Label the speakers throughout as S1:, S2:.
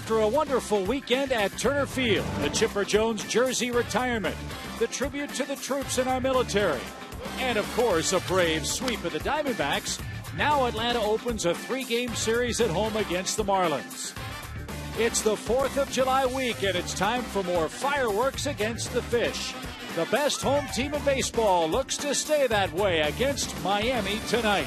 S1: After a wonderful weekend at Turner Field, the Chipper Jones jersey retirement, the tribute to the troops in our military, and of course a brave sweep of the Diamondbacks, now Atlanta opens a 3-game series at home against the Marlins. It's the 4th of July week, and it's time for more fireworks against the Fish. The best home team in baseball looks to stay that way against Miami tonight.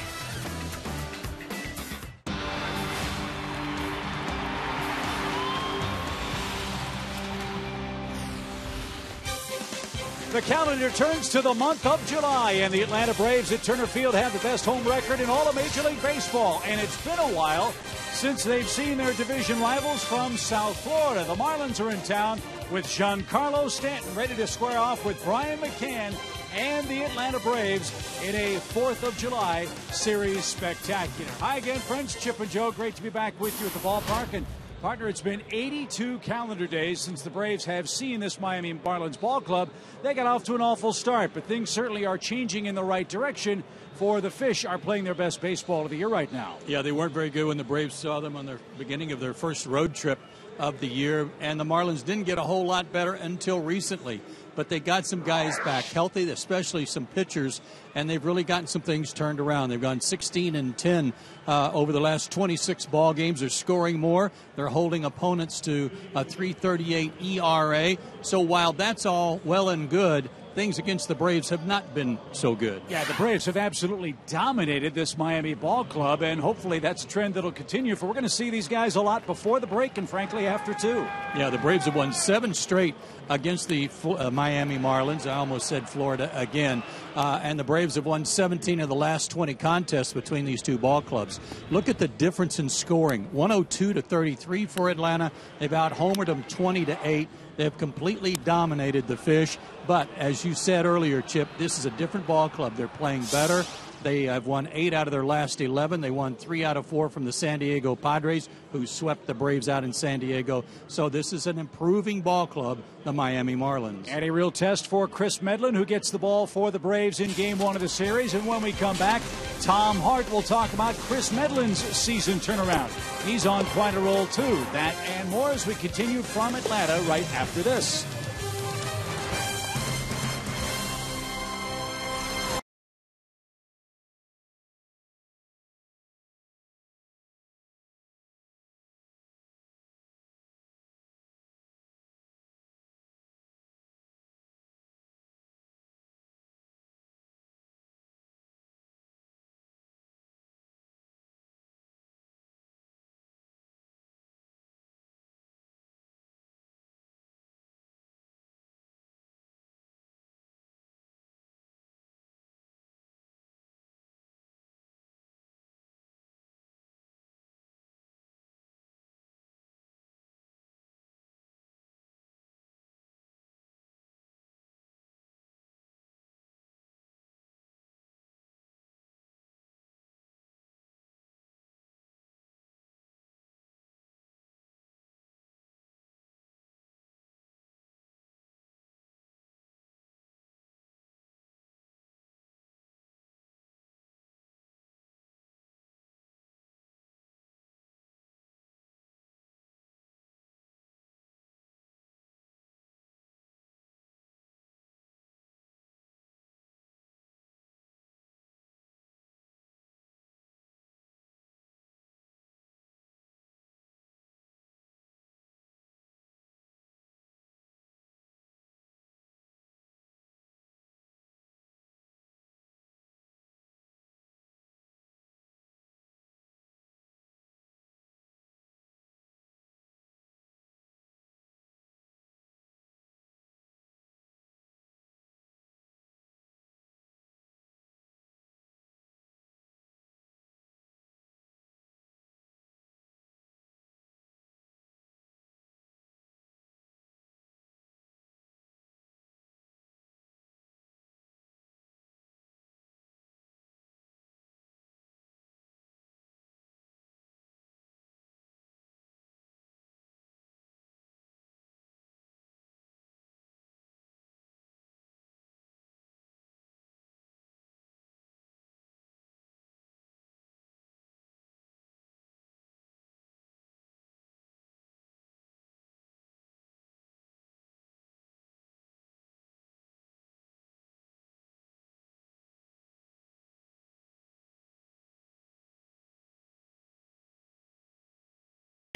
S1: The calendar turns to the month of July, and the Atlanta Braves at Turner Field have the best home record in all of Major League Baseball. And it's been a while since they've seen their division rivals from South Florida. The Marlins are in town with Giancarlo Stanton ready to square off with Brian McCann and the Atlanta Braves in a 4th of July series spectacular. Hi again, friends. Chip and Joe, great to be back with you at the ballpark. And partner, it's been 82 calendar days since the Braves have seen this Miami Marlins ball club. They got off to an awful start, but things certainly are changing in the right direction, for the Fish are playing their best baseball of the year right now.
S2: Yeah, they weren't very good when the Braves saw them on the beginning of their first road trip of the year, and the Marlins didn't get a whole lot better until recently. But they got some guys back healthy, especially some pitchers, and they've really gotten some things turned around. They've gone 16-10 over the last 26 ball games. They're scoring more. They're holding opponents to a 3.38 ERA. So while that's all well and good, things against the Braves have not been so good.
S1: Yeah, the Braves have absolutely dominated this Miami ball club, and hopefully that's a trend that'll continue. For we're going to see these guys a lot before the break and, frankly, after too.
S2: Yeah, the Braves have won 7 straight against the Miami Marlins. I almost said Florida again. And the Braves have won 17 of the last 20 contests between these two ball clubs. Look at the difference in scoring. 102-33 for Atlanta. They've out-homered them 20-8. They've completely dominated the Fish. But as you said earlier, Chip, this is a different ball club. They're playing better. They have won 8 out of their last 11. They won 3 out of 4 from the San Diego Padres, who swept the Braves out in San Diego. So this is an improving ball club, the Miami Marlins.
S1: And a real test for Chris Medlin, who gets the ball for the Braves in Game 1 of the series. And when we come back, Tom Hart will talk about Chris Medlin's season turnaround. He's on quite a roll, too. That and more as we continue from Atlanta right after this.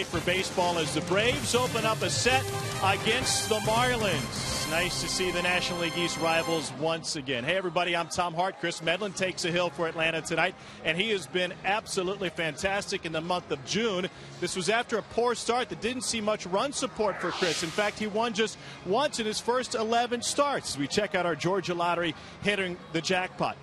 S3: For baseball as the Braves open up a set against the Marlins. Nice to see the National League East rivals once again. Hey everybody, I'm Tom Hart. Chris Medlin takes a hill for Atlanta tonight, and he has been absolutely fantastic in the month of June. This was after a poor start that didn't see much run support for Chris. In fact, he won just once in his first 11 starts. As we check out our Georgia Lottery hitting the jackpot.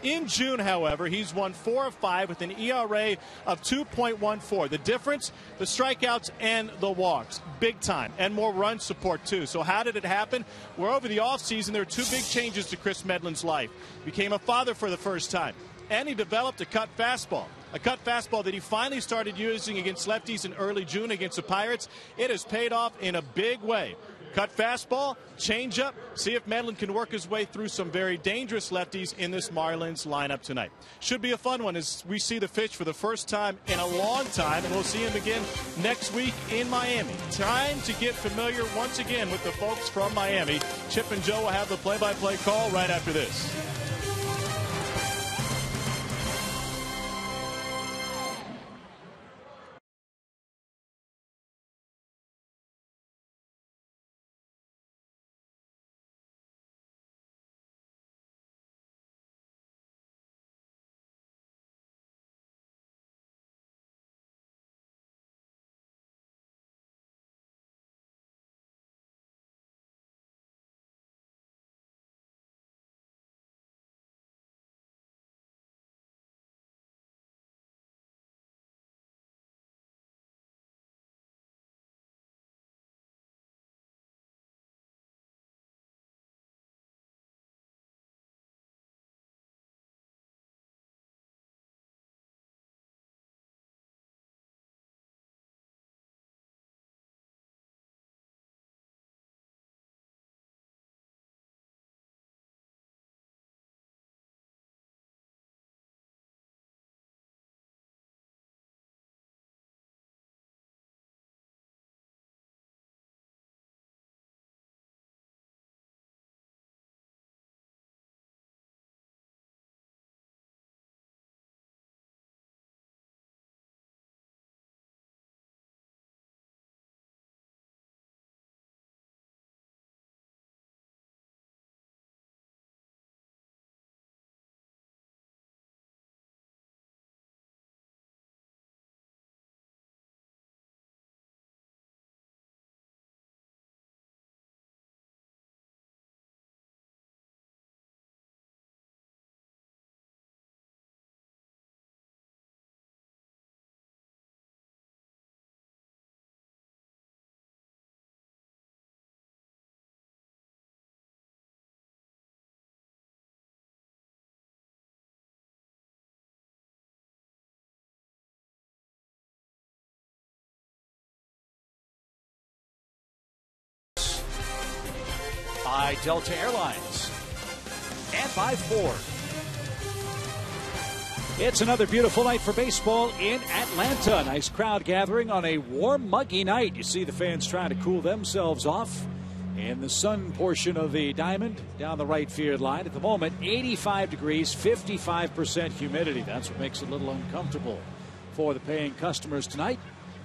S3: In June, however, he's won 4 of 5 with an ERA of 2.14. The difference, the strikeouts and the walks, big time, and more run support too. So how did it happen? Well, over the offseason, there were 2 big changes to Chris Medlin's life. Became a father for the first time, and he developed a cut fastball. A cut fastball that he finally started using against lefties in early June against the Pirates. It has paid off in a big way. Cut fastball, changeup. See if Medlin can work his way through some very dangerous lefties in this Marlins lineup tonight. Should be a fun one as we see the pitch for the first time in a long time, and we'll see him again next week in Miami. Time to get familiar once again with the folks from Miami. Chip and Joe will have the play-by-play call right after this.
S1: By Delta Airlines and by Ford. It's another beautiful night for baseball in Atlanta. Nice crowd gathering on a warm, muggy night. You see the fans trying to cool themselves off in the sun portion of the diamond down the right field line. At the moment, 85 degrees, 55% humidity. That's what makes it a little uncomfortable for the paying customers tonight.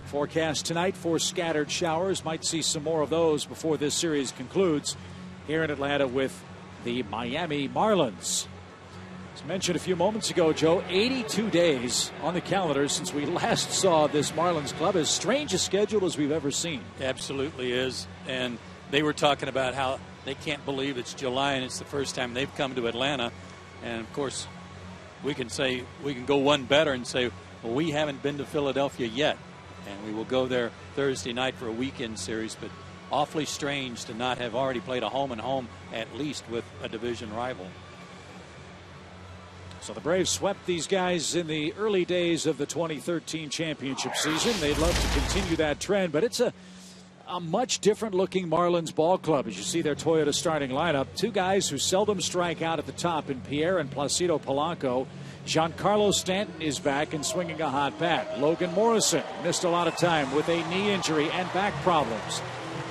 S1: Forecast tonight for scattered showers. Might see some more of those before this series concludes here in Atlanta with the Miami Marlins. As mentioned a few moments ago, Joe, 82 days on the calendar since we last saw this Marlins club. As strange a schedule as we've ever seen.
S2: Absolutely is. And they were talking about how they can't believe it's July and it's the first time they've come to Atlanta. And of course, we can go one better and say, well, we haven't been to Philadelphia yet. And we will go there Thursday night for a weekend series. But awfully strange to not have already played a home-and-home at least with a division rival.
S1: So the Braves swept these guys in the early days of the 2013 championship season. They'd love to continue that trend, but it's a much different looking Marlins ball club as you see their Toyota starting lineup. 2 guys who seldom strike out at the top in Pierre and Placido Polanco. Giancarlo Stanton is back and swinging a hot bat. Logan Morrison missed a lot of time with a knee injury and back problems.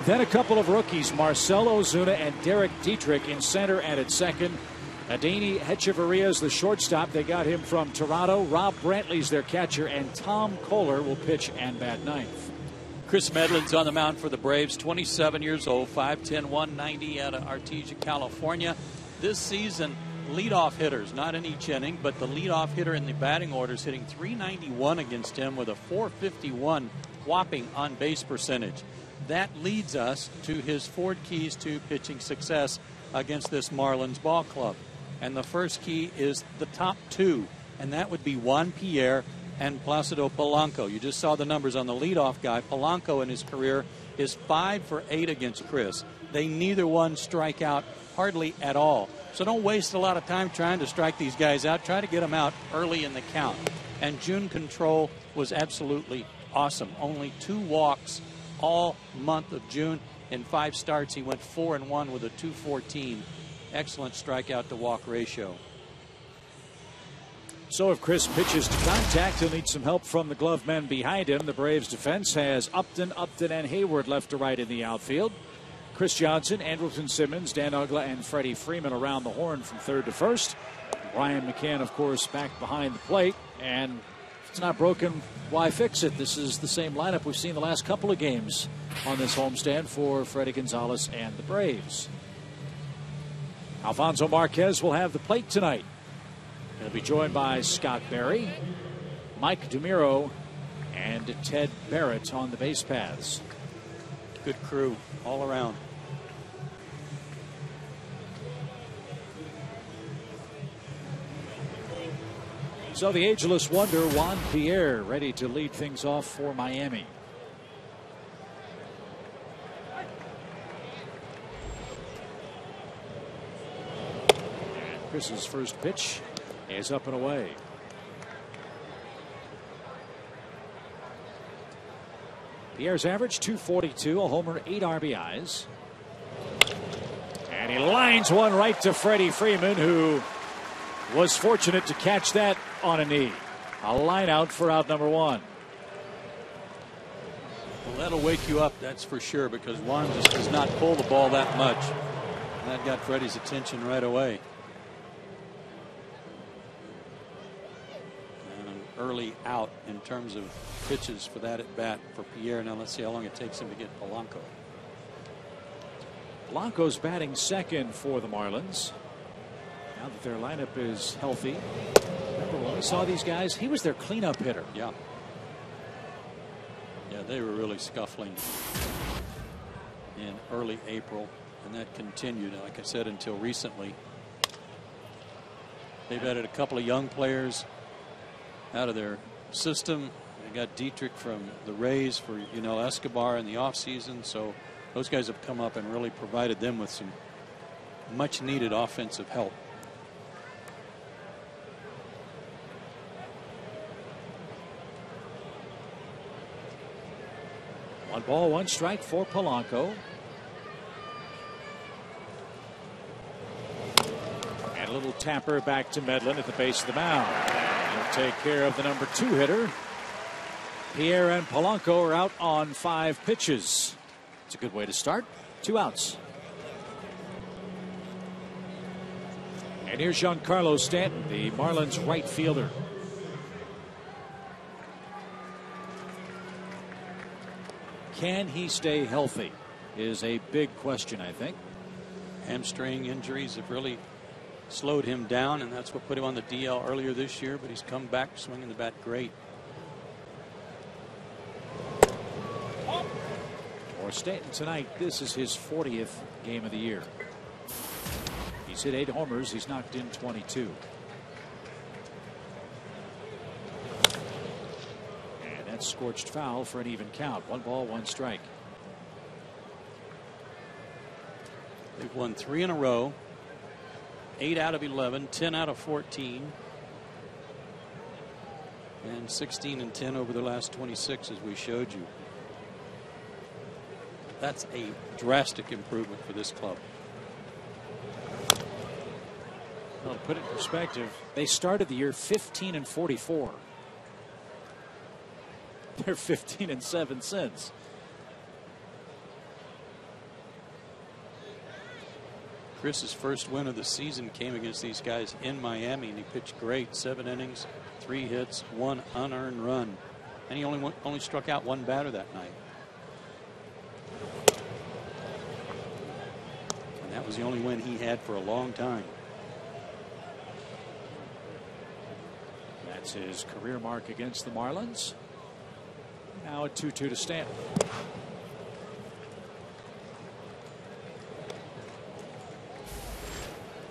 S1: Then a couple of rookies, Marcell Ozuna and Derek Dietrich in center and at second. Adeiny Hechavarria is the shortstop. They got him from Toronto. Rob Brantley's their catcher, and Tom Kohler will pitch and bat ninth.
S2: Chris Medlin's on the mound for the Braves, 27 years old, 5'10", 190 out of Artesia, California. This season, leadoff hitters, not in each inning, but the leadoff hitter in the batting order is hitting .391 against him with a .451 whopping on-base percentage. That leads us to his Ford keys to pitching success against this Marlins ball club. And the first key is the top two, and that would be Juan Pierre and Placido Polanco. You just saw the numbers on the leadoff guy. Polanco in his career is 5 for 8 against Chris. They neither one strike out hardly at all. So don't waste a lot of time trying to strike these guys out. Try to get them out early in the count. And June control was absolutely awesome. Only 2 walks all month of June. In 5 starts, he went 4-1 with a .214. Excellent strikeout to walk ratio.
S1: So if Chris pitches to contact, he'll need some help from the glove men behind him. The Braves defense has Upton, and Hayward left to right in the outfield. Chris Johnson, Andrelton Simmons, Dan Uggla, and Freddie Freeman around the horn from third to first. Brian McCann, of course, back behind the plate. And if it's not broken, why fix it? This is the same lineup we've seen the last couple of games on this homestand for Freddie Gonzalez and the Braves. Alfonso Marquez will have the plate tonight. He'll be joined by Scott Berry, Mike DeMiro, and Ted Barrett on the base paths.
S2: Good crew all around.
S1: So the ageless wonder, Juan Pierre, ready to lead things off for Miami. And Chris's first pitch is up and away. Pierre's average .242, a homer, 8 RBIs. And he lines one right to Freddie Freeman, who was fortunate to catch that on a knee. A line out for out number 1.
S2: Well, that'll wake you up, that's for sure, because Juan just does not pull the ball that much. And that got Freddie's attention right away. Early out in terms of pitches for that at bat for Pierre. Now let's see how long it takes him to get Polanco.
S1: Polanco's batting second for the Marlins. Now that their lineup is healthy. Remember when we saw these guys? He was their cleanup hitter.
S2: Yeah. Yeah, they were really scuffling in early April, and that continued, like I said, until recently. They've added a couple of young players out of their system. They got Dietrich from the Rays for Escobar in the offseason. So those guys have come up and really provided them with some much needed offensive help.
S1: One ball, one strike for Polanco. And a little tapper back to Medlin at the base of the mound. He'll take care of the number 2 hitter. Pierre and Polanco are out on 5 pitches. It's a good way to start. 2 outs. And here's Giancarlo Stanton, the Marlins right fielder. Can he stay healthy is a big question, I think.
S2: Hamstring injuries have really slowed him down, and that's what put him on the DL earlier this year, but he's come back swinging the bat great.
S1: For Stanton tonight, this is his 40th game of the year. He's hit 8 homers. He's knocked in 22. And that's scorched foul for an even count. 1 ball, 1 strike.
S2: They've won 3 in a row. 8 out of 11, 10 out of 14, and 16-10 over the last 26, as we showed you. That's a drastic improvement for this club.
S1: Well, to put it in perspective, they started the year 15-44. They're 15-7 since.
S2: Chris's first win of the season came against these guys in Miami, and he pitched great. 7 innings, 3 hits, 1 unearned run, and he only struck out 1 batter that night. That was the only win he had for a long time.
S1: That's his career mark against the Marlins. Now a 2-2 to Stanton.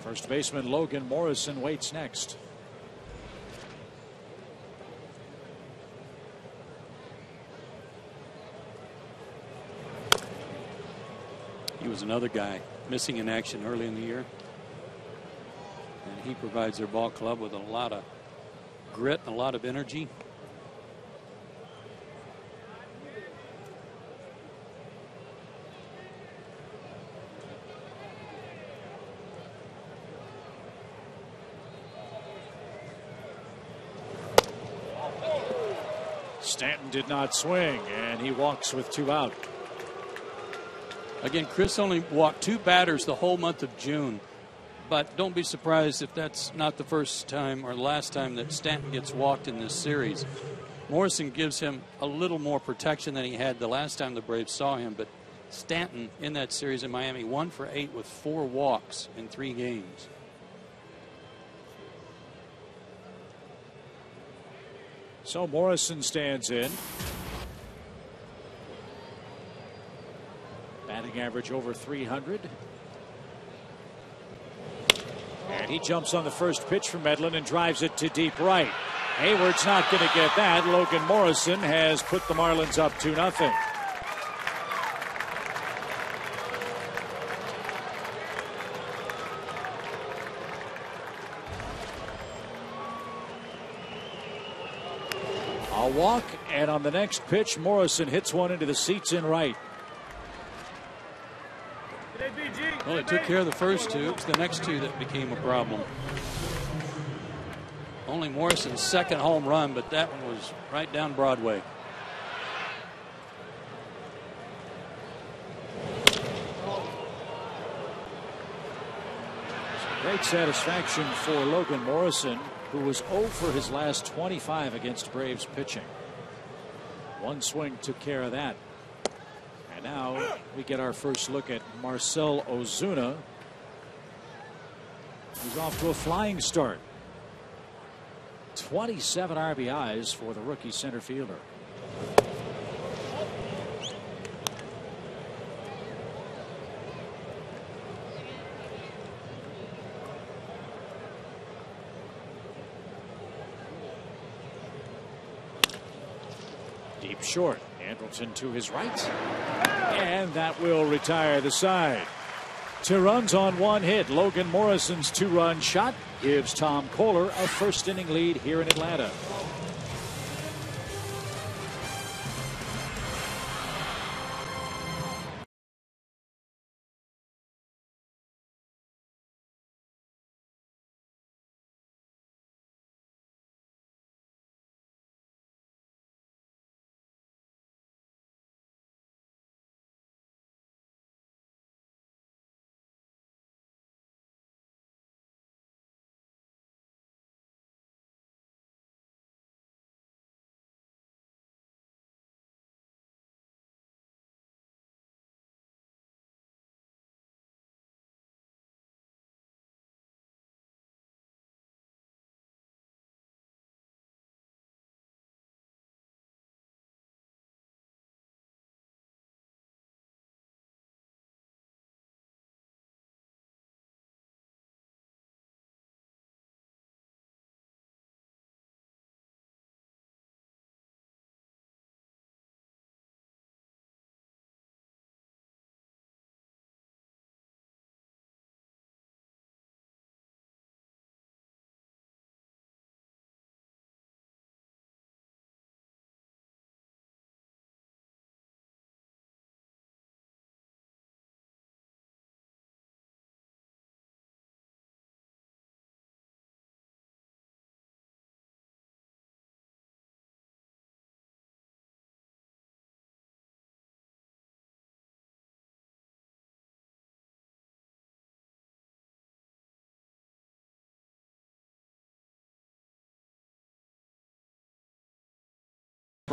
S1: First baseman Logan Morrison waits next.
S2: He was another guy missing in action early in the year. And he provides their ball club with a lot of grit and a lot of energy.
S1: Stanton did not swing, and he walks with 2 out.
S2: Again, Chris only walked 2 batters the whole month of June. But don't be surprised if that's not the first time or the last time that Stanton gets walked in this series. Morrison gives him a little more protection than he had the last time the Braves saw him. But Stanton in that series in Miami, 1 for 8 with 4 walks in 3 games.
S1: So Morrison stands in. Batting average over 300. And he jumps on the first pitch from Medlin and drives it to deep right. Hayward's not going to get that. Logan Morrison has put the Marlins up 2-0. A walk, and on the next pitch, Morrison hits one into the seats in right.
S2: Well, he took care of the first 2. It's the next 2 that became a problem. Only Morrison's second home run, but that one was right down Broadway.
S1: Great satisfaction for Logan Morrison, who was 0 for his last 25 against Braves pitching. 1 swing took care of that. And now we get our first look at Marcell Ozuna, who's off to a flying start. 27 RBIs for the rookie center fielder. Deep short. Andrelton to his right. And that will retire the side. 2 runs on 1 hit. Logan Morrison's 2-run shot gives Tom Kohler a first inning lead here in Atlanta.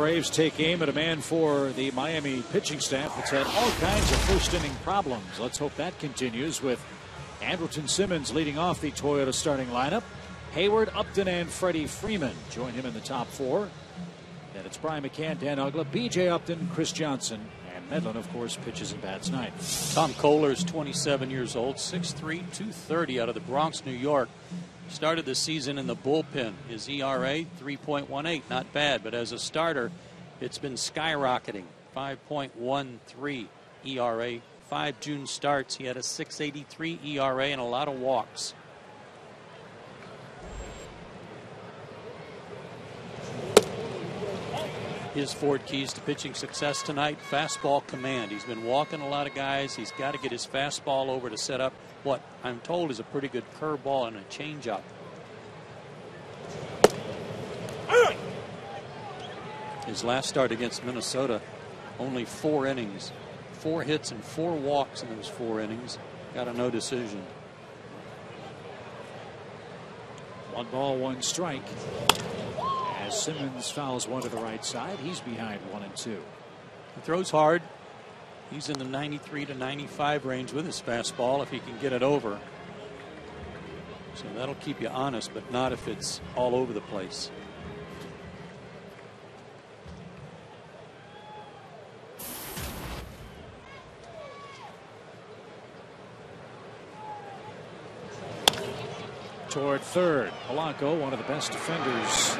S1: Braves take aim at a man for the Miami pitching staff that's had all kinds of first inning problems. Let's hope that continues with Andrelton Simmons leading off the Toyota starting lineup. Hayward, Upton, and Freddie Freeman join him in the top four. Then it's Brian McCann, Dan Uggla, B.J. Upton, Chris Johnson, and Medlin, of course, pitches and bats ninth.
S2: Tom Kohler is 27 years old, 6'3", 230 out of the Bronx, New York. Started the season in the bullpen. His ERA, 3.18, not bad, but as a starter, it's been skyrocketing. 5.13 ERA. 5 June starts. He had a 6.83 ERA and a lot of walks. His 4 keys to pitching success tonight: fastball command. He's been walking a lot of guys. He's got to get his fastball over to set up what I'm told is a pretty good curveball and a changeup. His last start against Minnesota, only 4 innings, 4 hits and 4 walks in those 4 innings. Got a no decision.
S1: 1 ball, 1 strike. As Simmons fouls one to the right side, he's behind 1-2.
S2: He throws hard. He's in the 93 to 95 range with his fastball if he can get it over. So that'll keep you honest, but not if it's all over the place.
S1: Toward third, Polanco, one of the best defenders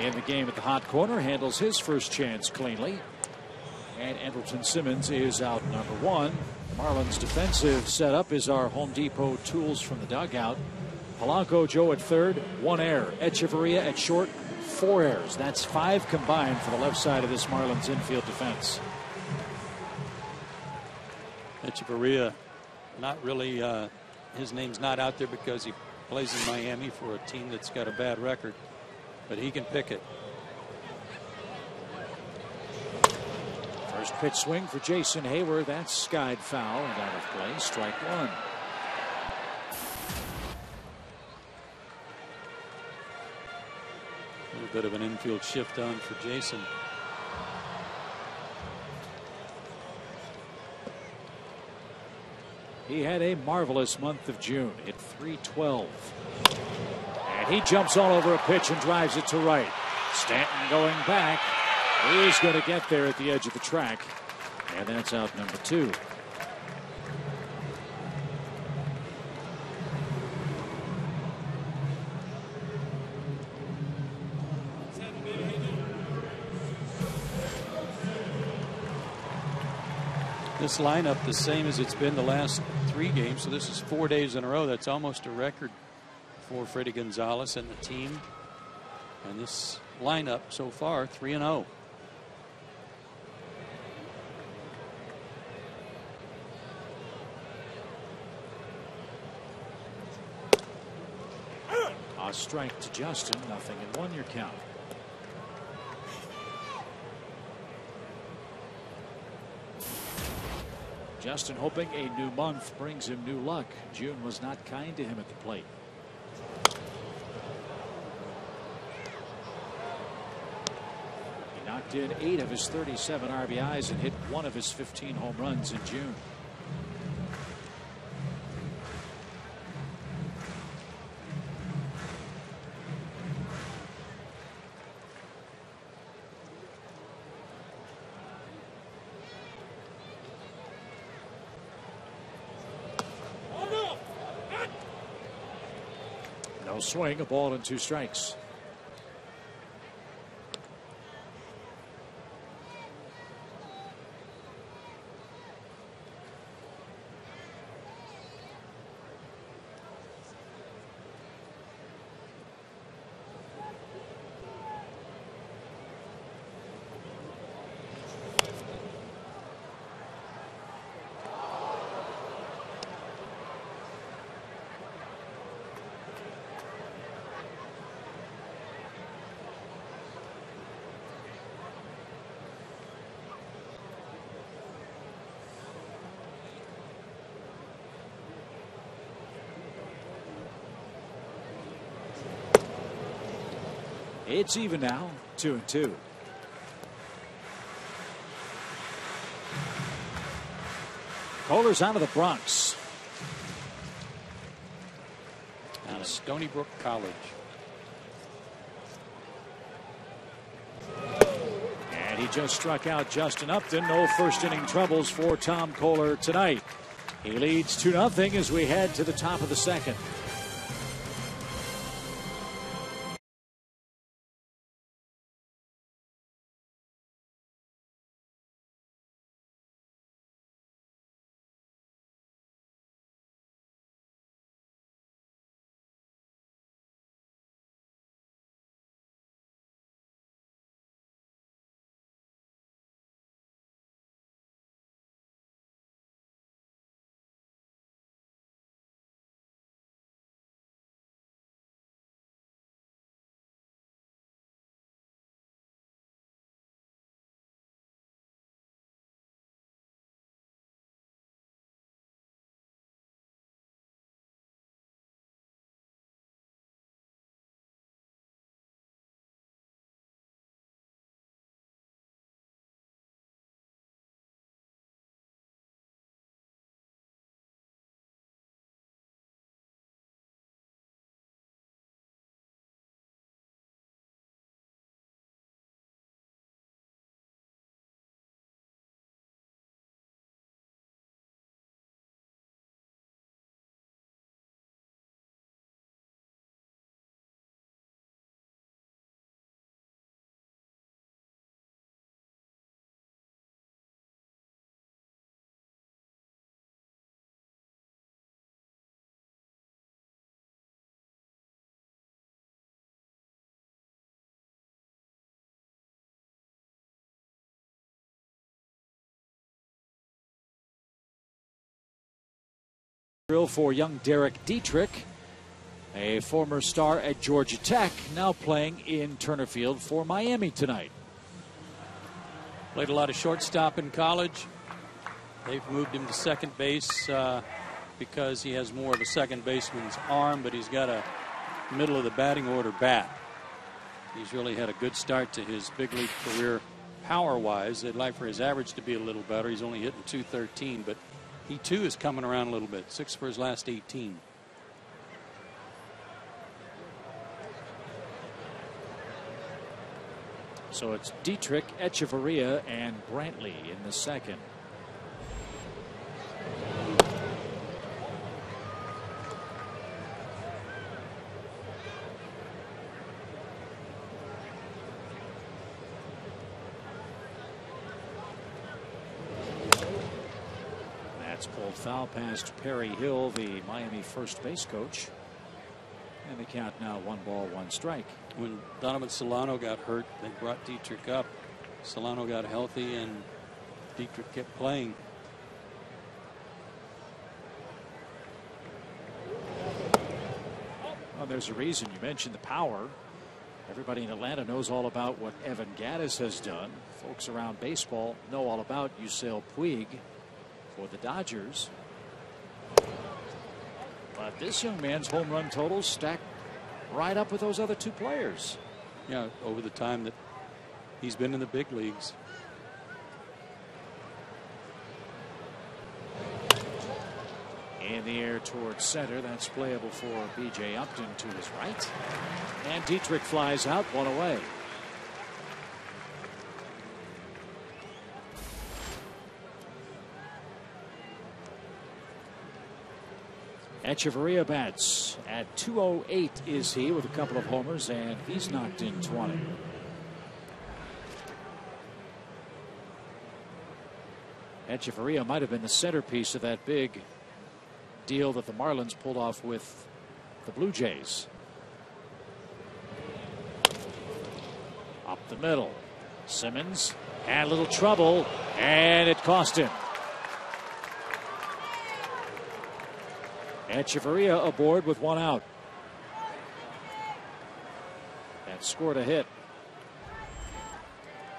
S1: in the game at the hot corner, handles his first chance cleanly. And Andrelton Simmons is out number 1. Marlins' defensive setup is our Home Depot tools from the dugout. Polanco, Joe at third, 1 error. Echeverria at short, 4 errors. That's 5 combined for the left side of this Marlins infield defense.
S2: Echeverria, not really, his name's not out there because he plays in Miami for a team that's got a bad record, but he can pick it.
S1: First pitch swing for Jason Hayward. That's skied foul and out of play. Strike 1.
S2: A little bit of an infield shift on for Jason.
S1: He had a marvelous month of June. Hit .312. And he jumps all over a pitch and drives it to right. Stanton going back. He's going to get there at the edge of the track. And that's out number 2.
S2: This lineup the same as it's been the last 3 games, so this is 4 days in a row. That's almost a record for Freddie Gonzalez and the team. And this lineup so far 3-0.
S1: A strike to Justin, 0-1 your count. Justin hoping a new month brings him new luck. June was not kind to him at the plate. He knocked in 8 of his 37 RBIs and hit 1 of his 15 home runs in June. No swing, a ball and 2 strikes. It's even now, 2-2. Kohler's out of the Bronx.
S2: Out of Stony Brook College.
S1: And he just struck out Justin Upton. No first inning troubles for Tom Kohler tonight. He leads 2-0 as we head to the top of the second. For young Derek Dietrich, a former star at Georgia Tech, now playing in Turner Field for Miami tonight.
S2: Played a lot of shortstop in college. They've moved him to second base because he has more of a second baseman's arm, but he's got a middle of the batting order bat. He's really had a good start to his big league career power-wise. They'd like for his average to be a little better. He's only hitting .213, but he too is coming around a little bit. 6 for his last 18.
S1: So it's Dietrich, Echeverria, and Brantley in the second. That's pulled foul past Perry Hill, the Miami first base coach. And the count now 1 ball, 1 strike.
S2: When Donovan Solano got hurt, they brought Dietrich up. Solano got healthy and Dietrich kept playing.
S1: Well, there's a reason you mentioned the power. Everybody in Atlanta knows all about what Evan Gattis has done. Folks around baseball know all about Yusel Puig for the Dodgers. But this young man's home run totals stack right up with those other 2 players.
S2: Yeah, over the time that he's been in the big leagues.
S1: In the air towards center. That's playable for B.J. Upton to his right. And Dietrich flies out, 1 away. Echeverria bats at 208 is he, with a couple of homers, and he's knocked in 20. Echeverria might have been the centerpiece of that big deal that the Marlins pulled off with the Blue Jays. Up the middle. Simmons had a little trouble, and it cost him. Echeverria aboard with 1 out. And scored a hit.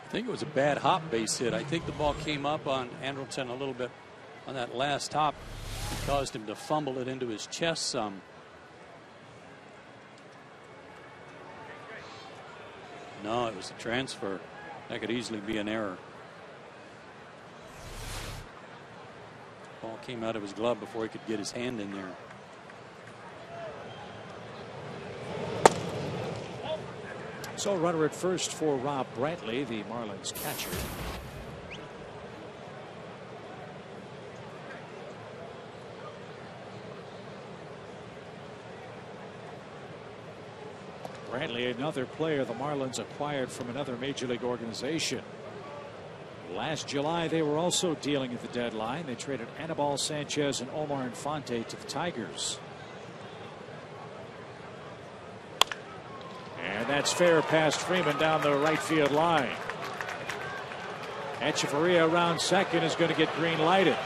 S2: I think it was a bad hop base hit. I think the ball came up on Andrelton a little bit on that last hop. It caused him to fumble it into his chest some. No, it was a transfer. That could easily be an error. Ball came out of his glove before he could get his hand in there.
S1: So runner at first for Rob Brantley, the Marlins catcher. Brantley, another player the Marlins acquired from another major league organization. Last July, they were also dealing at the deadline. They traded Anibal Sanchez and Omar Infante to the Tigers. And that's fair past Freeman down the right field line. Echeverria around second is going to get green lighted.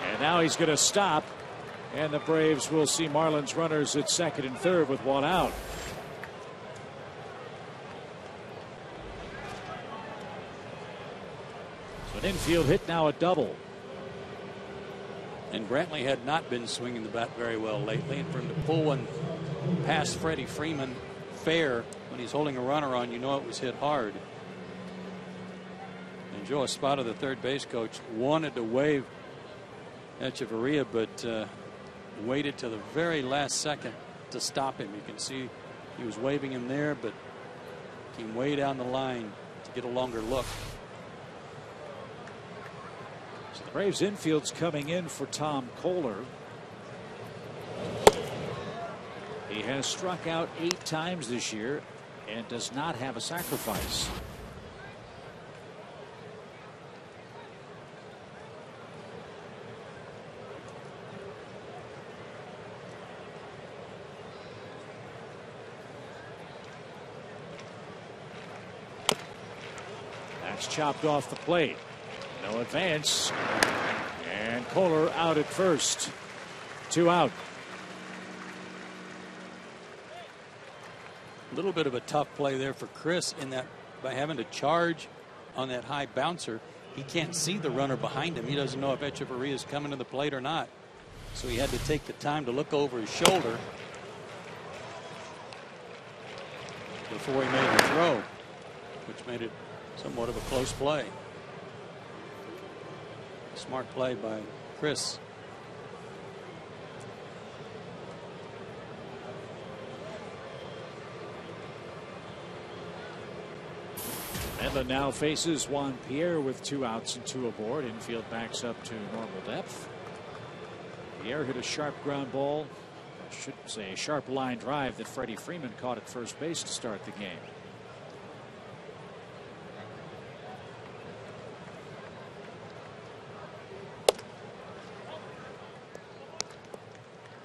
S1: And now he's going to stop. And the Braves will see Marlins runners at second and third with one out. So an infield hit, now a double.
S2: And Brantley had not been swinging the bat very well lately. And for him to pull one past Freddie Freeman fair when he's holding a runner on, you know it was hit hard. And Joe Espada, the third base coach, wanted to wave Echeverria, but waited to the very last second to stop him. You can see he was waving him there, but came way down the line to get a longer look.
S1: So the Braves infield's coming in for Tom Kohler. He has struck out 8 times this year and does not have a sacrifice. That's chopped off the plate. No advance. And Kohler out at first. 2 out.
S2: A little bit of a tough play there for Chris in that by having to charge on that high bouncer, he can't see the runner behind him. He doesn't know if Echeverria is coming to the plate or not. So he had to take the time to look over his shoulder before he made the throw, which made it somewhat of a close play. Smart play by Chris.
S1: Medlin now faces Juan Pierre with 2 outs and 2 aboard. Infield backs up to normal depth. Pierre hit a sharp ground ball, I should say a sharp line drive that Freddie Freeman caught at first base to start the game.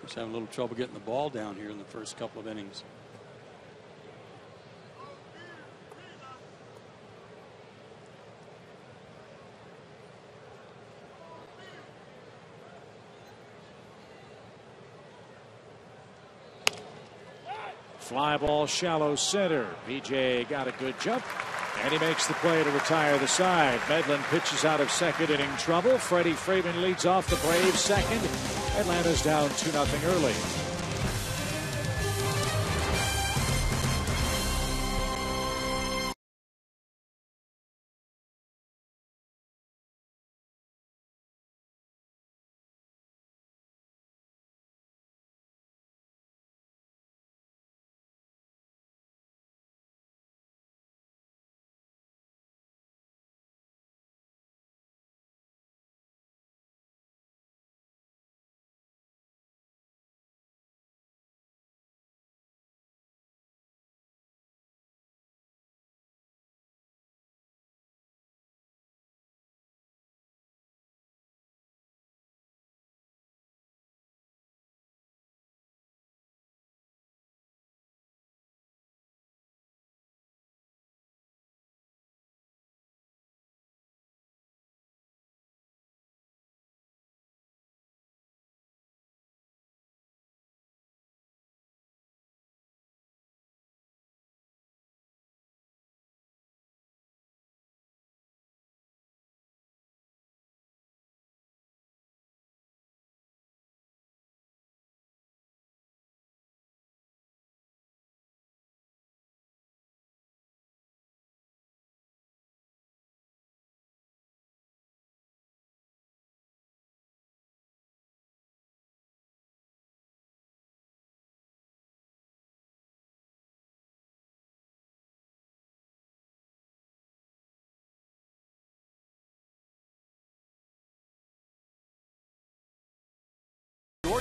S2: He's having a little trouble getting the ball down here in the first couple of innings.
S1: Fly ball shallow center. BJ got a good jump and he makes the play to retire the side. Medlin pitches out of second, inning trouble. Freddie Freeman leads off the Braves second. Atlanta's down 2-0 early.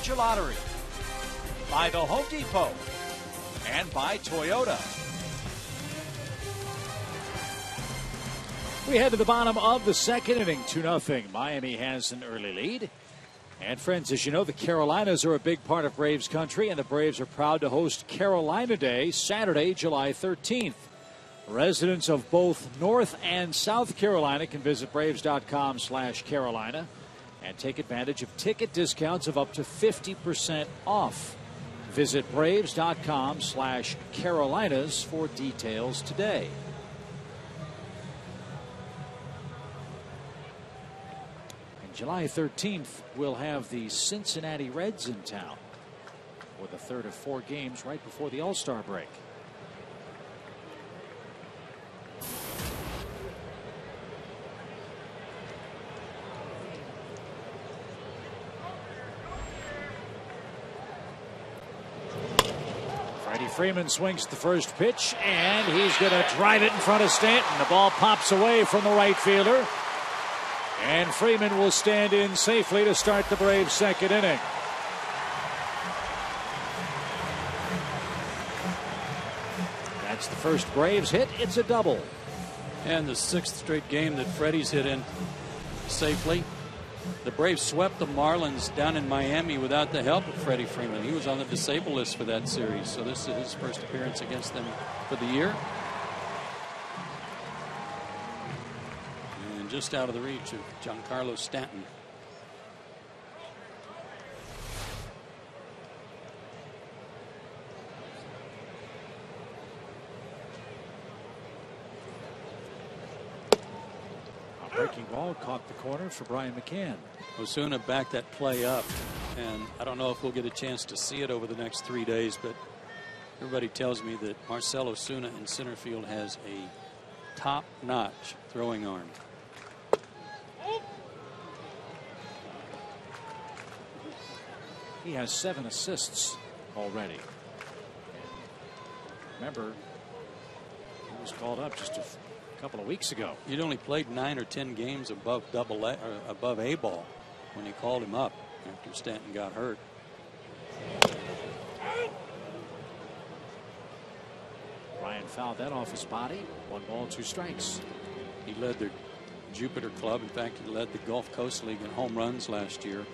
S1: Georgia Lottery, by the Home Depot, and by Toyota. We head to the bottom of the second inning, 2-0. Miami has an early lead. And friends, as you know, the Carolinas are a big part of Braves country, and the Braves are proud to host Carolina Day, Saturday, July 13th. Residents of both North and South Carolina can visit Braves.com/Carolina and take advantage of ticket discounts of up to 50% off. Visit Braves.com/Carolinas for details today. July 13th, we'll have the Cincinnati Reds in town for the third of 4 games right before the All-Star break. Freddie Freeman swings the first pitch, and he's going to drive it in front of Stanton. The ball pops away from the right fielder. And Freeman will stand in safely to start the Braves' second inning. That's the first Braves hit. It's a double.
S2: And the 6th straight game that Freddie's hit in safely. The Braves swept the Marlins down in Miami without the help of Freddie Freeman. He was on the disabled list for that series. So this is his first appearance against them for the year. Just out of the reach of Giancarlo Stanton.
S1: A breaking ball caught the corner for Brian McCann.
S2: Osuna backed that play up, and I don't know if we'll get a chance to see it over the next 3 days, but everybody tells me that Marcell Osuna in center field has a top-notch throwing arm.
S1: He has 7 assists already. Remember, he was called up just a couple of weeks ago.
S2: He'd only played 9 or 10 games above above A ball when he called him up after Stanton got hurt.
S1: Ryan fouled that off his body. 1 ball, 2 strikes.
S2: He led the Jupiter Club. In fact, he led the Gulf Coast League in home runs last year.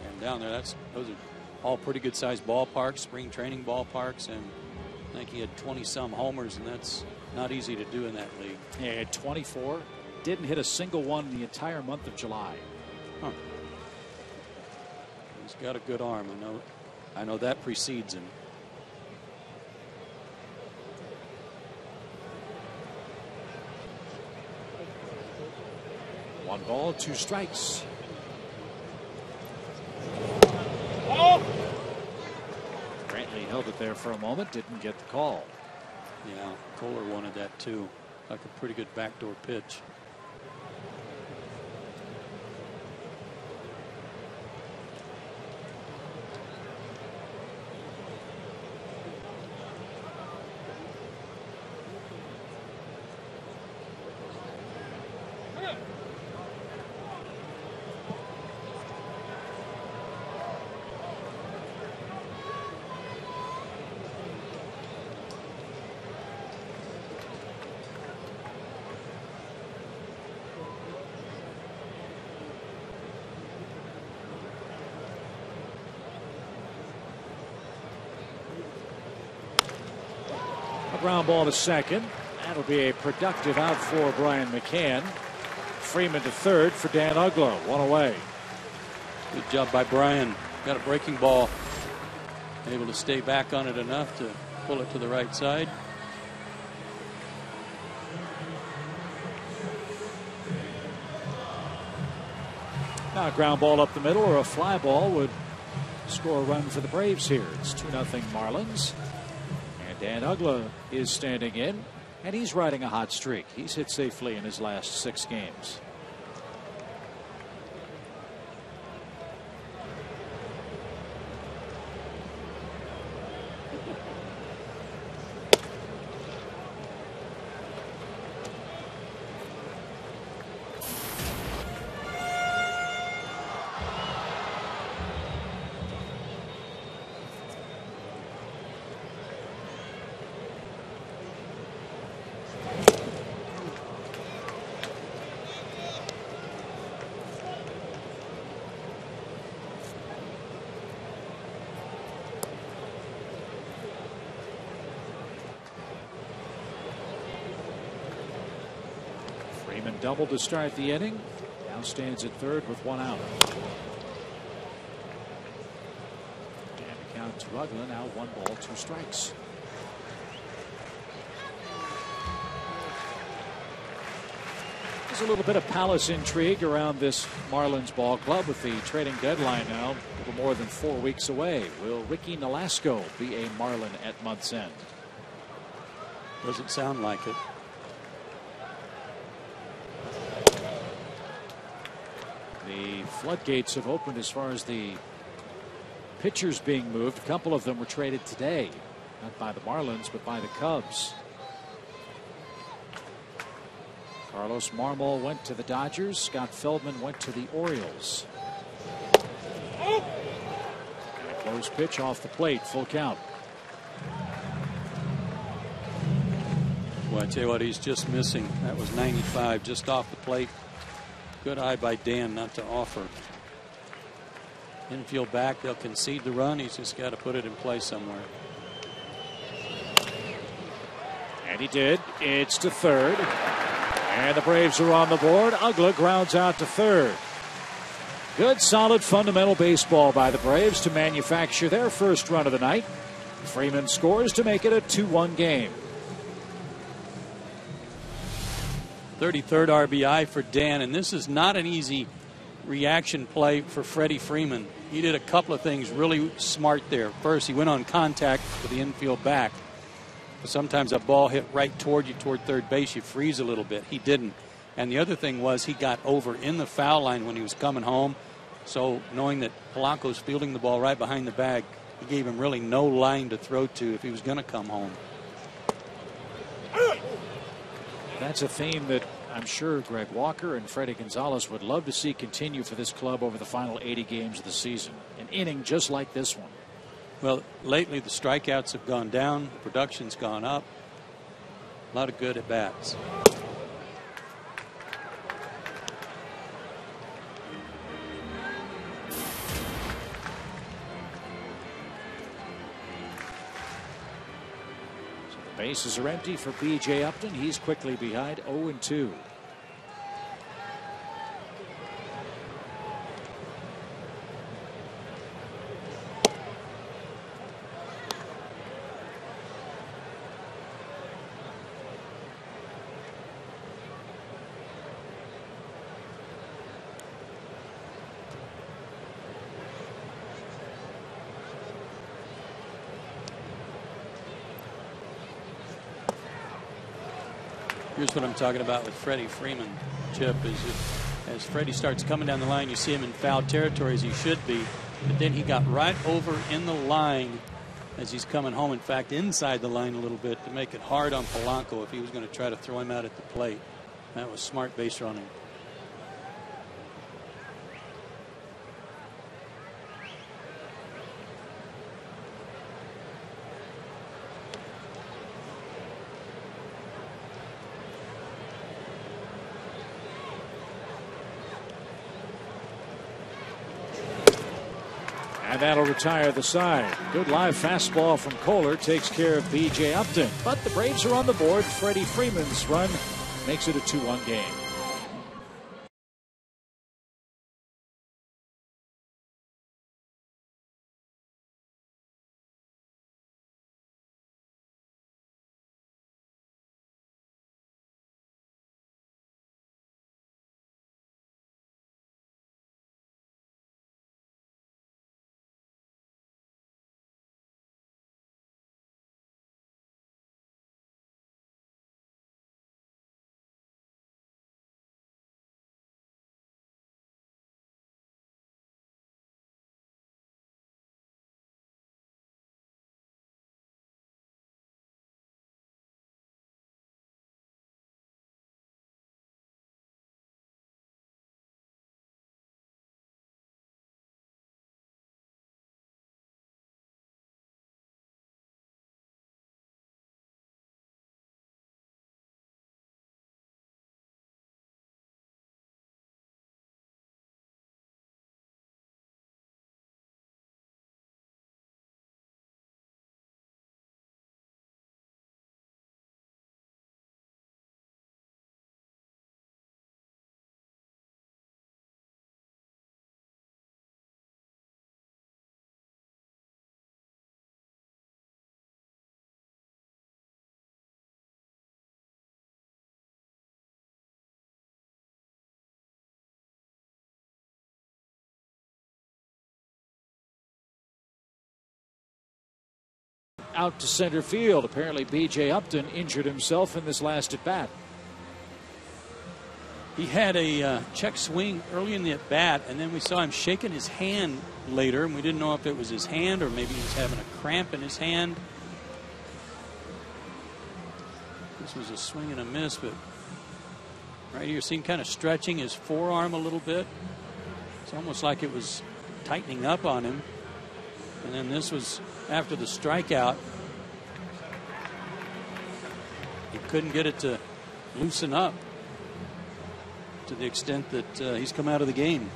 S2: And down there, those are all pretty good sized ballparks, spring training ballparks, and I think he had 20-some homers, and that's not easy to do in that league.
S1: Yeah, he had 24. Didn't hit a single one in the entire month of July.
S2: Huh. He's got a good arm. I know that precedes him.
S1: One ball, 2 strikes. Brantley held it there for a moment, didn't get the call.
S2: Yeah, Kohler wanted that too. Like a pretty good backdoor pitch.
S1: Ground ball to second. That'll be a productive out for Brian McCann. Freeman to third for Dan Uglo. 1 away.
S2: Good job by Brian. Got a breaking ball. Able to stay back on it enough to pull it to the right side.
S1: Now a ground ball up the middle or a fly ball would score a run for the Braves here. It's 2-0 Marlins. Dan Ugla is standing in, and he's riding a hot streak. He's hit safely in his last 6 games.
S4: Freeman doubled to start the inning. Now stands at third with 1 out. And the count to Uggla. Now 1 ball, 2 strikes. There's a little bit of palace intrigue around this Marlins ball club with the trading deadline now a little more than 4 weeks away. Will Ricky Nolasco be a Marlin at month's end?
S2: Doesn't sound like it.
S4: The floodgates have opened as far as the pitchers being moved. A couple of them were traded today, not by the Marlins, but by the Cubs. Carlos Marmol went to the Dodgers. Scott Feldman went to the Orioles. Close pitch off the plate, full count.
S2: Well, I tell you what, he's just missing. That was 95 just off the plate. Good eye by Dan not to offer. Infield back, they'll concede the run. He's just got to put it in play somewhere.
S4: And he did. It's to third. And the Braves are on the board. Uggla grounds out to third. Good, solid, fundamental baseball by the Braves to manufacture their first run of the night. Freeman scores to make it a 2-1 game.
S2: 33rd RBI for Dan, and this is not an easy reaction play for Freddie Freeman. He did a couple of things really smart there. First, he went on contact with the infield back. Sometimes a ball hit right toward you, toward third base, you freeze a little bit. He didn't. And the other thing was he got over in the foul line when he was coming home. So knowing that Polanco's fielding the ball right behind the bag, he gave him really no line to throw to if he was going to come home.
S4: That's a theme that I'm sure Greg Walker and Freddie Gonzalez would love to see continue for this club over the final 80 games of the season. An inning just like this one.
S2: Well, lately the strikeouts have gone down, the production's gone up. A lot of good at bats.
S4: So the bases are empty for B.J. Upton. He's quickly behind 0-2.
S2: Here's what I'm talking about with Freddie Freeman, Chip, is as Freddie starts coming down the line, you see him in foul territory as he should be, but then he got right over in the line as he's coming home. In fact, inside the line a little bit to make it hard on Polanco if he was going to try to throw him out at the plate. That was smart base running.
S4: And that'll retire the side. Good live fastball from Kohler takes care of B.J. Upton. But the Braves are on the board. Freddie Freeman's run makes it a 2-1 game. out to center field. Apparently B.J. Upton injured himself in this last at bat.
S2: He had a check swing early in the at bat, and then we saw him shaking his hand later, and we didn't know if it was his hand or maybe he was having a cramp in his hand. This was a swing and a miss, but right here, see him kind of stretching his forearm a little bit. It's almost like it was tightening up on him. And then this was after the strikeout. He couldn't get it to loosen up to the extent that he's come out of the game.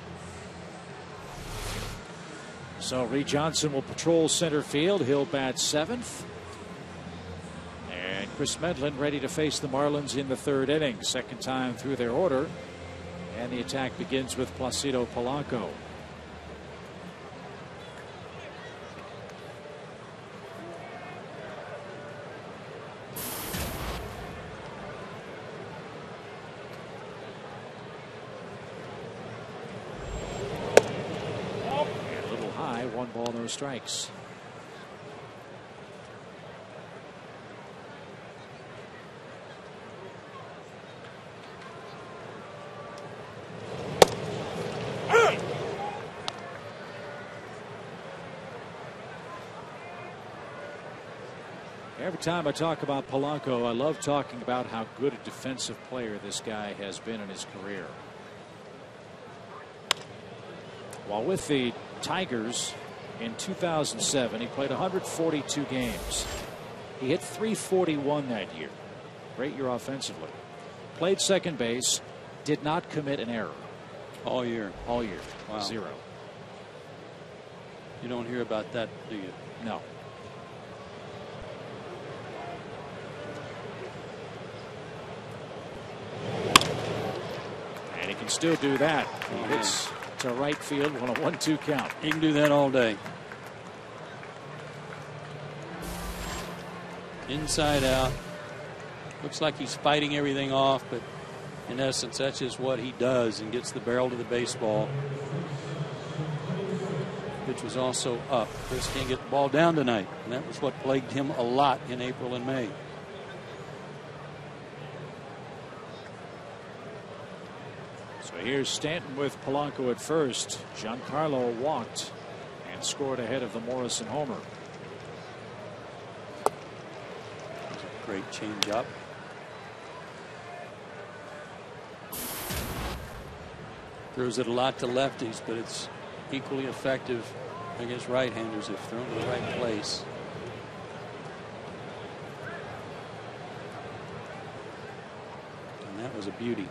S4: So Reed Johnson will patrol center field. He'll bat seventh. And Chris Medlin ready to face the Marlins in the third inning. Second time through their order. And the attack begins with Placido Polanco. And a little high, 1 ball, no strikes. Every time I talk about Polanco, I love talking about how good a defensive player this guy has been in his career. While with the Tigers in 2007, he played 142 games. He hit .341 that year. Great year offensively. Played second base, did not commit an error.
S2: All year.
S4: All year.
S2: Wow.
S4: 0.
S2: You don't hear about that, do you?
S4: No. And he can still do that. He hits to right field on a 1-2 count.
S2: He can do that all day. Inside out. Looks like he's fighting everything off, but in essence, that's just what he does and gets the barrel to the baseball. Pitch was also up. Chris can't get the ball down tonight, and that was what plagued him a lot in April and May.
S4: So here's Stanton with Polanco at first. Giancarlo walked and scored ahead of the Morrison homer.
S2: Great changeup. Throws it a lot to lefties, but it's equally effective against right-handers if thrown to the right place. And that was a beauty.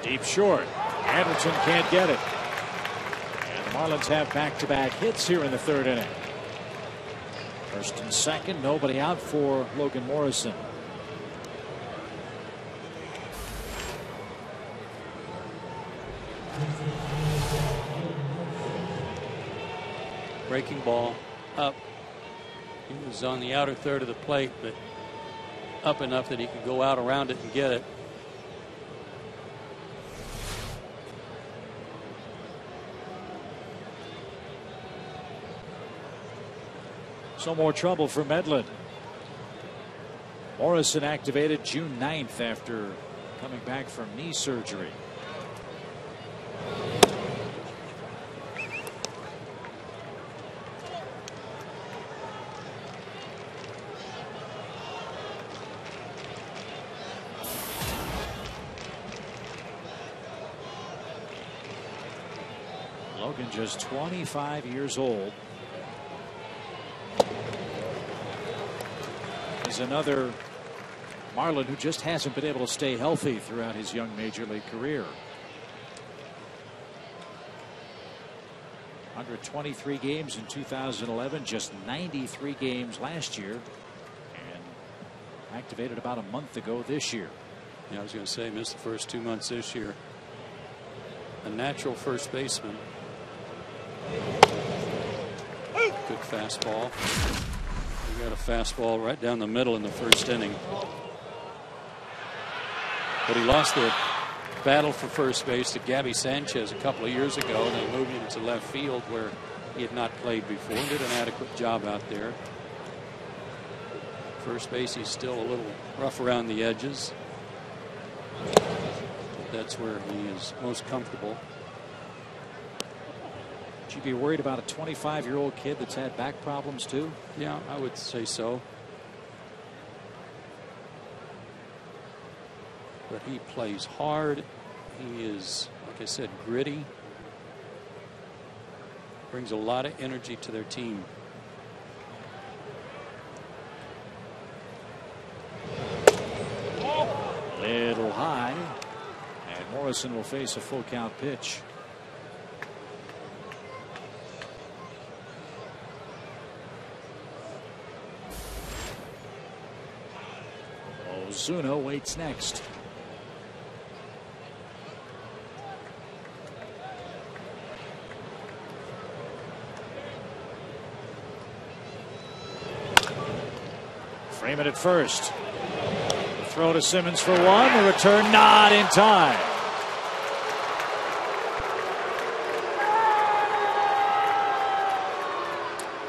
S4: Deep short. Anderson can't get it. And the Marlins have back-to-back hits here in the third inning. First and second, nobody out for Logan Morrison.
S2: Breaking ball up. He was on the outer third of the plate, but up enough that he could go out around it and get it.
S4: So more trouble for Medlin. Morrison activated June 9th after coming back from knee surgery. Logan just 25 years old. He's another Marlin who just hasn't been able to stay healthy throughout his young major league career. 123 games in 2011, just 93 games last year, and activated about a month ago this year.
S2: Yeah, I was going to say, missed the first 2 months this year. A natural first baseman. Good fastball. We got a fastball right down the middle in the first inning. But he lost the battle for first base to Gabby Sanchez a couple of years ago, and they moved him to left field where he had not played before. Did an adequate job out there. First base, he's still a little rough around the edges. But that's where he is most comfortable.
S4: Would you be worried about a 25-year-old kid that's had back problems too?
S2: Yeah, I would say so. But he plays hard. He is, like I said, gritty. Brings a lot of energy to their team.
S4: Little high. And Morrison will face a full count pitch. Ozuna waits next. Freeman at first. The throw to Simmons for one. The return not in time.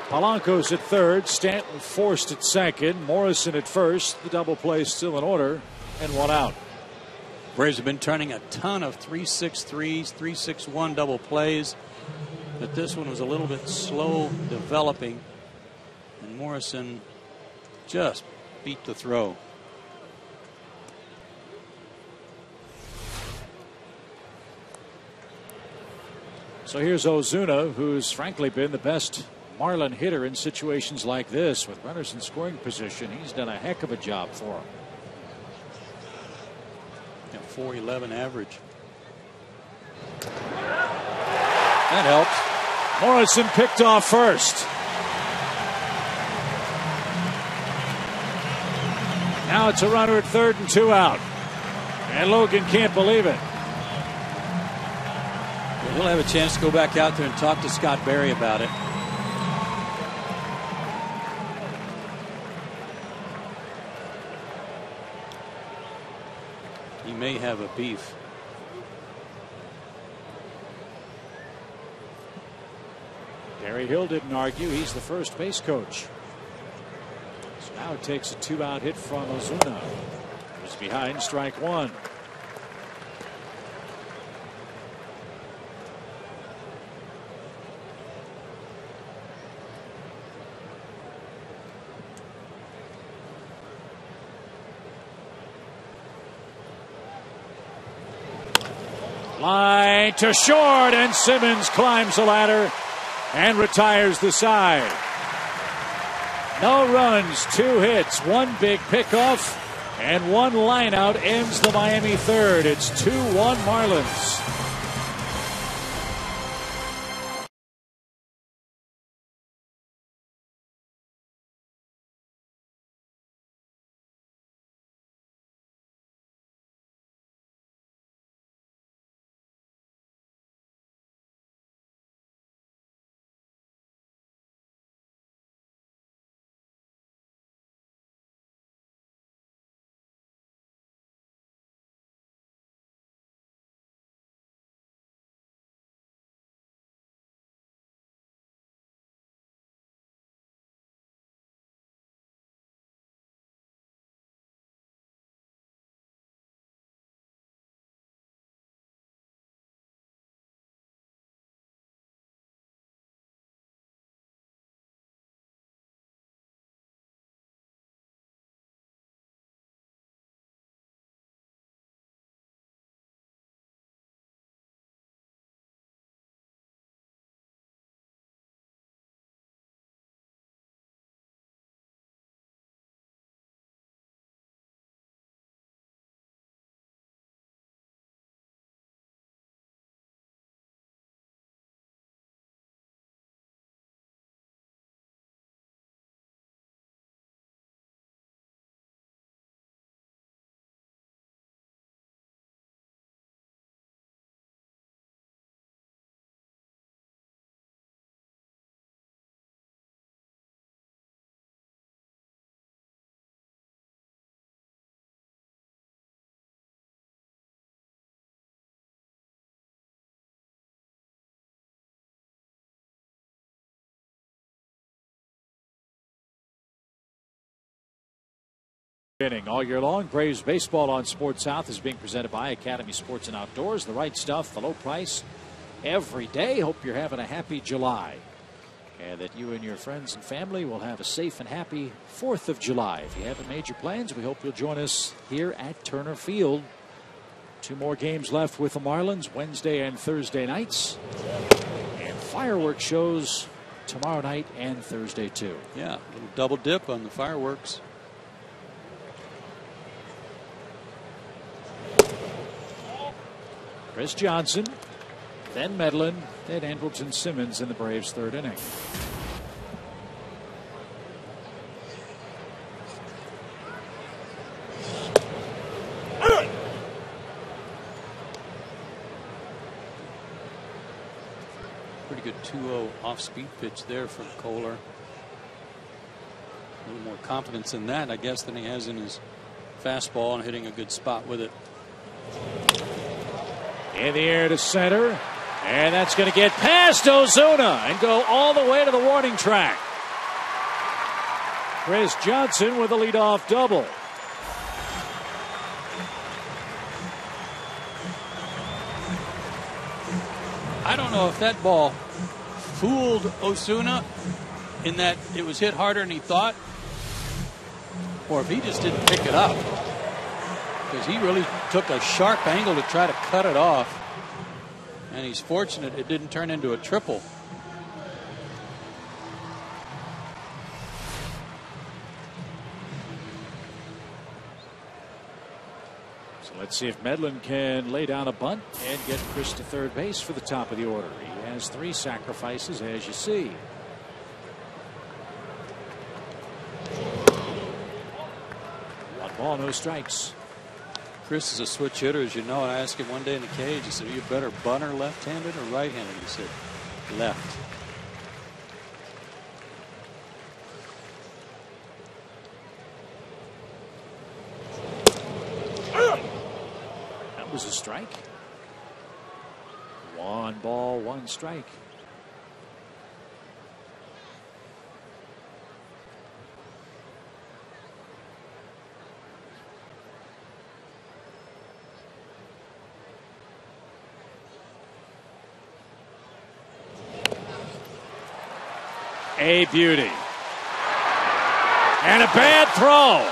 S4: Polanco's at third. Stanton forced at second. Morrison at first. The double play still in order. And one out.
S2: Braves have been turning a ton of 3-6-3s, 3-6-1 double plays. But this one was a little bit slow developing. And Morrison just beat the throw.
S4: So here's Ozuna, who's frankly been the best Marlin hitter in situations like this with runners in scoring position. He's done a heck of a job for him.
S2: Yeah, .411 average. That helps.
S4: Morrison picked off first. Now it's a runner at third and two out. And Logan can't believe it.
S2: He'll have a chance to go back out there and talk to Scott Berry about it. He may have a beef.
S4: Gary Hill didn't argue. He's the first base coach. So now it takes a two-out hit from Ozuna. He's behind strike one. Line to short, and Simmons climbs the ladder and retires the side. No runs, 2 hits, 1 big pickoff, and 1 lineout ends the Miami third. It's 2-1 Marlins. Inning all year long. Braves baseball on Sports South is being presented by Academy Sports and Outdoors. The right stuff, the low price every day. Hope you're having a happy July and that you and your friends and family will have a safe and happy 4th of July. If you haven't made your plans, we hope you'll join us here at Turner Field. 2 more games left with the Marlins, Wednesday and Thursday nights, and fireworks shows tomorrow night and Thursday too.
S2: Yeah, a little double dip on the fireworks.
S4: Chris Johnson, then Medlin, then Andrelton Simmons in the Braves' 3rd inning.
S2: Pretty good 2-0 off-speed pitch there from Kohler. A little more confidence in that, I guess, than he has in his fastball and hitting a good spot with it.
S4: In the air to center, and that's going to get past Ozuna and go all the way to the warning track. Chris Johnson with a leadoff double.
S2: I don't know if that ball fooled Ozuna in that it was hit harder than he thought, or if he just didn't pick it up, because he really took a sharp angle to try to cut it off, and he's fortunate it didn't turn into a triple.
S4: So let's see if Medlin can lay down a bunt and get Chris to third base for the top of the order. He has 3 sacrifices, as you see. One ball, no strikes.
S2: Chris is a switch hitter, as you know, and I asked him one day in the cage, I said, are you better bunter left-handed or right-handed? He said, left.
S4: That was a strike. 1 ball, 1 strike. A beauty. And a bad throw.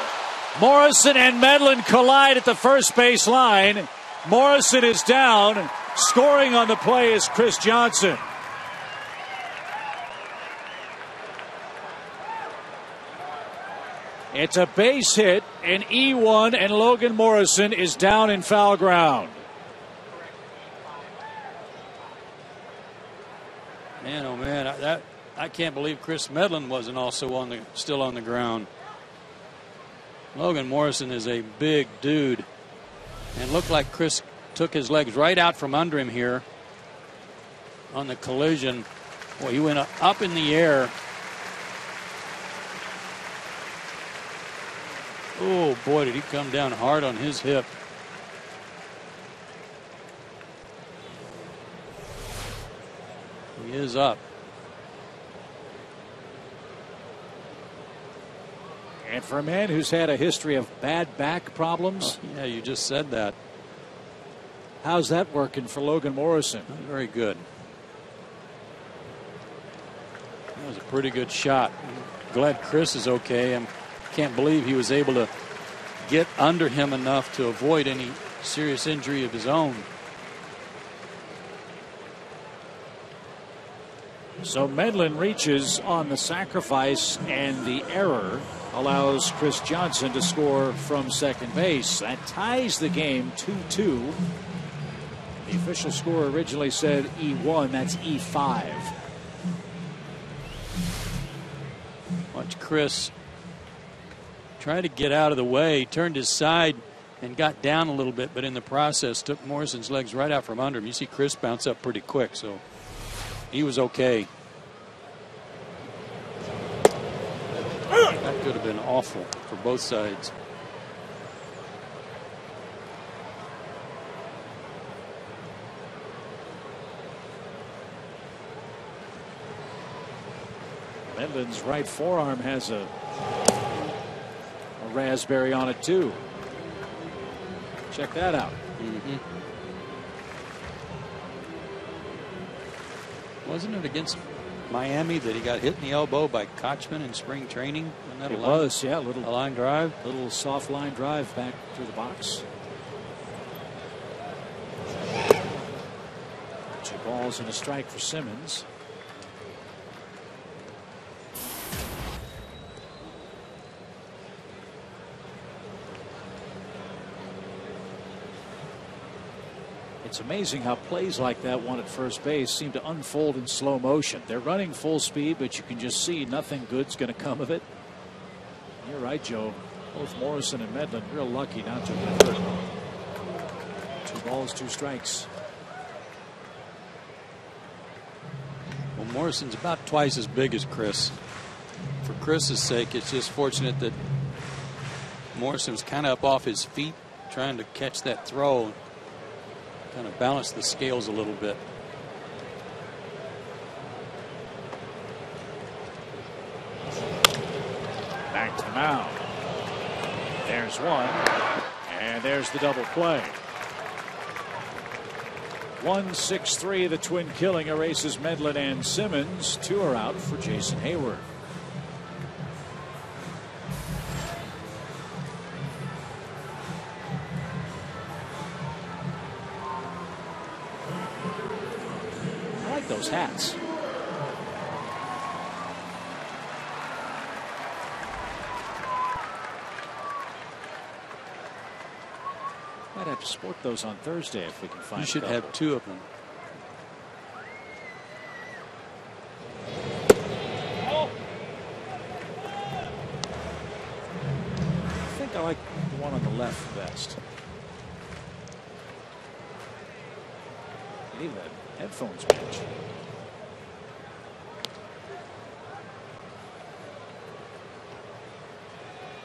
S4: Morrison and Medlin collide at the first base line. Morrison is down. Scoring on the play is Chris Johnson. It's a base hit, and E1 and Logan Morrison is down in foul ground.
S2: Man, oh man, I can't believe Chris Medlin wasn't also still on the ground. Logan Morrison is a big dude, and looked like Chris took his legs right out from under him here on the collision. Boy, he went up in the air. Oh boy, did he come down hard on his hip. He is up.
S4: And for a man who's had a history of bad back problems.
S2: Oh, yeah, you just said that.
S4: How's that working for Logan Morrison?
S2: Not very good. That was a pretty good shot. I'm glad Chris is okay. I can't believe he was able to get under him enough to avoid any serious injury of his own.
S4: So Medlin reaches on the sacrifice, and the error allows Chris Johnson to score from second base. That ties the game 2-2. The official score originally said E1. That's E5.
S2: Watch Chris try to get out of the way. He turned his side and got down a little bit, but in the process took Morrison's legs right out from under him. You see Chris bounce up pretty quick, so he was okay. That could have been awful for both sides.
S4: Medlin's right forearm has a raspberry on it too. Check that out.
S2: Wasn't it against Miami that he got hit in the elbow by Kochman in spring training?
S4: It was, yeah, a
S2: line drive,
S4: little soft line drive back through the box. 2 balls and a strike for Simmons. It's amazing how plays like that one at first base seem to unfold in slow motion. They're running full speed, but you can just see nothing good's going to come of it. You're right, Joe. Both Morrison and Medlin real lucky not to have been hurt. 2 balls, 2 strikes.
S2: Well, Morrison's about twice as big as Chris. For Chris's sake, it's just fortunate that Morrison was kind of up off his feet trying to catch that throw. Kind of balance the scales a little bit.
S4: Back to the mound. There's one. And there's the double play. 1-6-3. The twin killing erases Medlin and Simmons. 2 are out for Jason Hayward. Those hats. Might have to sport those on Thursday if we can find.
S2: You should have 2 of them.
S4: I think I like the one on the left best. Maybe that headphones match.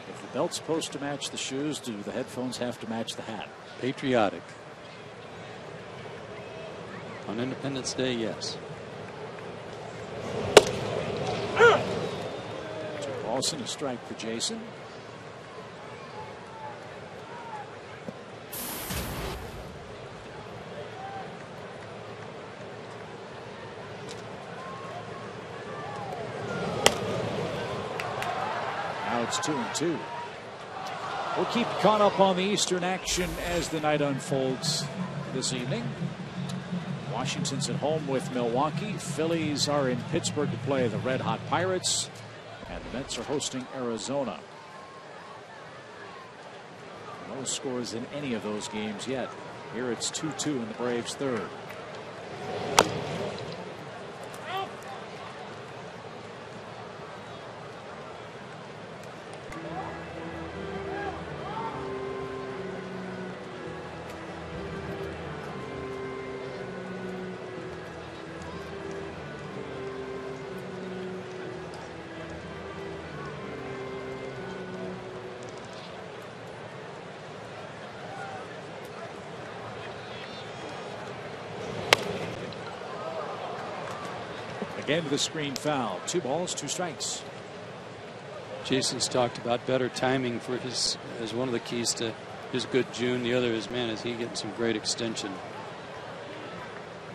S4: If the belt's supposed to match the shoes, do the headphones have to match the hat?
S2: Patriotic. On Independence Day, yes.
S4: 2 balls and a strike for Jason. It's 2-2. We'll keep caught up on the Eastern action as the night unfolds this evening. Washington's at home with Milwaukee. Phillies are in Pittsburgh to play the Red Hot Pirates. And the Mets are hosting Arizona. No scores in any of those games yet. Here it's 2-2 in the Braves' third. Again to the screen foul. 2 balls, 2 strikes.
S2: Jason's talked about better timing for his as one of the keys to his good June. The other is, man, is he getting some great extension.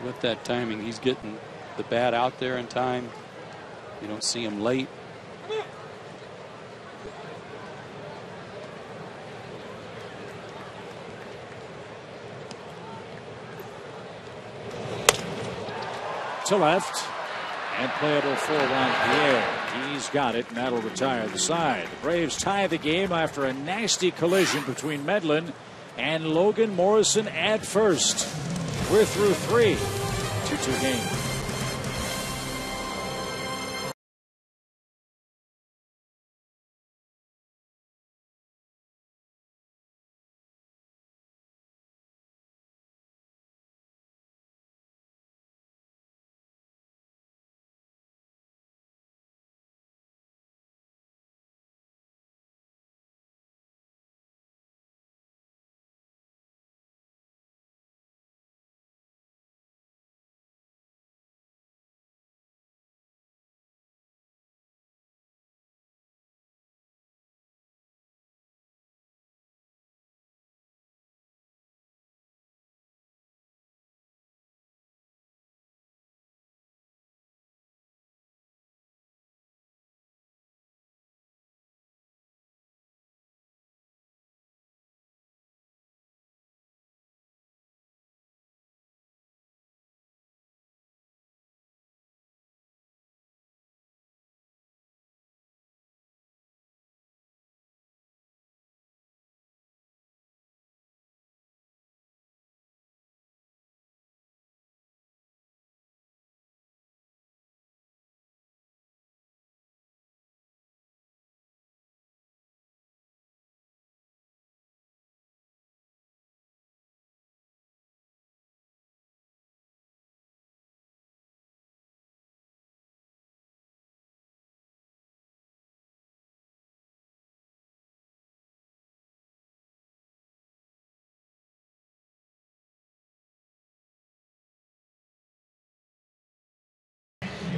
S2: With that timing, he's getting the bat out there in time. You don't see him late.
S4: To left. And playable for Juan Pierre. He's got it, and that'll retire the side. The Braves tie the game after a nasty collision between Medlin and Logan Morrison at first. We're through 3. 2-2 game.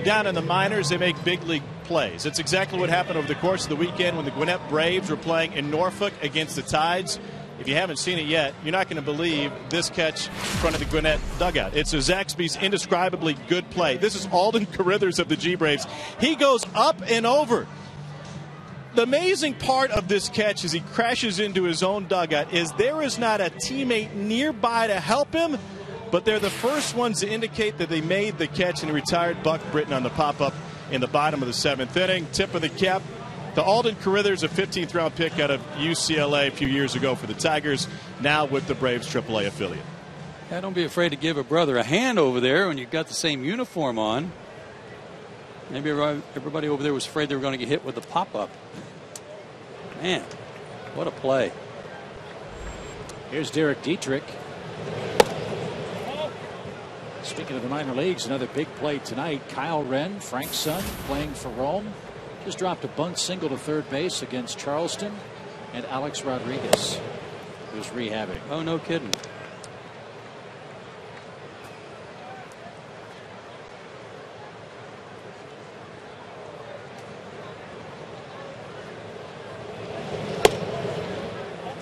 S3: down in the minors, they make big league plays. It's exactly what happened over the course of the weekend when the Gwinnett Braves were playing in Norfolk against the Tides. If you haven't seen it yet, you're not going to believe this catch in front of the Gwinnett dugout. It's a Zaxby's indescribably good play. This is Alden Carruthers of the G-Braves. He goes up and over. The amazing part of this catch as he crashes into his own dugout is there is not a teammate nearby to help him, but they're the first ones to indicate that they made the catch, and retired Buck Britton on the pop-up in the bottom of the 7th inning. Tip of the cap to Alden Carruthers, a 15th round pick out of UCLA a few years ago for the Tigers, now with the Braves AAA affiliate.
S2: Yeah, don't be afraid to give a brother a hand over there when you've got the same uniform on. Maybe everybody over there was afraid they were going to get hit with the pop-up. Man, what a play.
S4: Here's Derek Dietrich. Speaking of the minor leagues, another big play tonight. Kyle Wren, Frank's son, playing for Rome, just dropped a bunt single to third base against Charleston, and Alex Rodriguez, who's rehabbing.
S2: Oh, no kidding.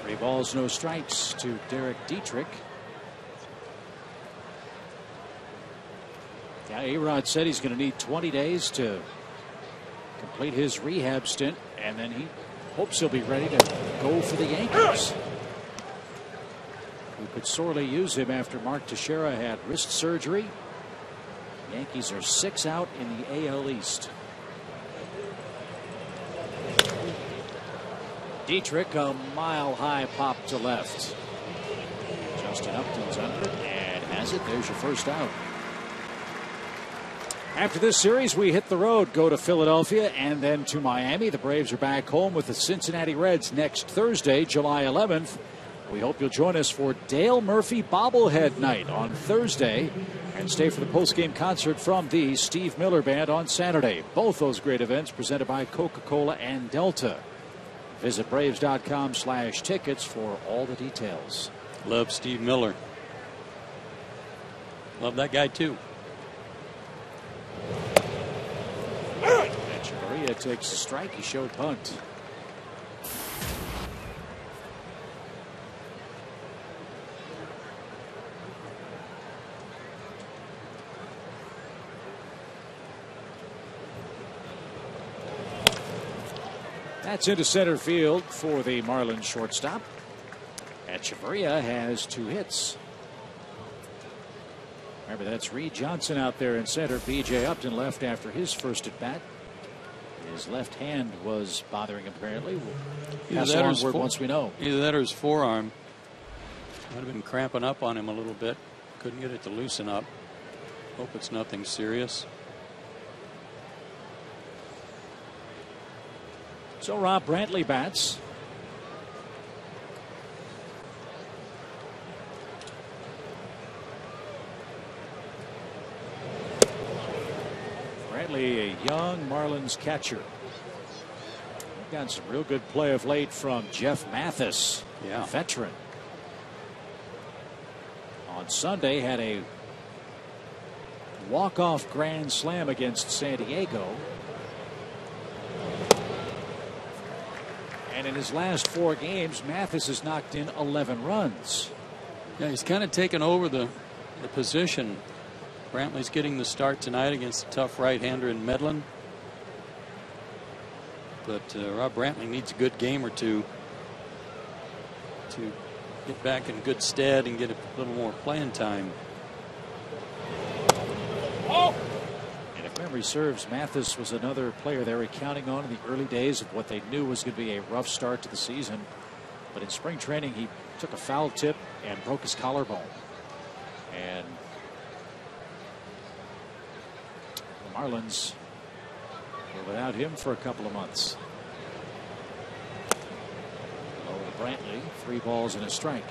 S4: Three balls, no strikes to Derek Dietrich. Yeah, A-Rod said he's going to need 20 days to complete his rehab stint, and then he hopes he'll be ready to go for the Yankees, who could sorely use him after Mark Teixeira had wrist surgery. Yankees are 6 out in the AL East. Dietrich, a mile-high pop to left. Justin Upton's under it and has it. There's your first out. After this series, we hit the road, go to Philadelphia and then to Miami. The Braves are back home with the Cincinnati Reds next Thursday, July 11th. We hope you'll join us for Dale Murphy Bobblehead Night on Thursday, and stay for the postgame concert from the Steve Miller Band on Saturday. Both those great events presented by Coca-Cola and Delta. Visit Braves.com/tickets for all the details.
S2: Love Steve Miller. Love that guy too.
S4: Echeverria takes a strike. He showed bunt. That's into center field for the Marlins shortstop. Echeverria has 2 hits. Remember, that's Reed Johnson out there in center. B.J. Upton left after his first at bat. His left hand was bothering him, apparently. We'll pass along word once we know.
S2: Either that or his forearm. Might have been cramping up on him a little bit. Couldn't get it to loosen up. Hope it's nothing serious.
S4: So Rob Brantley bats. Brantley, a young Marlins catcher. We've got some real good play of late from Jeff Mathis, a veteran. On Sunday, had a walk-off grand slam against San Diego. And in his last 4 games, Mathis has knocked in 11 runs.
S2: Yeah, he's kind of taken over the position. Brantley's getting the start tonight against a tough right-hander in Medlin. But Rob Brantley needs a good game or two to get back in good stead and get a little more playing time.
S4: And if memory serves, Mathis was another player they were counting on in the early days of what they knew was going to be a rough start to the season. But in spring training, he took a foul tip and broke his collarbone. And the Marlins were without him for a couple of months. Low to Brantley, 3 balls and a strike.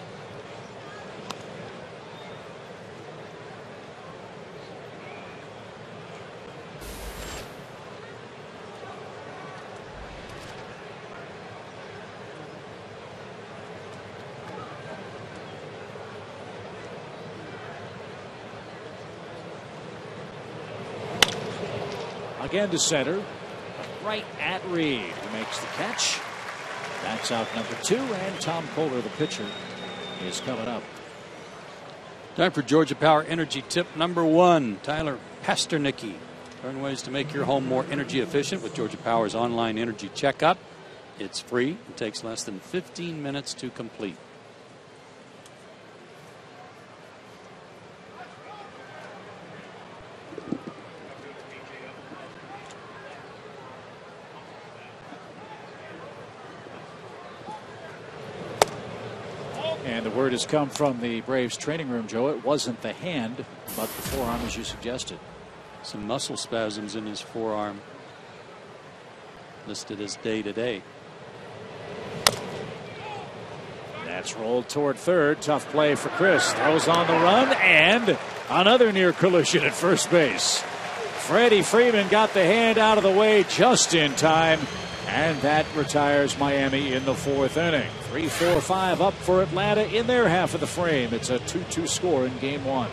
S4: Again to center. Right at Reed, who makes the catch. That's out number 2, and Tom Kohler, the pitcher, is coming up.
S2: Time for Georgia Power Energy tip number 1. Tyler Pasternicki. Learn ways to make your home more energy efficient with Georgia Power's online energy checkup. It's free. It takes less than 15 minutes to complete.
S4: And the word has come from the Braves training room, Joe. It wasn't the hand, but the forearm, as you suggested.
S2: Some muscle spasms in his forearm. Listed as day-to-day.
S4: That's rolled toward third. Tough play for Chris. Throws on the run, and another near collision at first base. Freddie Freeman got the hand out of the way just in time, and that retires Miami in the 4th inning. 3-4-5 up for Atlanta in their half of the frame. It's a 2-2 score in game 1.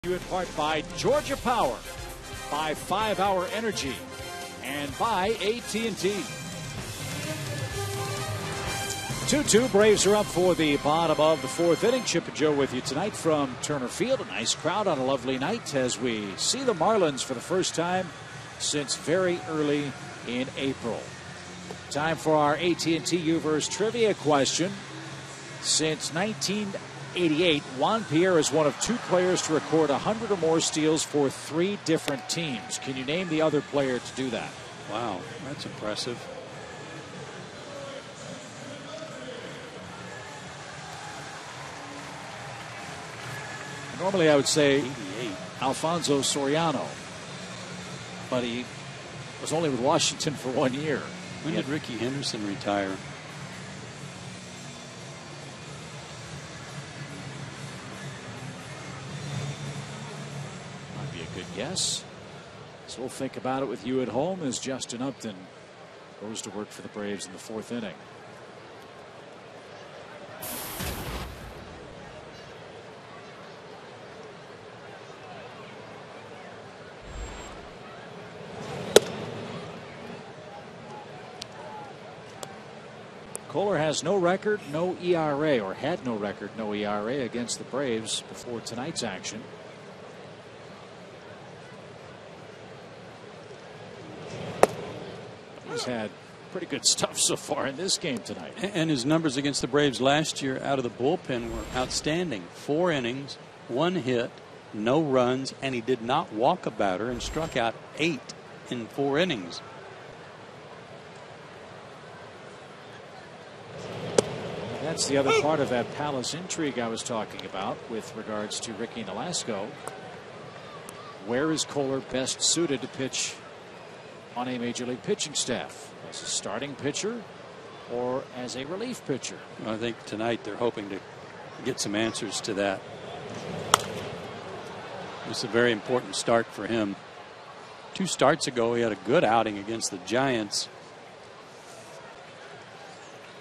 S4: In part by Georgia Power, by 5-Hour Energy, and by AT&T. 2-2. Braves are up for the bottom of the 4th inning. Chip and Joe with you tonight from Turner Field. A nice crowd on a lovely night as we see the Marlins for the first time since very early in April. Time for our AT&T U-verse trivia question. Since 1988, Juan Pierre is one of 2 players to record 100 or more steals for 3 different teams. Can you name the other player to do that?
S2: Wow, that's impressive.
S4: Normally I would say
S2: 88.
S4: Alfonso Soriano, but he was only with Washington for 1 year.
S2: When did Ricky Henderson retire?
S4: Might be a good guess. So we'll think about it with you at home as Justin Upton goes to work for the Braves in the 4th inning. Kohler has no record, no ERA, or had no record, no ERA against the Braves before tonight's action. He's had pretty good stuff so far in this game tonight.
S2: And his numbers against the Braves last year out of the bullpen were outstanding. 4 innings, 1 hit, no runs, and he did not walk a batter and struck out 8 in 4 innings.
S4: That's the other part of that Palace intrigue I was talking about with regards to Ricky Nolasco. Where is Kohler best suited to pitch on a major league pitching staff? As a starting pitcher or as a relief pitcher?
S2: I think tonight they're hoping to get some answers to that. It's a very important start for him. 2 starts ago, he had a good outing against the Giants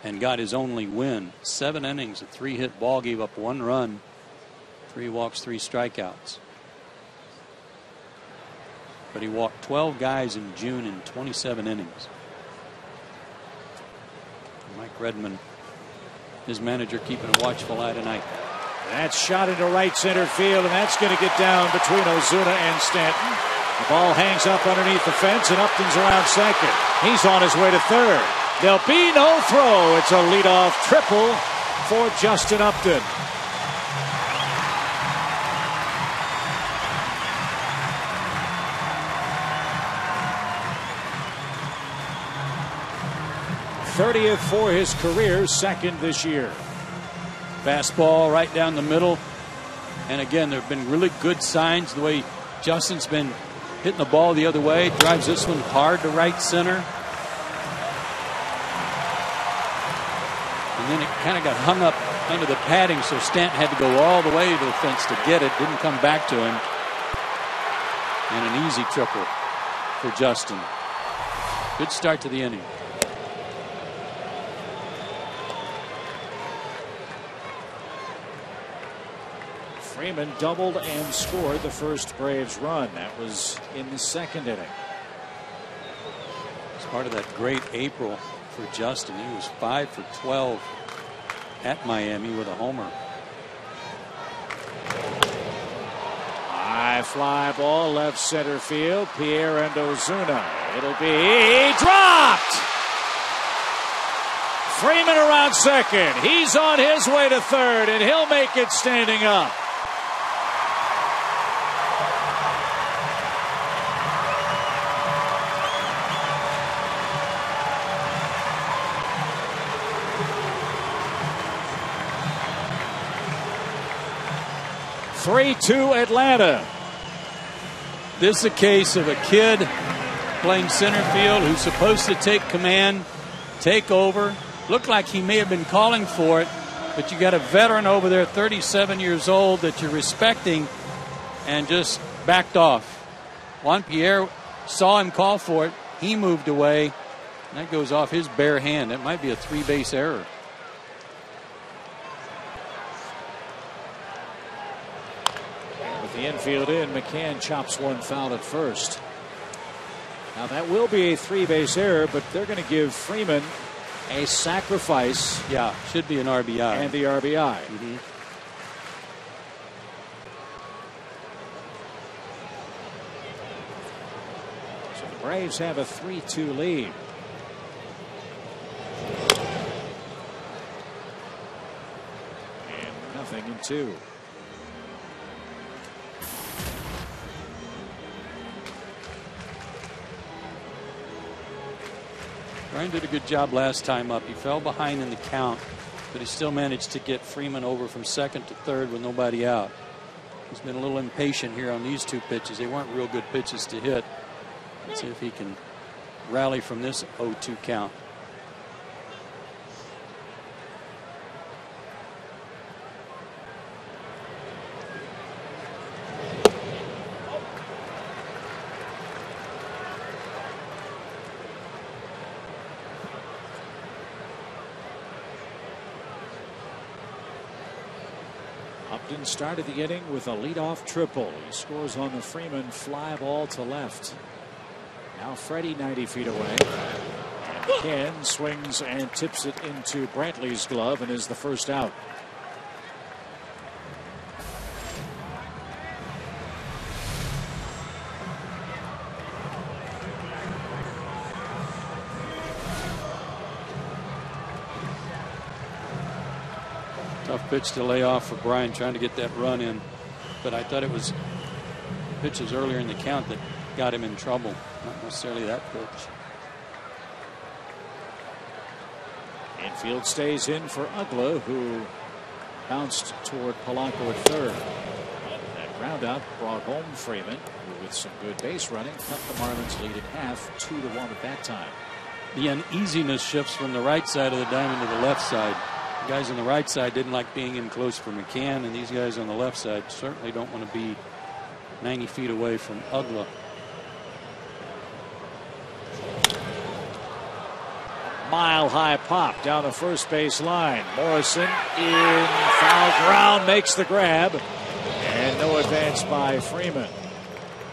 S2: and got his only win. 7 innings, a 3-hit ball, gave up 1 run, 3 walks, 3 strikeouts. But he walked 12 guys in June in 27 innings. Mike Redmond, his manager, keeping a watchful eye tonight.
S4: That's shot into right center field, and that's going to get down between Ozuna and Stanton. The ball hangs up underneath the fence, and Upton's around second. He's on his way to third. There'll be no throw. It's a leadoff triple for Justin Upton. '30th for his career, 2nd this year.
S2: Fastball right down the middle. And again, there have been really good signs the way Justin's been hitting the ball the other way. Drives this one hard to right center. And then it kind of got hung up under the padding, so Stanton had to go all the way to the fence to get it. Didn't come back to him. And an easy triple for Justin. Good start to the inning.
S4: Freeman doubled and scored the first Braves run. That was in the 2nd inning.
S2: It's part of that great April for Justin. He was 5 for 12 at Miami with a homer.
S4: High fly ball left center field. Pierre and Ozuna. It'll be dropped. Freeman around second. He's on his way to third, and he'll make it standing up. (3-2) Atlanta.
S2: This is a case of a kid playing center field who's supposed to take command, take over. Looked like he may have been calling for it, but you got a veteran over there, 37 years old, that you're respecting, and just backed off. Juan Pierre saw him call for it. He moved away, and that goes off his bare hand. That might be a 3-base error.
S4: With the infield in, McCann chops one foul at first. Now that will be a 3-base error, but they're going to give Freeman a sacrifice.
S2: Yeah, should be an RBI.
S4: And the RBI.
S2: Mm-hmm.
S4: So the Braves have a 3-2 lead. And 0-2.
S2: Brian did a good job last time up. He fell behind in the count, but he still managed to get Freeman over from second to third with nobody out. He's been a little impatient here on these 2 pitches. They weren't real good pitches to hit. Let's see if he can rally from this 0-2 count.
S4: Upton started the inning with a leadoff triple. He scores on the Freeman fly ball to left. Now Freddie 90 feet away. And Ken swings and tips it into Brantley's glove and is the first out.
S2: Tough pitch to lay off for Brian, trying to get that run in. But I thought it was pitches earlier in the count that got him in trouble, not necessarily that pitch.
S4: Infield stays in for Ugla, who bounced toward Polanco at third. That ground out brought home Freeman, who with some good base running cut the Marlins lead in half, 2-1 at that time.
S2: The uneasiness shifts from the right side of the diamond to the left side. The guys on the right side didn't like being in close for McCann, and these guys on the left side certainly don't want to be 90 feet away from Ugla.
S4: Mile-high pop down the first base line. Morrison in foul ground, makes the grab, and no advance by Freeman.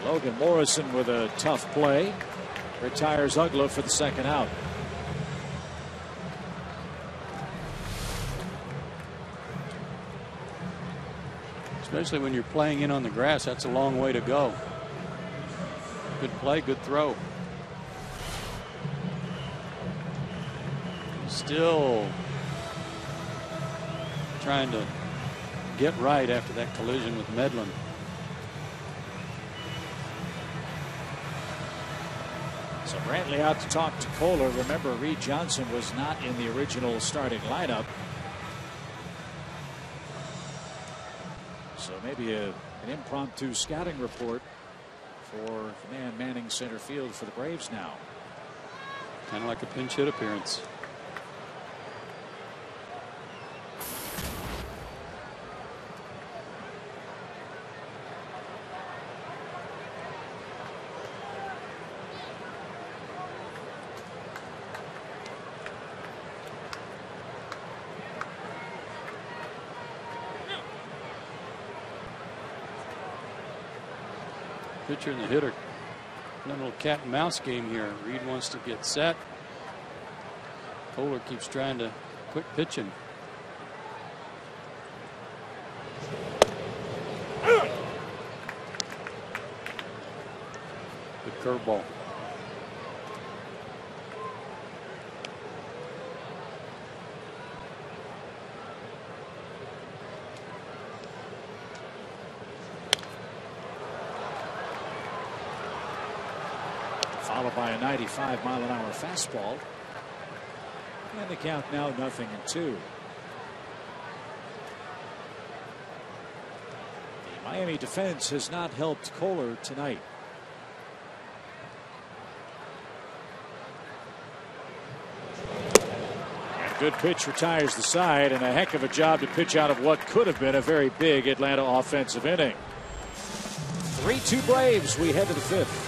S4: Logan Morrison with a tough play retires Ugla for the second out.
S2: Especially when you're playing in on the grass, that's a long way to go. Good play, good throw. Still trying to get right after that collision with Medlin.
S4: So Brantley out to talk to Kohler. Remember, Reed Johnson was not in the original starting lineup. So maybe an impromptu scouting report for the man manning center field for the Braves now.
S2: Kind of like a pinch hit appearance. Pitcher and the hitter. A little cat and mouse game here. Reed wants to get set. Kohler keeps trying to quit pitching. Good curveball.
S4: Followed by a 95-mile-an-hour fastball. And the count now 0-2. The Miami defense has not helped Kohler tonight. And a good pitch retires the side, and a heck of a job to pitch out of what could have been a very big Atlanta offensive inning. 3-2 Braves. We head to the fifth.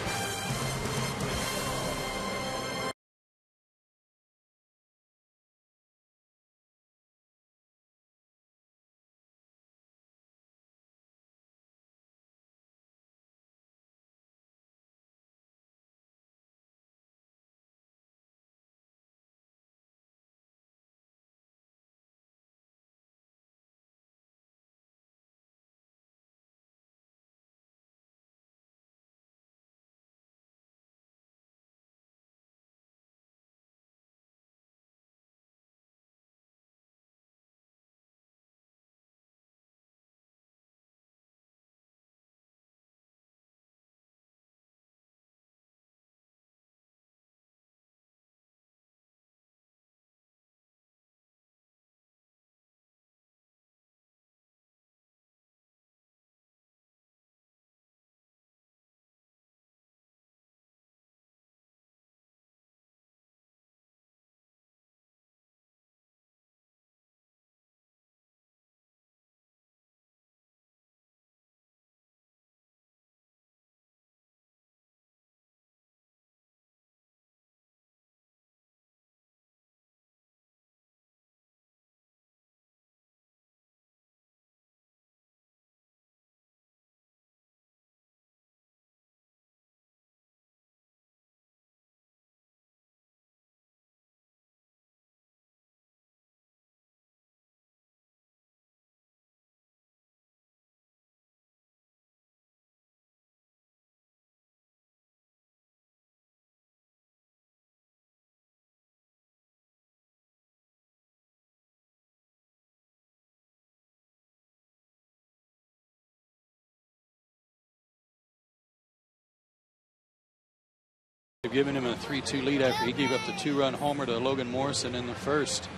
S2: Giving him a 3-2 lead after he gave up the 2-run homer to Logan Morrison in the first.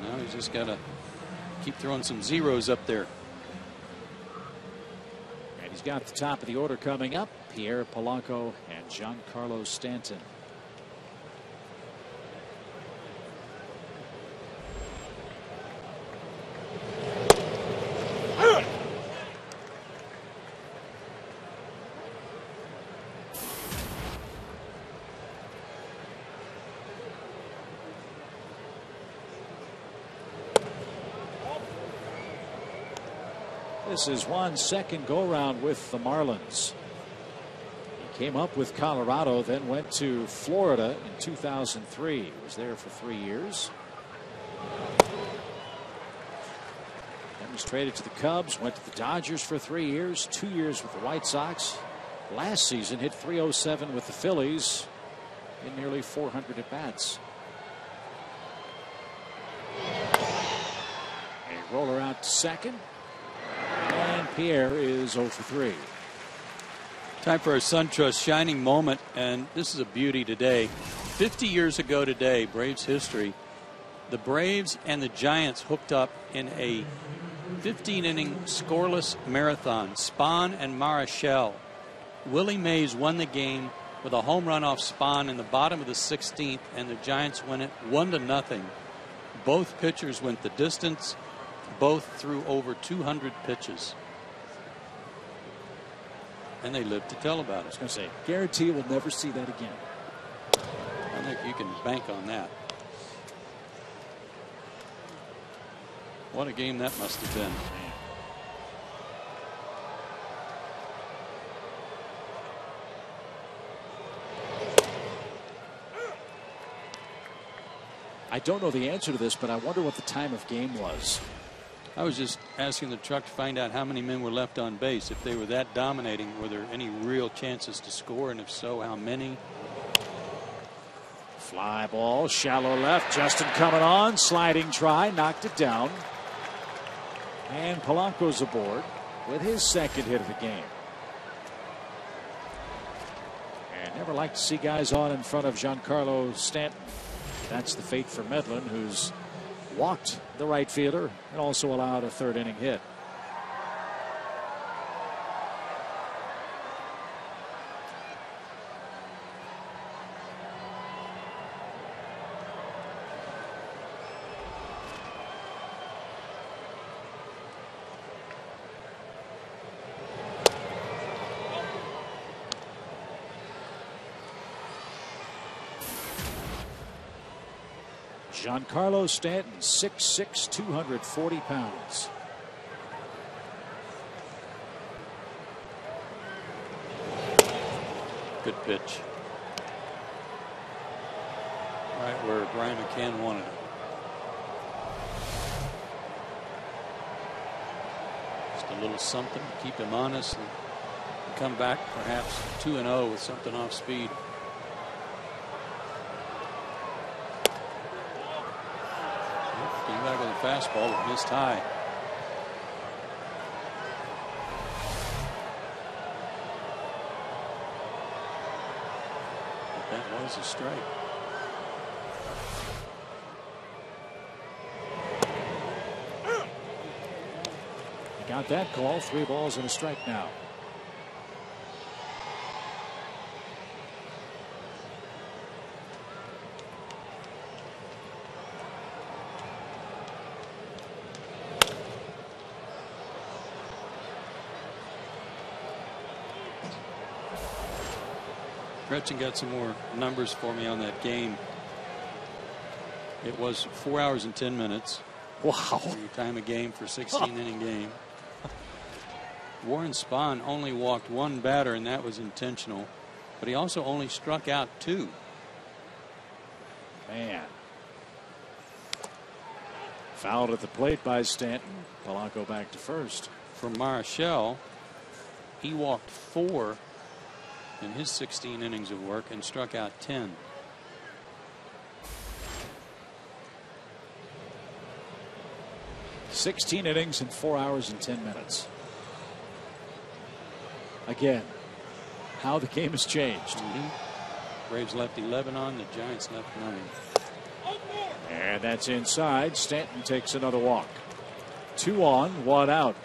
S2: Now he's just got to keep throwing some zeros up there.
S4: And he's got the top of the order coming up. Pierre Polanco and Giancarlo Stanton. This is Juan's second go-round with the Marlins. He came up with Colorado, then went to Florida in 2003. He was there for 3 years. Then was traded to the Cubs, went to the Dodgers for 3 years, 2 years with the White Sox. Last season hit .307 with the Phillies in nearly 400 at-bats. A roller out to second. And Pierre is 0 for 3.
S2: Time for our SunTrust shining moment, and this is a beauty today. 50 years ago today, Braves history, the Braves and the Giants hooked up in a 15-inning scoreless marathon. Spahn and Marichal. Willie Mays won the game with a home run off Spahn in the bottom of the 16th, and the Giants win it 1-0. Both pitchers went the distance. Both threw over 200 pitches. And they lived to tell about it.
S4: I was going to say, guarantee we'll never see that again.
S2: I think you can bank on that. What a game that must have been.
S4: I don't know the answer to this, but I wonder what the time of game was.
S2: I was just asking the truck to find out how many men were left on base. If they were that dominating, were there any real chances to score? And if so, how many?
S4: Fly ball, shallow left. Justin coming on, sliding try, knocked it down. And Polanco's aboard with his second hit of the game. And never like to see guys on in front of Giancarlo Stanton. That's the fate for Medlin, who's walked the right fielder and also allowed a third inning hit. Giancarlo Stanton, 6'6", 240 pounds.
S2: Good pitch. Right where Brian McCann wanted it. Just a little something to keep him honest and come back perhaps 2-0 with something off speed. Came back with a fastball that missed high. But that was a strike.
S4: He got that call. 3 balls and a strike now.
S2: Gretchen got some more numbers for me on that game. It was 4 hours and 10 minutes.
S4: Wow.
S2: Your time of game for a 16-inning game. Warren Spahn only walked 1 batter, and that was intentional. But he also only struck out 2.
S4: Man. Fouled at the plate by Stanton. Polanco back to first.
S2: For Marichal, he walked 4 in his 16 innings of work and struck out 10.
S4: "16 innings in 4 hours and 10 minutes. Again, how the game has changed.
S2: Braves left 11 on, the Giants left 9.
S4: And that's inside. Stanton takes another walk. 2 on, 1 out.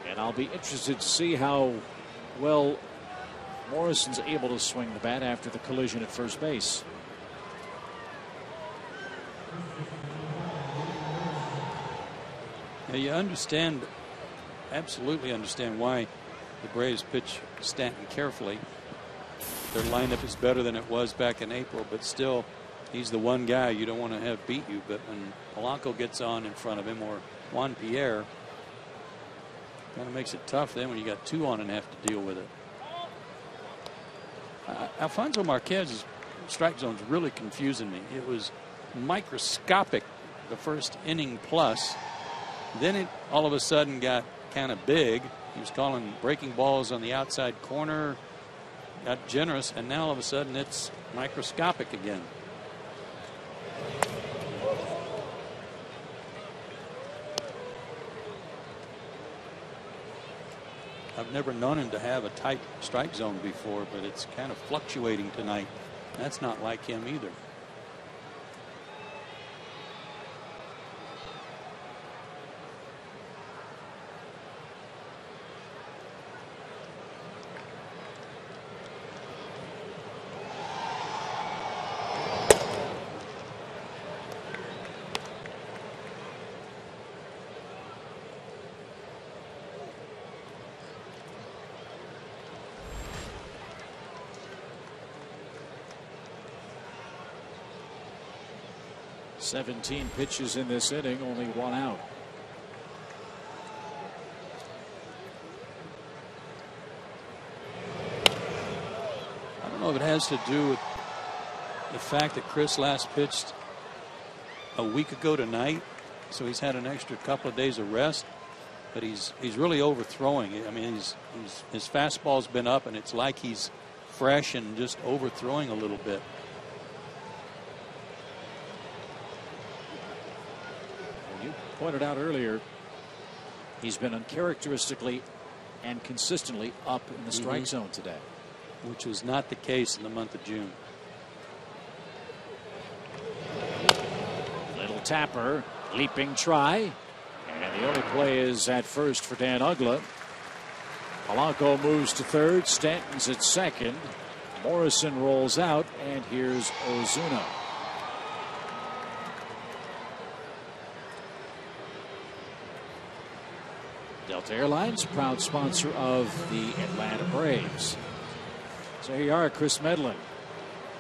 S4: And I'll be interested to see how well Morrison's able to swing the bat after the collision at first base.
S2: Now you understand, absolutely understand why the Braves pitch Stanton carefully. Their lineup is better than it was back in April, but still, he's the one guy you don't want to have beat you. But when Polanco gets on in front of him, or Juan Pierre, kind of makes it tough then when you got 2 on and have to deal with it. Alfonso Marquez's strike zone's really confusing me. It was microscopic the first inning plus. Then it all of a sudden got kind of big. He was calling breaking balls on the outside corner, got generous, and now all of a sudden it's microscopic again. I've never known him to have a tight strike zone before, but it's kind of fluctuating tonight. That's not like him either.
S4: Seventeen pitches in this inning, only 1 out.
S2: I don't know if it has to do with the fact that Chris last pitched a week ago tonight, so he's had an extra couple of days of rest. But he's really overthrowing it. I mean, his fastball's been up, and it's like he's fresh and just overthrowing a little bit.
S4: You pointed out earlier, he's been uncharacteristically and consistently up in the strike zone today,
S2: which was not the case in the month of June.
S4: Little tapper, leaping try, and the only play is at first for Dan Uggla. Polanco moves to third, Stanton's at second, Morrison rolls out, and here's Ozuna. Delta Airlines, proud sponsor of the Atlanta Braves. So here you are, Chris Medlin.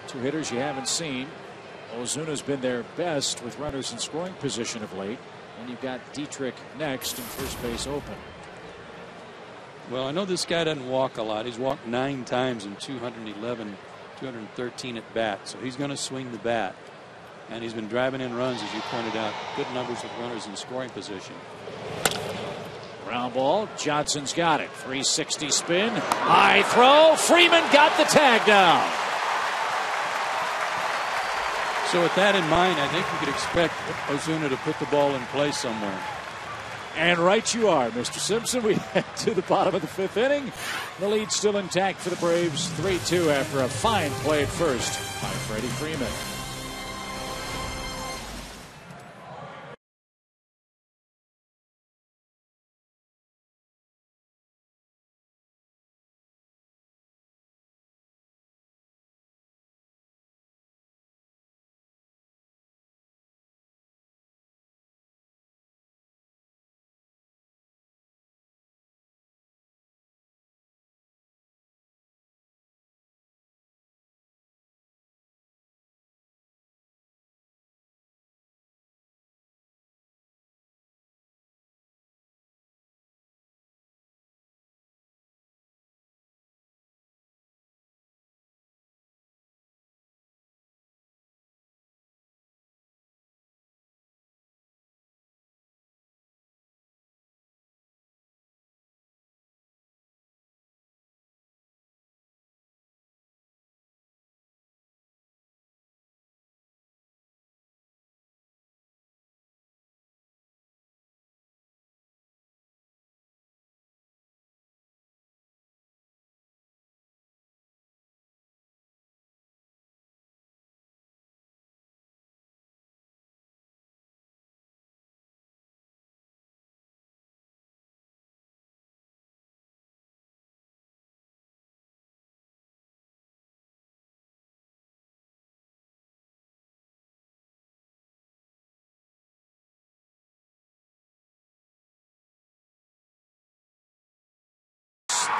S4: 2 hitters you haven't seen. Ozuna's been their best with runners in scoring position of late. And you've got Dietrich next and first base open.
S2: Well, I know this guy doesn't walk a lot. He's walked 9 times in 213 at bat. So he's going to swing the bat. And he's been driving in runs, as you pointed out. Good numbers with runners in scoring position.
S4: Ground ball. Johnson's got it. 360 spin. High throw. Freeman got the tag down.
S2: So with that in mind, I think you could expect Ozuna to put the ball in play somewhere.
S4: And right you are, Mr. Simpson. We head to the bottom of the 5th inning. The lead still intact for the Braves. 3-2 after a fine play at first by Freddie Freeman.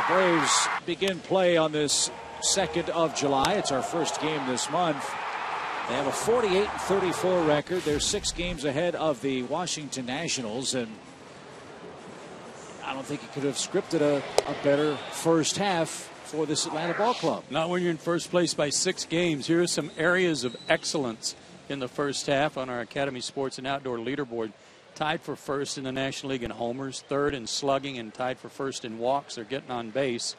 S4: The Braves begin play on this 2nd of July. It's our first game this month. They have a 48-34 record. They're 6 games ahead of the Washington Nationals, and I don't think you could have scripted a better first half for this Atlanta ball club.
S2: Not when you're in first place by 6 games. Here are some areas of excellence in the first half on our Academy Sports and Outdoor leaderboard. Tied for first in the National League in homers, 3rd in slugging, and tied for first in walks. They're getting on base.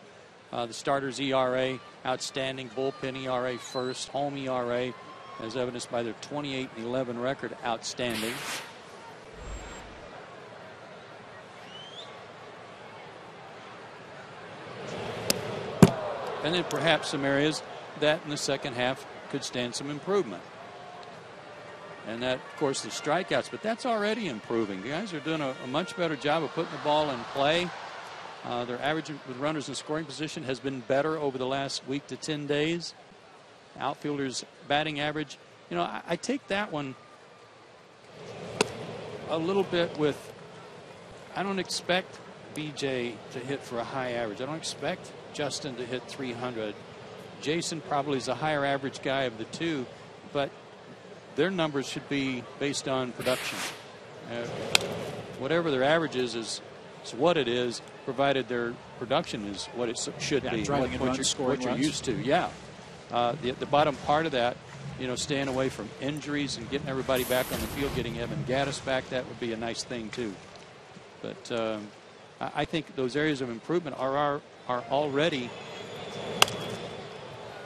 S2: The starters' ERA, outstanding. Bullpen ERA first. Home ERA, as evidenced by their 28-11 record, outstanding. And then perhaps some areas that in the second half could stand some improvement. And that, of course, the strikeouts, but that's already improving. The guys are doing a much better job of putting the ball in play. Their average with runners in scoring position has been better over the last week to 10 days. Outfielders' batting average, you know, I take that one a little bit with, I don't expect BJ to hit for a high average. I don't expect Justin to hit 300. Jason probably is a higher average guy of the two, but their numbers should be based on production. Whatever their average is what it is, provided their production is what it should be. What you're used to. Yeah. The bottom part of that, you know, staying away from injuries and getting everybody back on the field, getting Evan Gaddis back, that would be a nice thing too. But I think those areas of improvement are already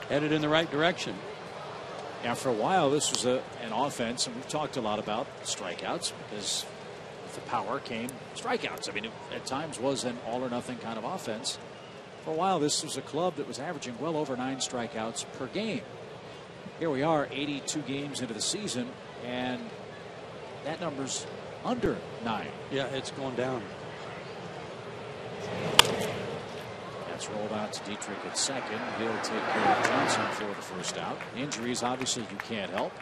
S2: headed in the right direction.
S4: Now, for a while, this was an offense, and we've talked a lot about strikeouts because with the power came strikeouts. I mean, it at times was an all-or-nothing kind of offense. For a while, this was a club that was averaging well over 9 strikeouts per game. Here we are, 82 games into the season, and that number's under 9.
S2: Yeah, it's going down.
S4: That's rolled out to Dietrich at second. He'll take care of Johnson for the first out. Injuries, obviously, you can't help.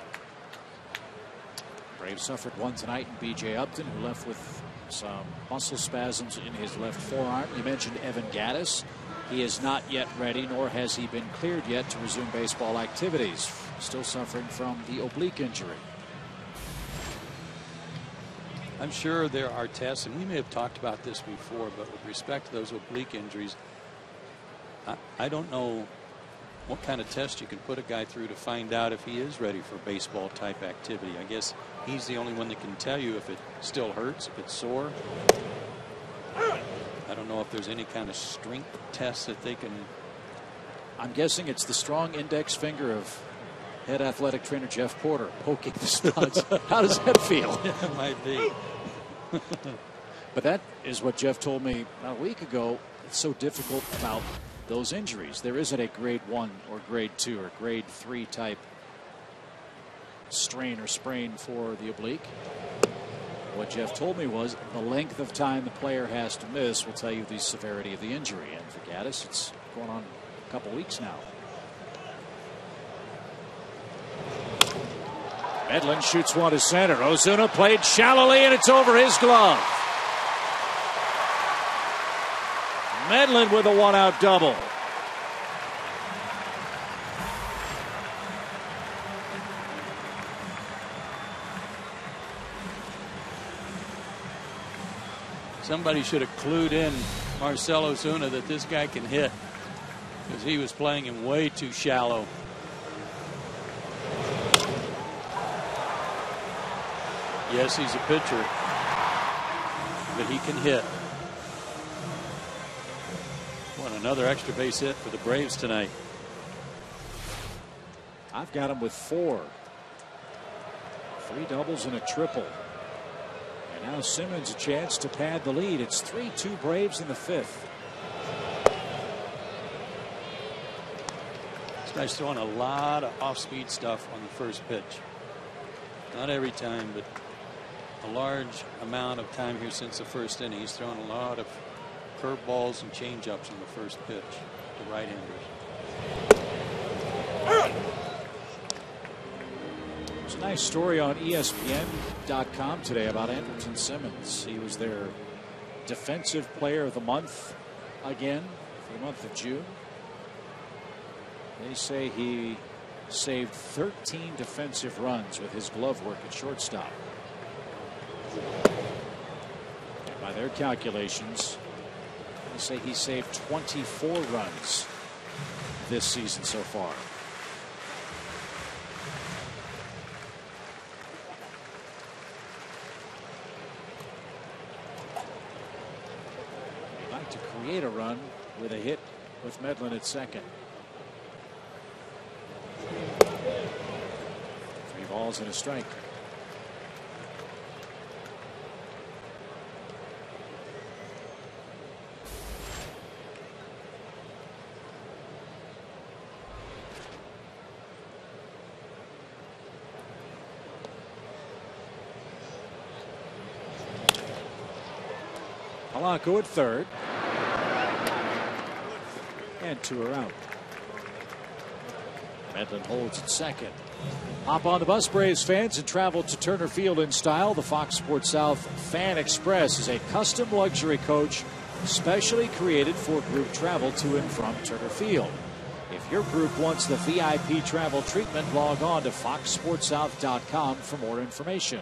S4: Braves suffered one tonight in B.J. Upton, who left with some muscle spasms in his left forearm. You mentioned Evan Gaddis. He is not yet ready, nor has he been cleared yet to resume baseball activities. Still suffering from the oblique injury.
S2: I'm sure there are tests, and we may have talked about this before, but with respect to those oblique injuries, I don't know what kind of test you can put a guy through to find out if he is ready for baseball type activity. I guess he's the only one that can tell you if it still hurts, if it's sore. I don't know if there's any kind of strength test that they can.
S4: I'm guessing it's the strong index finger of head athletic trainer Jeff Porter poking the spots. How does that feel?
S2: Yeah, it might be.
S4: But that is what Jeff told me a week ago. It's so difficult about those injuries. There isn't a grade 1 or grade 2 or grade 3 type strain or sprain for the oblique. What Jeff told me was the length of time the player has to miss will tell you the severity of the injury. And for Gaddis, it's going on a couple weeks now. Medlin shoots one to center. Ozuna played shallowly, and it's over his glove. Medlin with a one-out double.
S2: Somebody should have clued in Marcell Ozuna that this guy can hit, because he was playing him way too shallow. Yes, he's a pitcher, but he can hit. What, another extra base hit for the Braves tonight.
S4: I've got him with 4. 3 doubles and a triple. And now Simmons a chance to pad the lead. It's 3-2 Braves in the 5th.
S2: This guy's throwing a lot of off-speed stuff on the first pitch. Not every time, but a large amount of time here since the first inning. He's thrown a lot of curveballs and changeups on the first pitch to right-handers.
S4: There's a nice story on ESPN.com today about Andrelton Simmons. He was their defensive player of the month again for the month of June. They say he saved 13 defensive runs with his glove work at shortstop. And by their calculations, they say he saved 24 runs this season so far. He'd like to create a run with a hit with Medlin at second. 3 balls and a strike. Polanco at third. And 2 are out. Medlin holds at second. Hop on the bus, Braves fans, and travel to Turner Field in style. The Fox Sports South Fan Express is a custom luxury coach specially created for group travel to and from Turner Field. If your group wants the VIP travel treatment, log on to foxsportsouth.com for more information.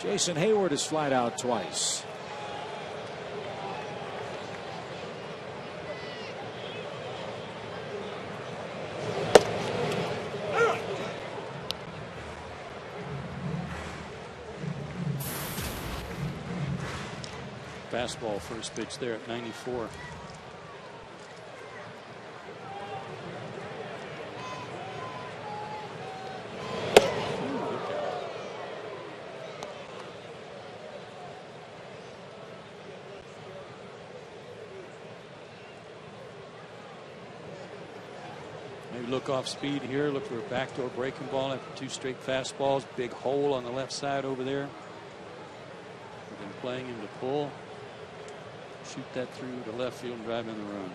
S4: Jason Hayward has flied out twice.
S2: Fastball first pitch there at 94. Maybe look off speed here. Look for a backdoor breaking ball after 2 straight fastballs. Big hole on the left side over there. We've been playing him to pull. Shoot that through to left field and drive in the run.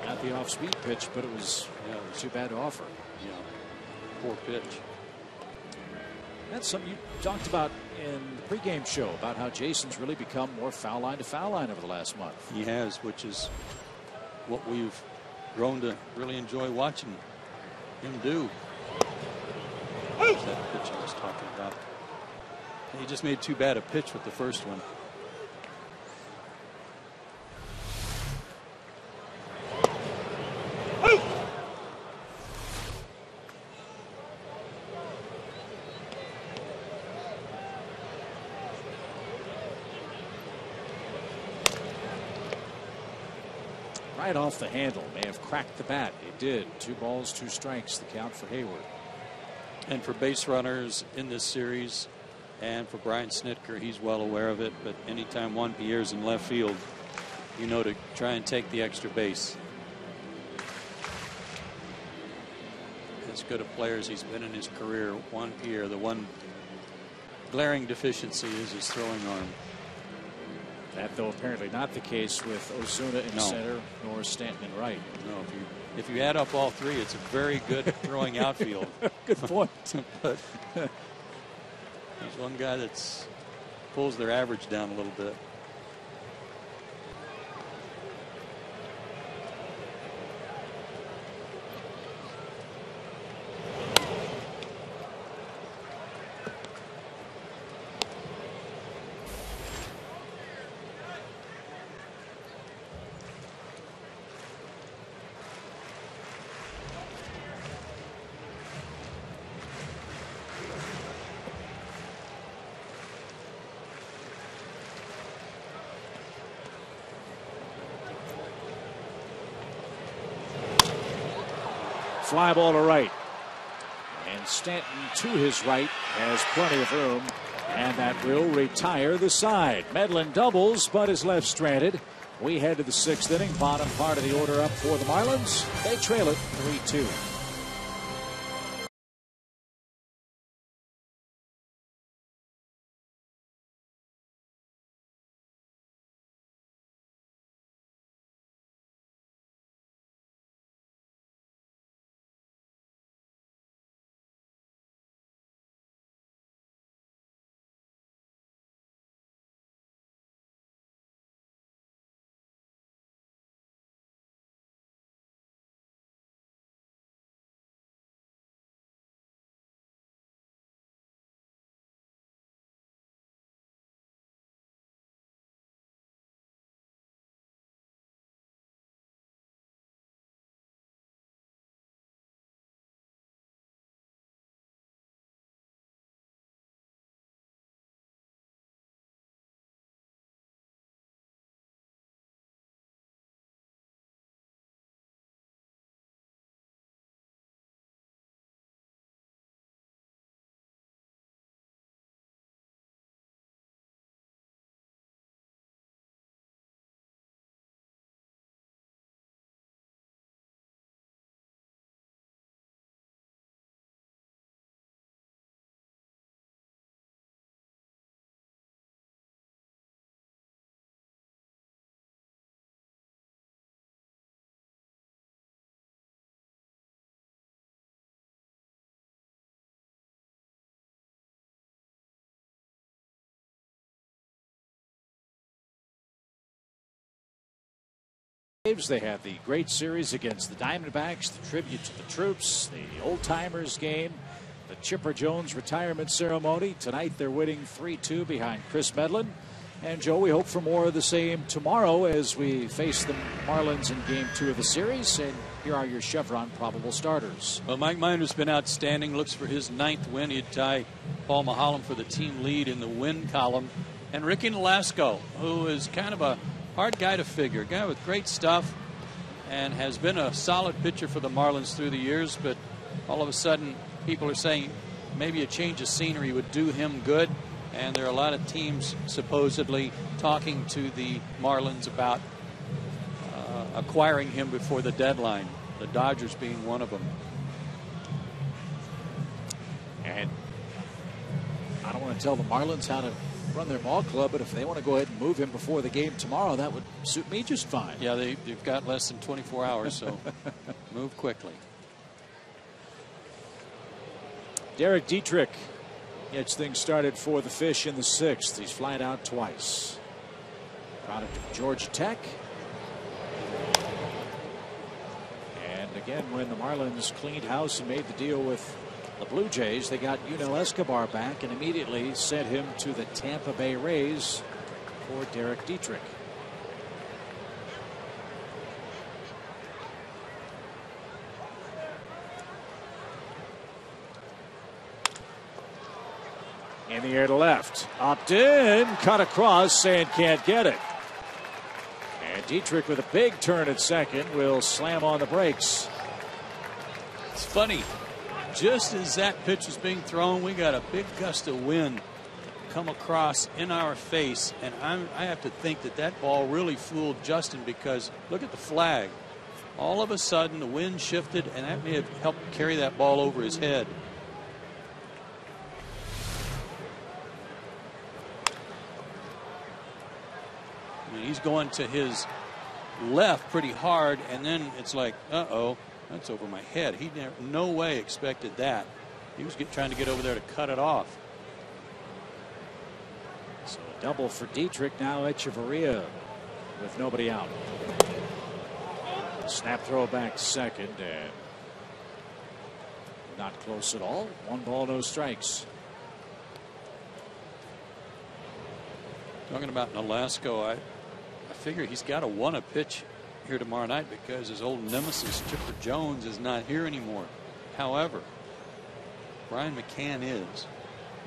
S4: Not the off-speed pitch, but it was too bad to offer.
S2: Yeah, poor pitch.
S4: That's something you talked about in the pregame show about how Jason's really become more foul line to foul line over the last month.
S2: He has, which is what we've grown to really enjoy watching him do. That's that pitch I was talking about. He just made too bad a pitch with the first one.
S4: Right off the handle, may have cracked the bat. It did. 2 balls, 2 strikes, the count for Hayward.
S2: And for base runners in this series, and for Brian Snitker, he's well aware of it. But anytime Juan Pierre's in left field, you know to try and take the extra base. As good a player as he's been in his career, Juan Pierre, the one glaring deficiency is his throwing arm.
S4: That, though, apparently not the case with Ozuna in center nor Stanton in right.
S2: No, if you add up all 3, it's a very good throwing outfield.
S4: Good point.
S2: But he's one guy that's pulls their average down a little bit.
S4: Fly ball to right. And Stanton to his right has plenty of room. And that will retire the side. Medlin doubles, but is left stranded. We head to the 6th inning. Bottom part of the order up for the Marlins. They trail it 3-2.
S5: They have the great series against the Diamondbacks, the tribute to the troops, the old timers game, the Chipper Jones retirement ceremony. Tonight they're winning 3-2 behind Chris Medlin. And Joe, we hope for more of the same tomorrow as we face the Marlins in Game 2 of the series. And here are your Chevron probable starters.
S2: Well, Mike Minor's been outstanding. Looks for his 9th win. He'd tie Paul Maholm for the team lead in the win column. And Ricky Nolasco, who is kind of a hard guy to figure. A guy with great stuff and has been a solid pitcher for the Marlins through the years. But all of a sudden, people are saying maybe a change of scenery would do him good. And there are a lot of teams supposedly talking to the Marlins about acquiring him before the deadline, the Dodgers being one of them.
S5: And I don't want to tell the Marlins how to run their ball club, but if they want to go ahead and move him before the game tomorrow, that would suit me just fine.
S2: Yeah, they've got less than 24 hours, so move quickly.
S5: Derek Dietrich gets things started for the Fish in the 6th. He's flied out twice. Product of Georgia Tech. And again, when the Marlins cleaned house and made the deal with the Blue Jays, they got Yunel Escobar back and immediately sent him to the Tampa Bay Rays for Derek Dietrich. In the air to left. Upped in, cut across, and can't get it. And Dietrich with a big turn at second will slam on the brakes.
S2: It's funny. Just as that pitch was being thrown, we got a big gust of wind come across in our face. And I have to think that ball really fooled Justin, because look at the flag. All of a sudden, the wind shifted, and that may have helped carry that ball over his head. He's going to his left pretty hard, and then it's like, uh-oh, that's over my head. He no way expected that. He was trying to get over there to cut it off.
S5: So a double for Dietrich. Now Echeverria with nobody out. Snap throw back to second, and not close at all. 1 ball, no strikes.
S2: Talking about Nolasco, I figure he's got to want to pitch here tomorrow night because his old nemesis Chipper Jones is not here anymore. However, Brian McCann is.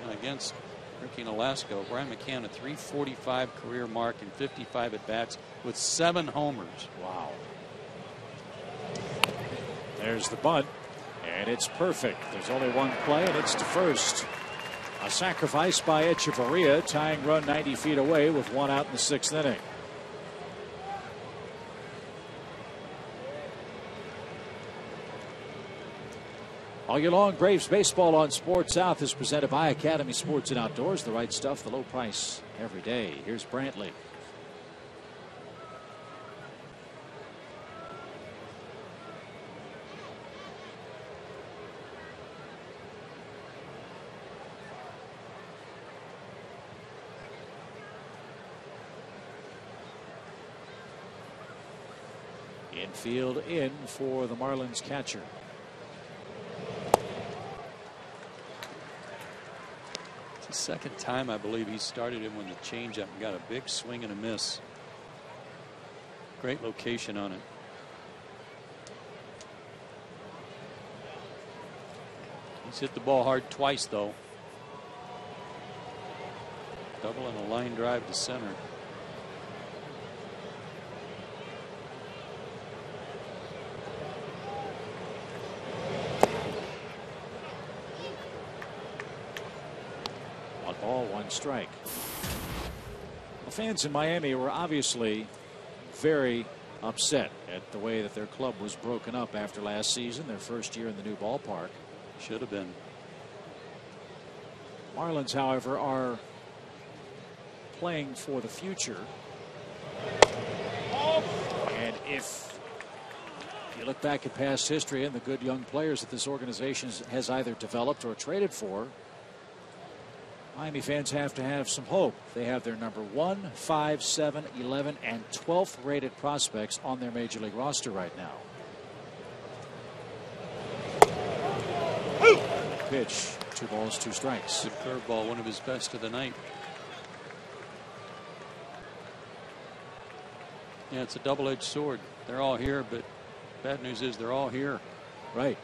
S2: And against Ricky Nolasco, Brian McCann a .345 career mark in 55 at bats with 7 homers.
S5: Wow. There's the bunt, and it's perfect. There's only one play, and it's to first. A sacrifice by Echeverria, tying run 90 feet away with 1 out in the 6th inning. All year long, Braves baseball on Sports South is presented by Academy Sports and Outdoors. The right stuff, the low price every day. Here's Brantley. Infield in for the Marlins catcher.
S2: The second time I believe he started him with the changeup and got a big swing and a miss. Great location on it. He's hit the ball hard twice, though. Double and a line drive to center.
S5: Ball, 1 strike. The fans in Miami were obviously very upset at the way that their club was broken up after last season, their first year in the new ballpark.
S2: Should have been.
S5: Marlins, however, are playing for the future. And if you look back at past history and the good young players that this organization has either developed or traded for, Miami fans have to have some hope. They have their number 1, 5, 7, 11, and 12th rated prospects on their major league roster right now. Pitch, 2 balls, 2 strikes.
S2: Good curveball, one of his best of the night. Yeah, it's a double-edged sword. They're all here, but bad news is they're all here.
S5: Right.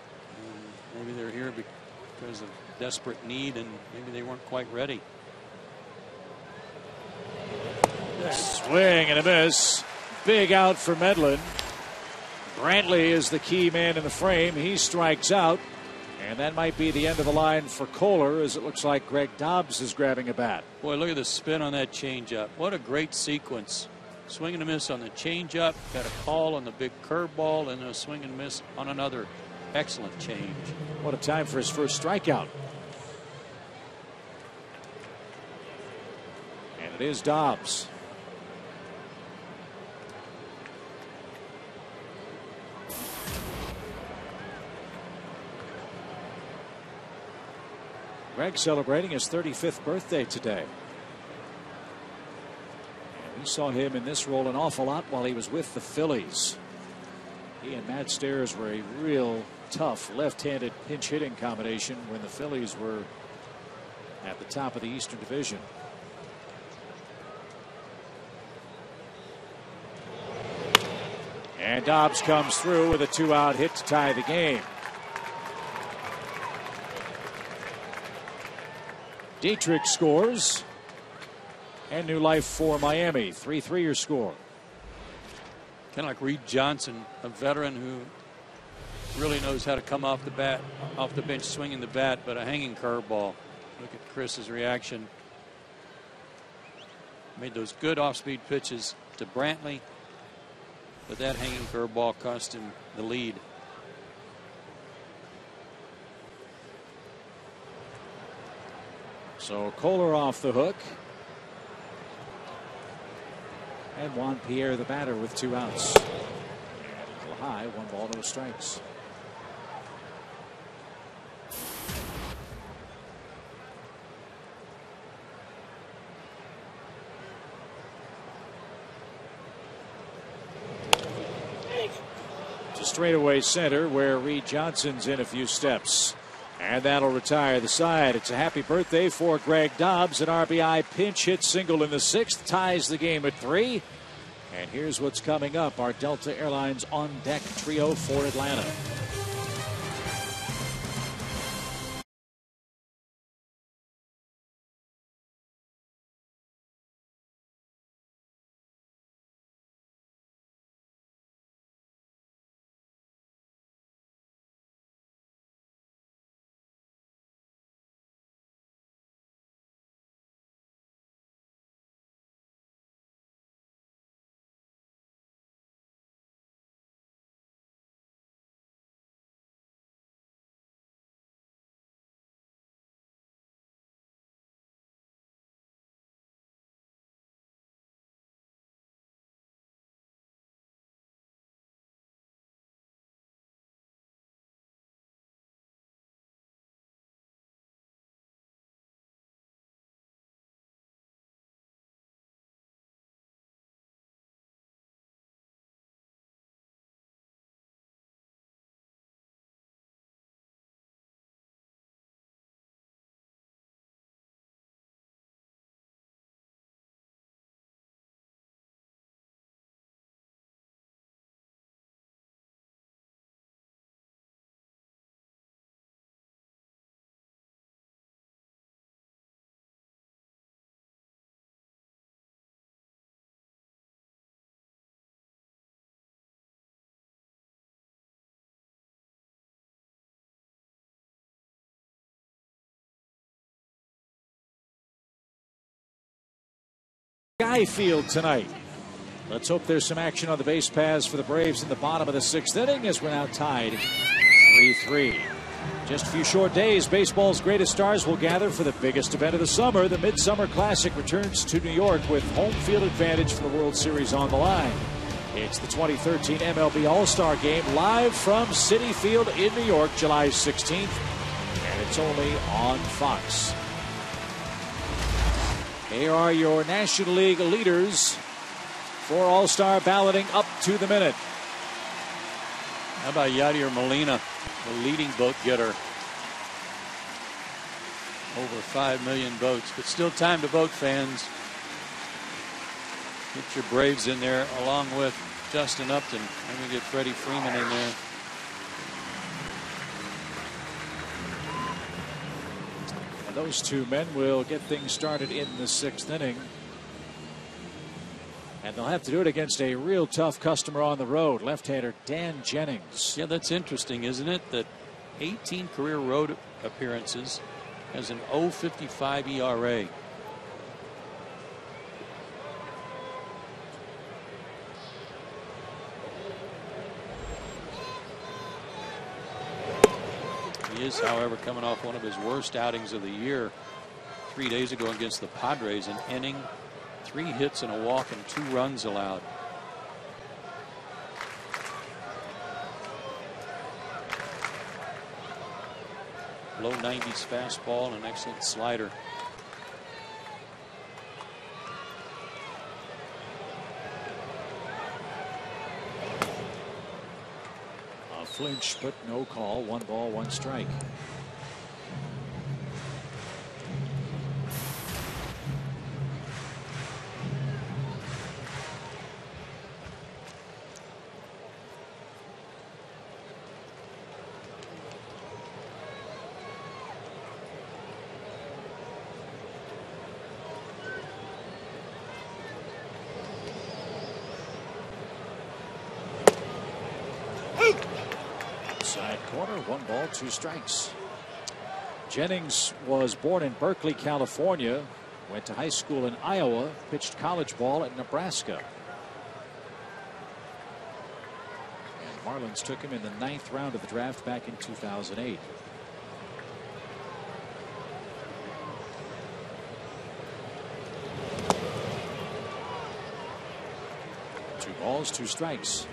S2: Maybe they're here because of desperate need, and maybe they weren't quite ready.
S5: Swing and a miss. Big out for Medlin. Brantley is the key man in the frame. He strikes out. And that might be the end of the line for Kohler, as it looks like Greg Dobbs is grabbing a bat.
S2: Boy, look at the spin on that changeup. What a great sequence. Swing and a miss on the changeup, got a call on the big curveball, and a swing and miss on another excellent change.
S5: What a time for his first strikeout. And it is Dobbs. Greg celebrating his 35th birthday today. And we saw him in this role an awful lot while he was with the Phillies. He and Matt Stairs were a real tough left-handed pinch hitting combination when the Phillies were at the top of the Eastern Division. And Dobbs comes through with a 2-out hit to tie the game. Dietrich scores. And new life for Miami. 3-3 your score.
S2: Kind of like Reed Johnson, a veteran who really knows how to come off the bench swinging the bat, but a hanging curveball. Look at Chris's reaction. Made those good off-speed pitches to Brantley, but that hanging curveball cost him the lead.
S5: So Kohler off the hook. And Juan Pierre the batter with 2 outs. And a little high, 1 ball, no strikes. To straightaway center where Reed Johnson's in a few steps. And that'll retire the side. It's a happy birthday for Greg Dobbs. An RBI pinch hit single in the 6th ties the game at 3. And here's what's coming up. Our Delta Airlines on deck trio for Atlanta. Sky Field tonight. Let's hope there's some action on the base paths for the Braves in the bottom of the 6th inning as we're now tied 3-3. Just a few short days, baseball's greatest stars will gather for the biggest event of the summer. The Midsummer Classic returns to New York with home field advantage for the World Series on the line. It's the 2013 MLB All-Star Game live from Citi Field in New York, July 16th. And it's only on Fox. Here are your National League leaders for All-Star balloting up to the minute.
S2: How about Yadier Molina, the leading vote getter? Over 5 million votes, but still time to vote, fans. Get your Braves in there along with Justin Upton. Let me get Freddie Freeman in there.
S5: And those two men will get things started in the 6th inning. And they'll have to do it against a real tough customer on the road, left-hander Dan Jennings.
S2: Yeah, that's interesting, isn't it? That 18 career road appearances, has an 0.55 ERA. He is, however, coming off one of his worst outings of the year 3 days ago against the Padres. An inning, 3 hits and a walk, and 2 runs allowed. Low 90s fastball and an excellent slider.
S5: A flinch, but no call. 1 ball, 1 strike. Side corner, 1 ball, 2 strikes. Jennings was born in Berkeley, California, went to high school in Iowa, pitched college ball at Nebraska. And Marlins took him in the 9th round of the draft back in 2008. Two balls, 2 strikes.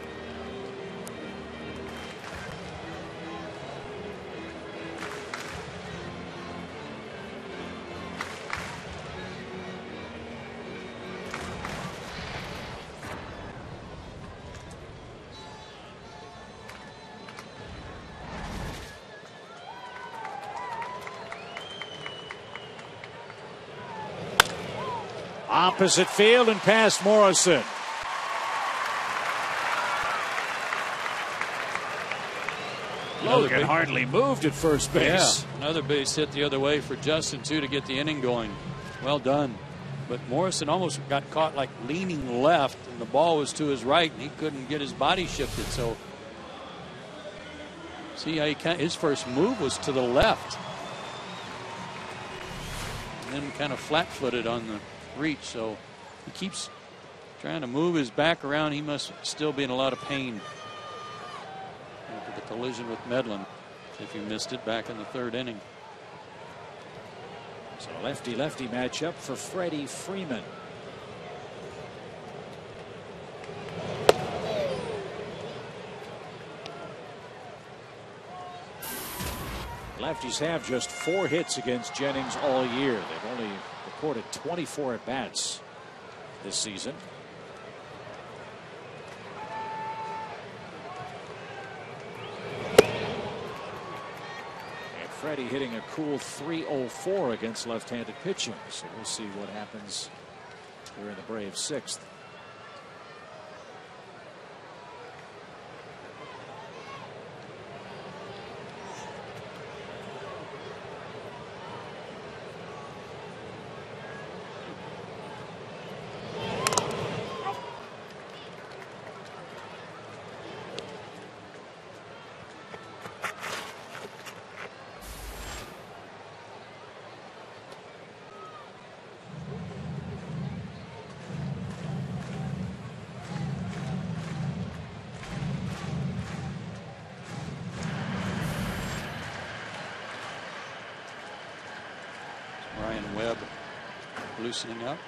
S5: Opposite field and past Morrison. Logan hardly moved at first base.
S2: Yeah, another base hit the other way for Justin, too, to get the inning going. Well done. But Morrison almost got caught like leaning left, and the ball was to his right, and he couldn't get his body shifted. So, see how his first move was to the left. And then kind of flat-footed on the reach. So he keeps trying to move his back around. He must still be in a lot of pain after the collision with Medlin, if you missed it back in the 3rd inning.
S5: So lefty-lefty matchup for Freddie Freeman. Lefties have just 4 hits against Jennings all year. They've only recorded 24 at-bats this season. And Freddie hitting a cool .304 against left-handed pitching. So we'll see what happens here in the Braves' 6th.
S2: Loosening up.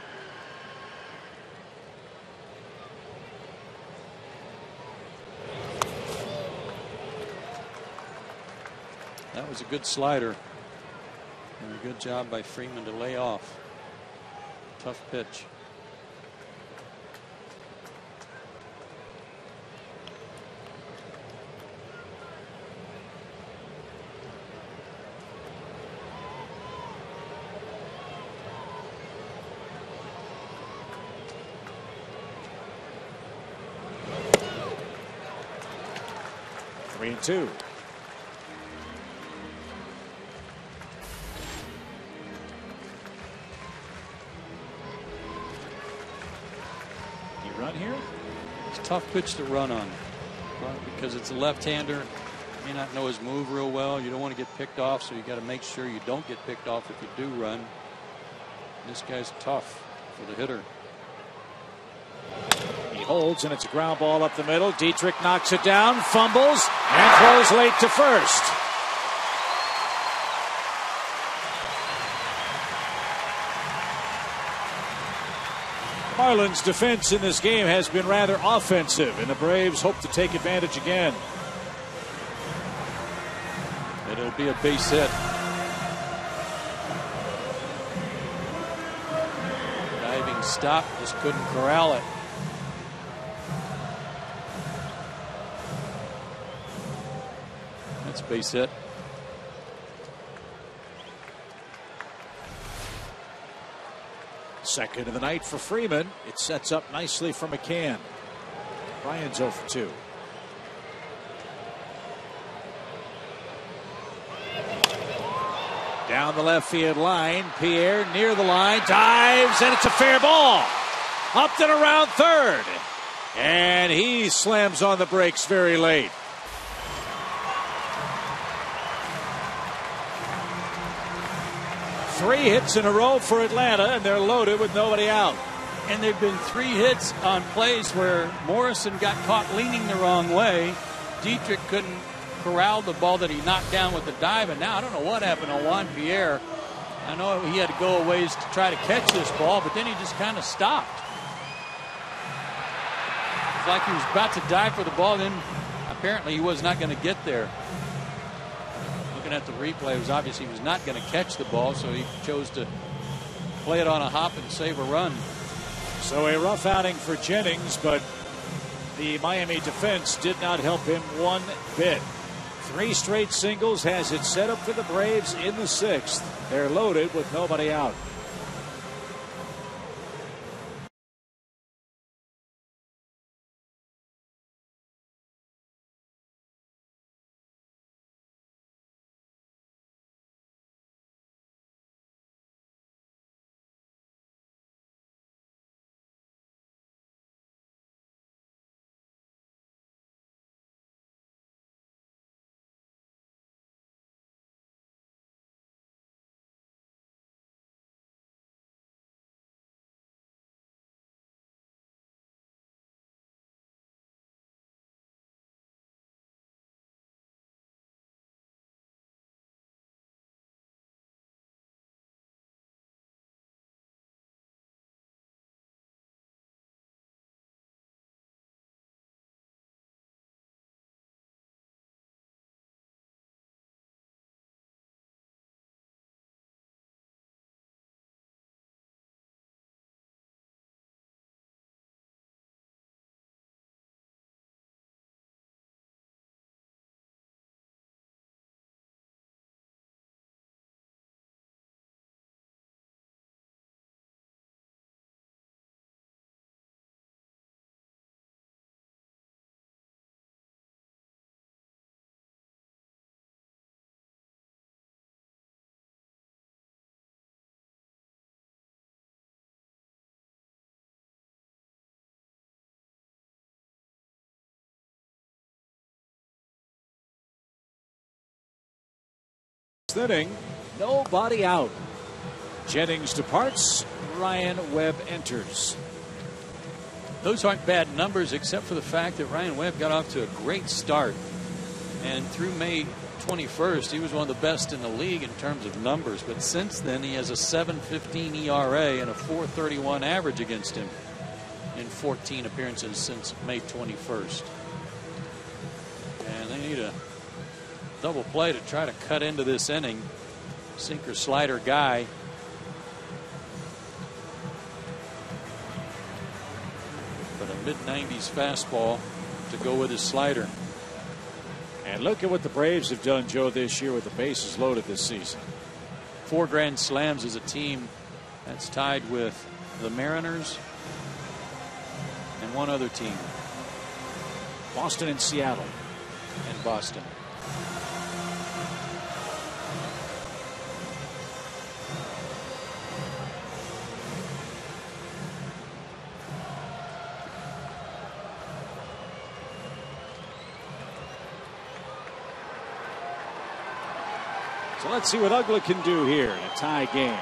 S2: That was a good slider. And a good job by Freeman to lay off. Tough pitch.
S5: Three and two. Run here?
S2: It's a tough pitch to run on because it's a left-hander. May not know his move real well. You don't want to get picked off, so you got to make sure you don't get picked off if you do run. This guy's tough for the hitter.
S5: He holds, and it's a ground ball up the middle. Dietrich knocks it down, fumbles, and throws late to first. Marlins defense in this game has been rather offensive, and the Braves hope to take advantage again.
S2: It'll be a base hit. Diving stop, just couldn't corral it. That's base hit.
S5: Second of the night for Freeman. It sets up nicely for McCann. Ryan's 0 for 2. Down the left field line. Pierre near the line. Dives, and it's a fair ball. Up and around third. And he slams on the brakes very late. Three hits in a row for Atlanta, and they're loaded with nobody out.
S2: And there have been 3 hits on plays where Morrison got caught leaning the wrong way. Dietrich couldn't corral the ball that he knocked down with the dive, and now I don't know what happened to Juan Pierre. I know he had to go a ways to try to catch this ball, but then he just kind of stopped. It's like he was about to dive for the ball, then apparently he was not going to get there. Looking at the replay, it was obvious he was not going to catch the ball, so he chose to play it on a hop and save a run.
S5: So a rough outing for Jennings, but the Miami defense did not help him one bit. 3 straight singles has it set up for the Braves in the 6th. They're loaded with nobody out. Inning, nobody out. Jennings departs. Ryan Webb enters.
S2: Those aren't bad numbers, except for the fact that Ryan Webb got off to a great start. And through May 21st, he was one of the best in the league in terms of numbers. But since then, he has a 7.15 ERA and a 4.31 average against him in 14 appearances since May 21st. And they need a double play to try to cut into this inning. Sinker slider guy. but a mid-90s fastball to go with his slider.
S5: And look at what the Braves have done, Joe, this year with the bases loaded this season.
S2: 4 grand slams as a team. That's tied with the Mariners and one other team.
S5: Boston and Seattle.
S2: And Boston.
S5: So let's see what Ugla can do here in a tie game.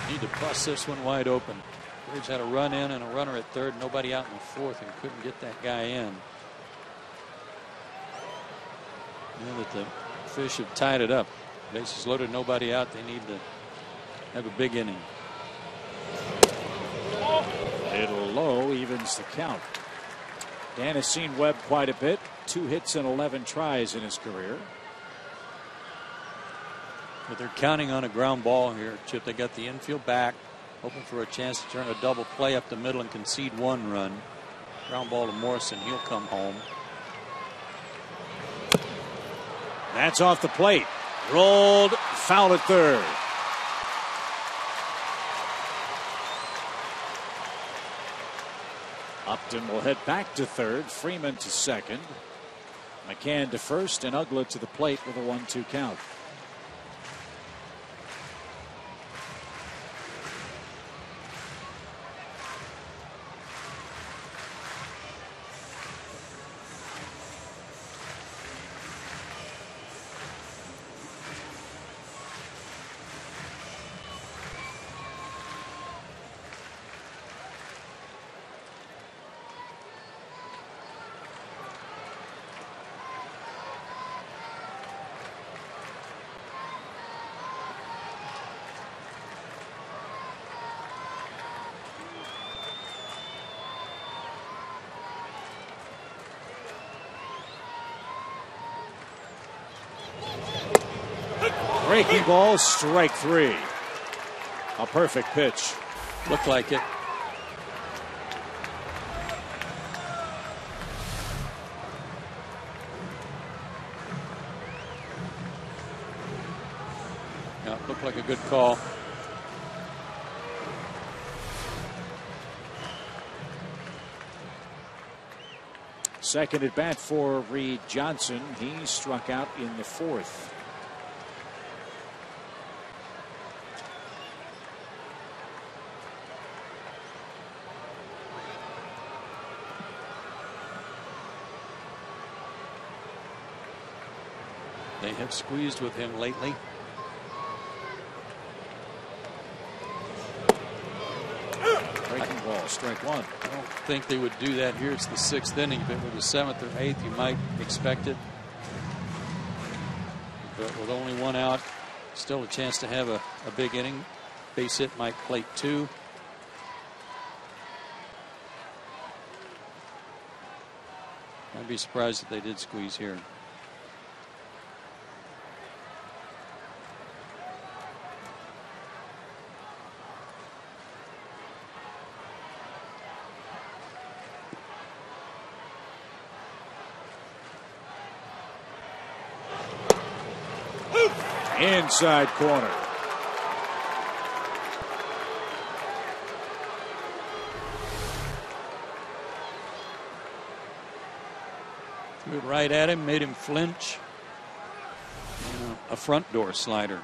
S2: Need to bust this one wide open. Braves had a run in and a runner at third, nobody out in the fourth, and couldn't get that guy in. Now that the Fish have tied it up, bases loaded, nobody out, they need to have a big inning.
S5: Little low, evens the count. Dan has seen Webb quite a bit. 2 hits and 11 tries in his career.
S2: But they're counting on a ground ball here, Chip. They got the infield back, hoping for a chance to turn a double play up the middle and concede 1 run. Ground ball to Morrison. He'll come home.
S5: That's off the plate. Rolled, foul at third. Upton will head back to third. Freeman to second. McCann to first, and Ugla to the plate with a 1-2 count. Breaking ball, strike 3. A perfect pitch.
S2: Looked like it. Yeah, looked like a good call.
S5: Second at bat for Reed Johnson. He struck out in the 4th.
S2: They have squeezed with him lately.
S5: Breaking ball, strike 1.
S2: I don't think they would do that here. It's the 6th inning. If it were the 7th or 8th, you might expect it. But with only 1 out, still a chance to have a big inning. Base hit, Mike plate 2. I'd be surprised if they did squeeze here.
S5: Inside corner.
S2: Threw it right at him, made him flinch. And a front door slider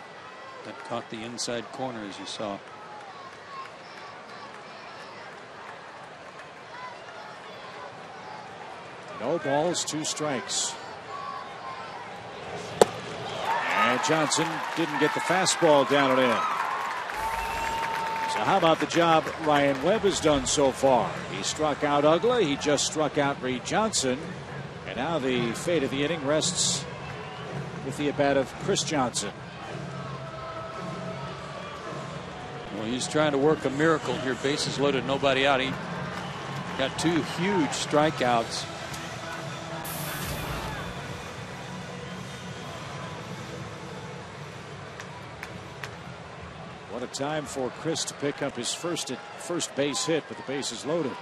S2: that caught the inside corner, as you saw.
S5: No balls, 2 strikes. And Johnson didn't get the fastball down and in. So how about the job Ryan Webb has done so far? He struck out Ugla. He just struck out Reed Johnson. And now the fate of the inning rests with the at-bat of Chris Johnson.
S2: Well, he's trying to work a miracle here. Bases loaded, nobody out. He got 2 huge strikeouts.
S5: What a time for Chris to pick up his first base hit with the bases loaded.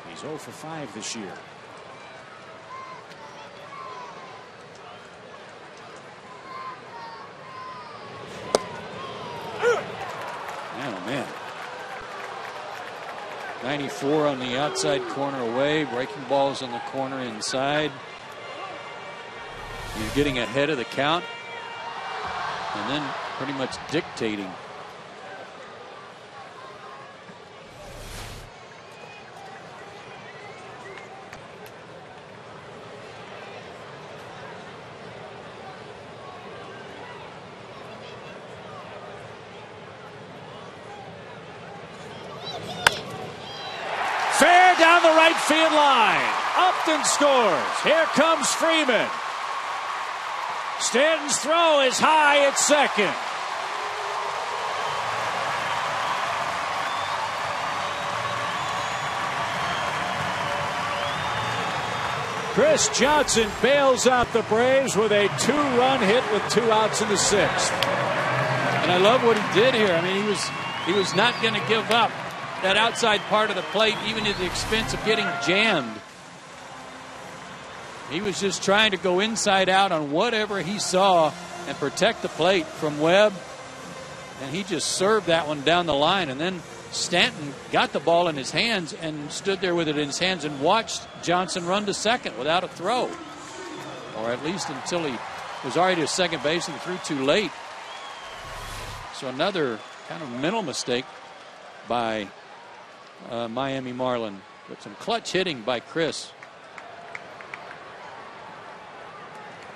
S5: He's 0 for 5 this year.
S2: Man. 94 on the outside corner away. Breaking balls in the corner inside. He's getting ahead of the count. And then pretty much dictating.
S5: Fair down the right field line. Upton scores. Here comes Freeman. Stanton's throw is high at second. Chris Johnson bails out the Braves with a 2-run hit with 2 outs in the 6th.
S2: And I love what he did here. I mean, he was not going to give up that outside part of the plate, even at the expense of getting jammed. He was just trying to go inside out on whatever he saw and protect the plate from Webb. And he just served that one down the line. And then Stanton got the ball in his hands and stood there with it in his hands and watched Johnson run to second without a throw. Or at least until he was already to second base and threw too late. So another kind of mental mistake by Miami Marlin. But some clutch hitting by Chris.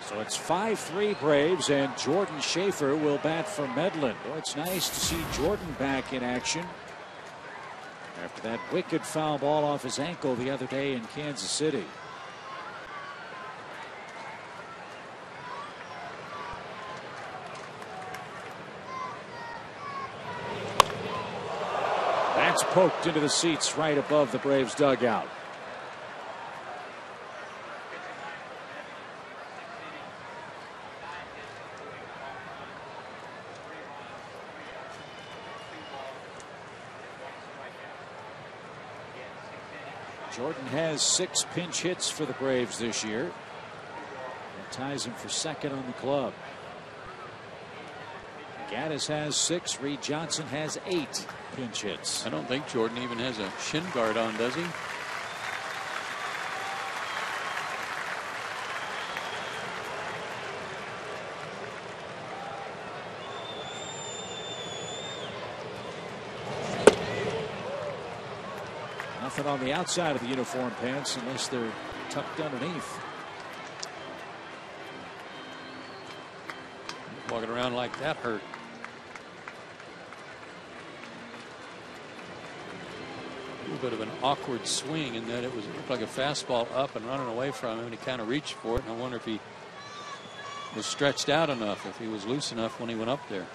S5: So it's 5-3 Braves, and Jordan Schaefer will bat for Medlin. Oh, it's nice to see Jordan back in action after that wicked foul ball off his ankle the other day in Kansas City. That's poked into the seats right above the Braves dugout. Jordan has 6 pinch hits for the Braves this year. That ties him for second on the club. Gaddis has 6. Reed Johnson has 8 pinch hits.
S2: I don't think Jordan even has a shin guard on, does he?
S5: Nothing on the outside of the uniform pants unless they're tucked underneath.
S2: Walking around like that hurt. A little bit of an awkward swing in that it looked like a fastball up and running away from him, and he kind of reached for it. And I wonder if he was stretched out enough, if he was loose enough when he went up there.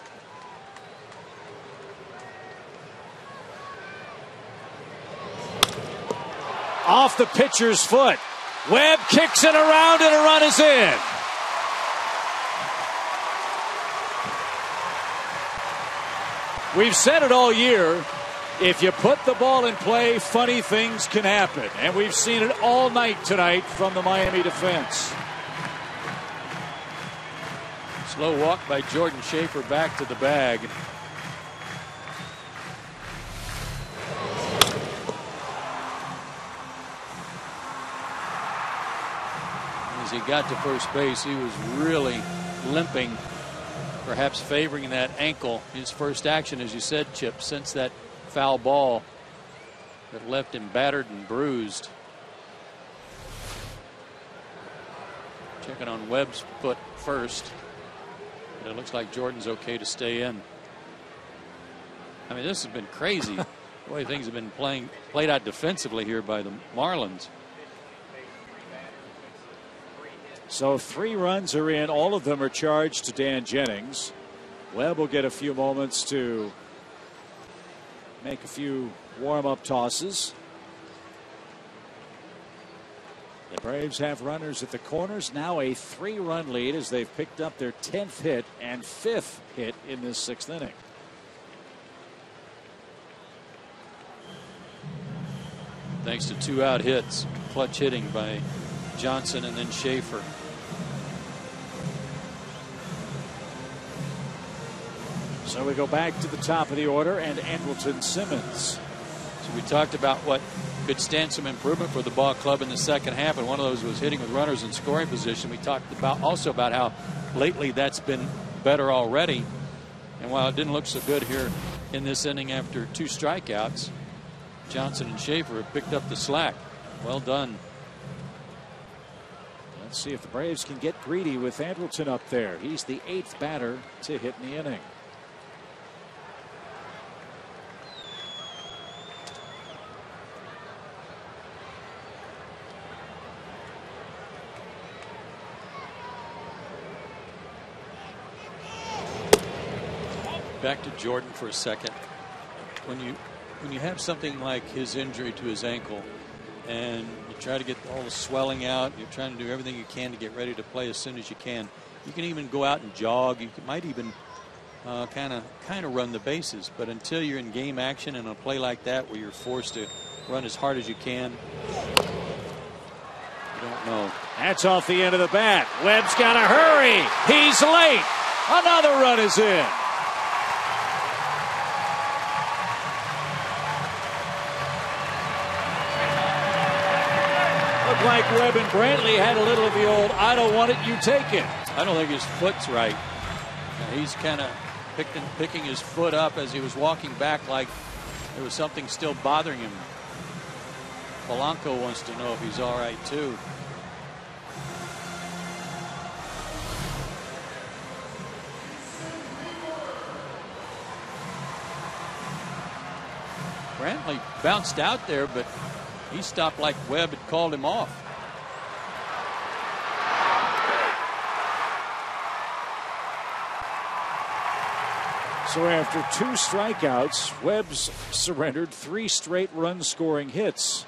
S5: Off the pitcher's foot. Webb kicks it around and a run is in. We've said it all year. If you put the ball in play, funny things can happen. And we've seen it all night tonight from the Miami defense.
S2: Slow walk by Jordan Schaefer back to the bag. As he got to first base, he was really limping, perhaps favoring that ankle. His first action, as you said, Chip, since that foul ball that left him battered and bruised. Checking on Webb's foot first. But it looks like Jordan's okay to stay in. I mean, this has been crazy the way things have been played out defensively here by the Marlins.
S5: So 3 runs are in. All of them are charged to Dan Jennings. Webb will get a few moments to make a few warm-up tosses. The Braves have runners at the corners. Now a 3-run lead as they've picked up their 10th hit and 5th hit in this 6th inning.
S2: Thanks to 2 out hits, clutch hitting by Johnson and then Schaefer.
S5: So we go back to the top of the order and Andrelton Simmons.
S2: So we talked about what could stand some improvement for the ball club in the second half, and one of those was hitting with runners in scoring position. We talked about also about how lately that's been better already. And while it didn't look so good here in this inning after 2 strikeouts, Johnson and Schaefer have picked up the slack. Well done.
S5: Let's see if the Braves can get greedy with Andrelton up there. He's the 8th batter to hit in the inning.
S2: Back to Jordan for a second. When you have something like his injury to his ankle and you try to get all the swelling out, you're trying to do everything you can to get ready to play as soon as you can. You can even go out and jog. You might even kind of run the bases. But until you're in game action in a play like that where you're forced to run as hard as you can, you don't know.
S5: That's off the end of the bat. Webb's got to hurry. He's late. Another run is in. Like Webb and Brantley had a little of the old "I don't want it, you take it."
S2: I don't think his foot's right. He's kind of picking his foot up as he was walking back, like there was something still bothering him. Polanco wants to know if he's all right too. Brantley bounced out there, but he stopped like Webb had called him off.
S5: So after 2 strikeouts, Webb's surrendered 3 straight run-scoring hits.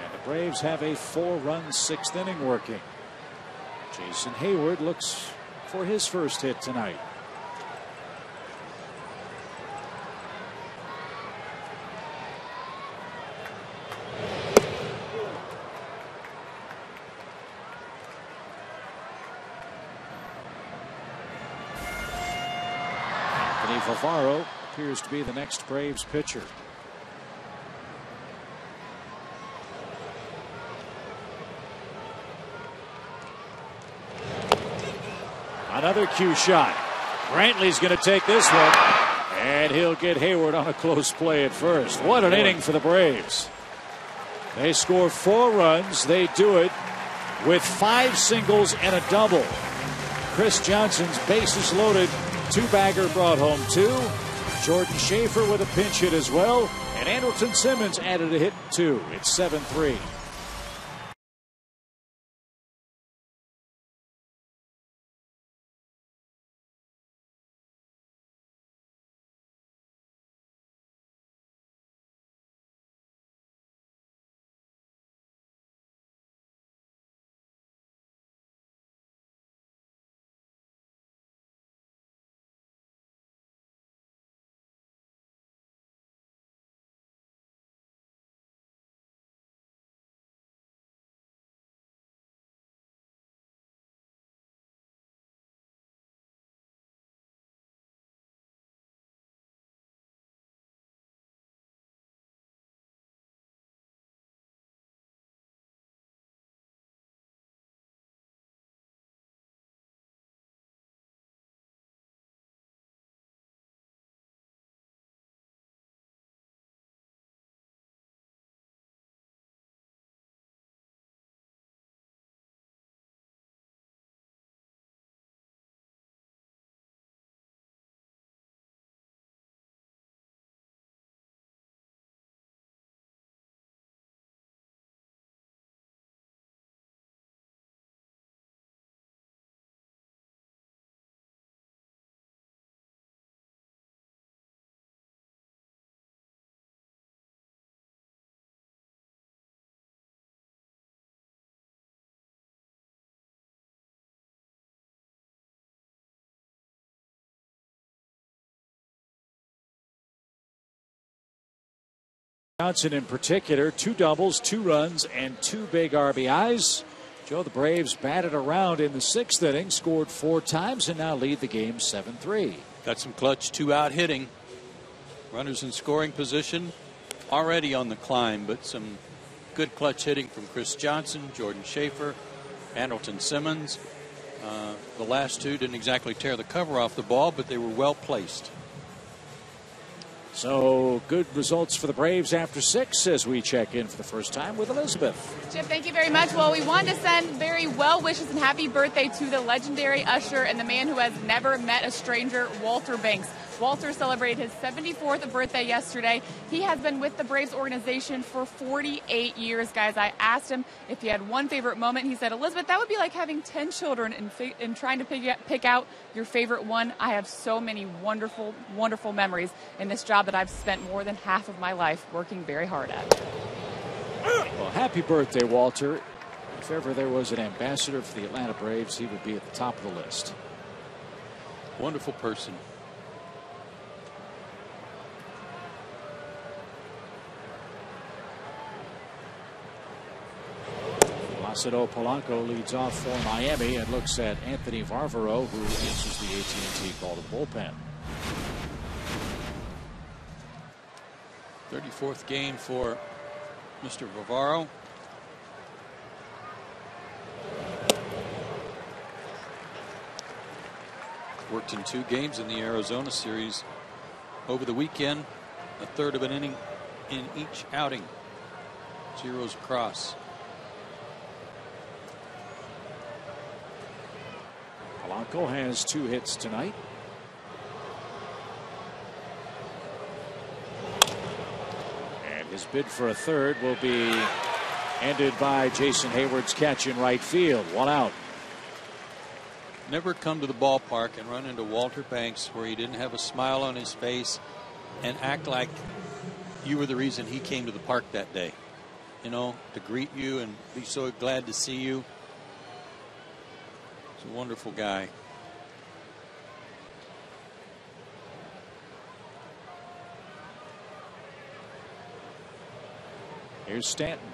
S5: And the Braves have a 4-run 6th inning working. Jason Hayward looks for his first hit tonight. Favaro appears to be the next Braves pitcher. Another cue shot. Brantley's going to take this one, and he'll get Hayward on a close play at first. What an inning for the Braves. They score 4 runs. They do it with 5 singles and a double. Chris Johnson's bases loaded 2-bagger brought home 2. Jordan Schaefer with a pinch hit as well. And Andrelton Simmons added a hit 2. It's 7-3. Johnson in particular, 2 doubles, 2 runs, and 2 big RBIs. Joe, the Braves batted around in the 6th inning, scored 4 times, and now lead the game 7-3.
S2: Got some clutch 2-out hitting. Runners in scoring position, already on the climb, but some good clutch hitting from Chris Johnson, Jordan Schaefer, Andrelton Simmons. The last 2 didn't exactly tear the cover off the ball, but they were well placed.
S5: So good results for the Braves after 6 as we check in for the first time with Elizabeth.
S6: Chip, thank you very much. Well, we wanted to send very well wishes and happy birthday to the legendary usher and the man who has never met a stranger, Walter Banks. Walter celebrated his 74th birthday yesterday. He has been with the Braves organization for 48 years, guys. I asked him if he had one favorite moment. He said, Elizabeth, that would be like having 10 children and trying to pick out your favorite one. I have so many wonderful, wonderful memories in this job that I've spent more than half of my life working very hard at.
S5: Well, happy birthday, Walter. If ever there was an ambassador for the Atlanta Braves, he would be at the top of the list.
S2: Wonderful person.
S5: Placido Polanco leads off for Miami and looks at Anthony Varvaro, who answers the AT&T call to the bullpen.
S2: 34th game for Mr. Varvaro. Worked in 2 games in the Arizona series over the weekend. A third of an inning in each outing. Zeros across.
S5: Polanco has 2 hits tonight. And his bid for a third will be ended by Jason Hayward's catch in right field. 1 out.
S2: Never come to the ballpark and run into Walter Banks where he didn't have a smile on his face and act like you were the reason he came to the park that day. You know, to greet you and be so glad to see you. He's a wonderful guy.
S5: Here's Stanton.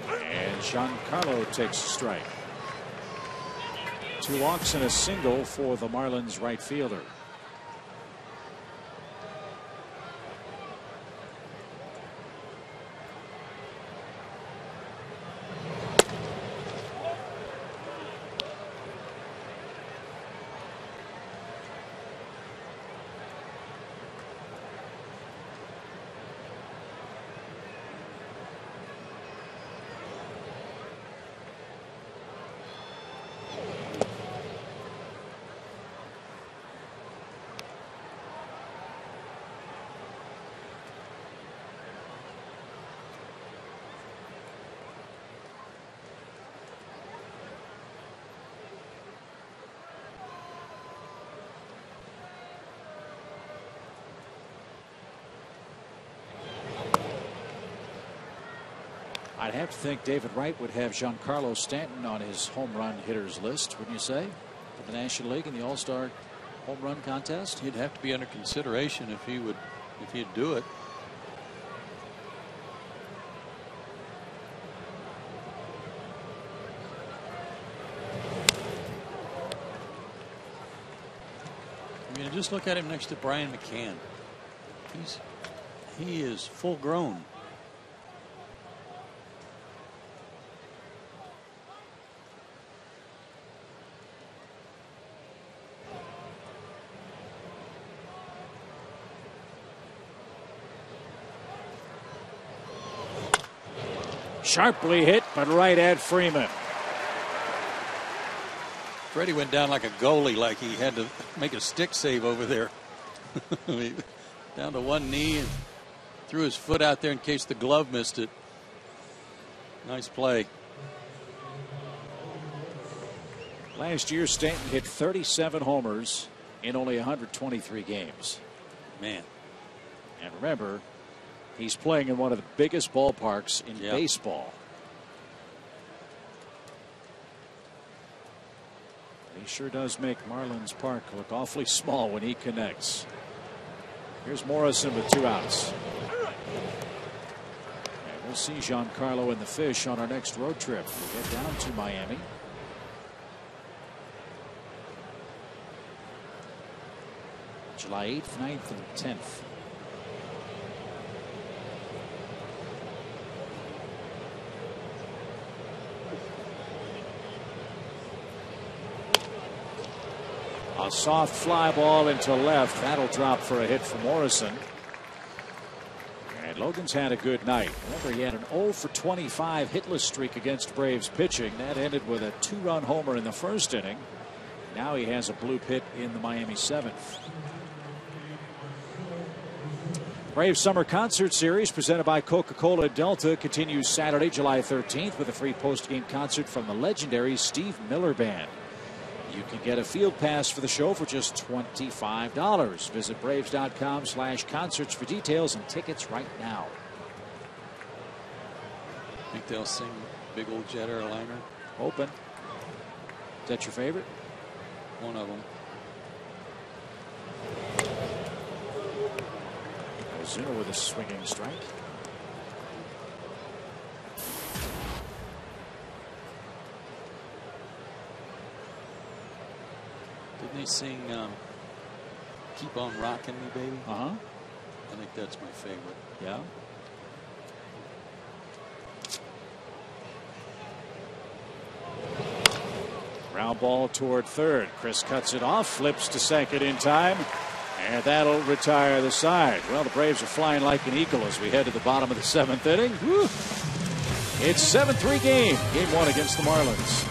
S5: And Giancarlo takes a strike. 2 walks and a single for the Marlins right fielder. I'd have to think David Wright would have Giancarlo Stanton on his home run hitters list, wouldn't you say, for the National League in the All-Star home run contest?
S2: He'd have to be under consideration if he'd do it. I mean, just look at him next to Brian McCann. He is full grown.
S5: Sharply hit, but right at Freeman.
S2: Freddie went down like a goalie, like he had to make a stick save over there. Down to one knee and threw his foot out there in case the glove missed it. Nice play.
S5: Last year, Stanton hit 37 homers in only 123 games.
S2: Man.
S5: And remember, he's playing in one of the biggest ballparks in baseball. He sure does make Marlins Park look awfully small when he connects. Here's Morrison with 2 outs. We'll see Giancarlo and the Fish on our next road trip. We'll get down to Miami. July 8th, 9th, and 10th. A soft fly ball into left. That'll drop for a hit for Morrison. And Logan's had a good night. Remember, he had an 0 for 25 hitless streak against Braves pitching. That ended with a 2-run homer in the first inning. Now he has a bloop hit in the Miami 7th. Braves Summer Concert Series presented by Coca-Cola Delta continues Saturday, July 13th with a free post-game concert from the legendary Steve Miller Band. You can get a field pass for the show for just $25. Visit Braves.com/concerts for details and tickets right now.
S2: Think they'll sing Big Old Jet Airliner?
S5: Open. Is that your favorite?
S2: One of them.
S5: Ozuna with a swinging strike.
S2: Didn't they sing Keep on Rockin' Me, Baby?
S5: Uh-huh.
S2: I think that's my favorite.
S5: Yeah. Ground ball toward third. Chris cuts it off, flips to second in time, and that'll retire the side. Well, the Braves are flying like an eagle as we head to the bottom of the 7th inning. Woo. It's 7-3 game. Game 1 against the Marlins.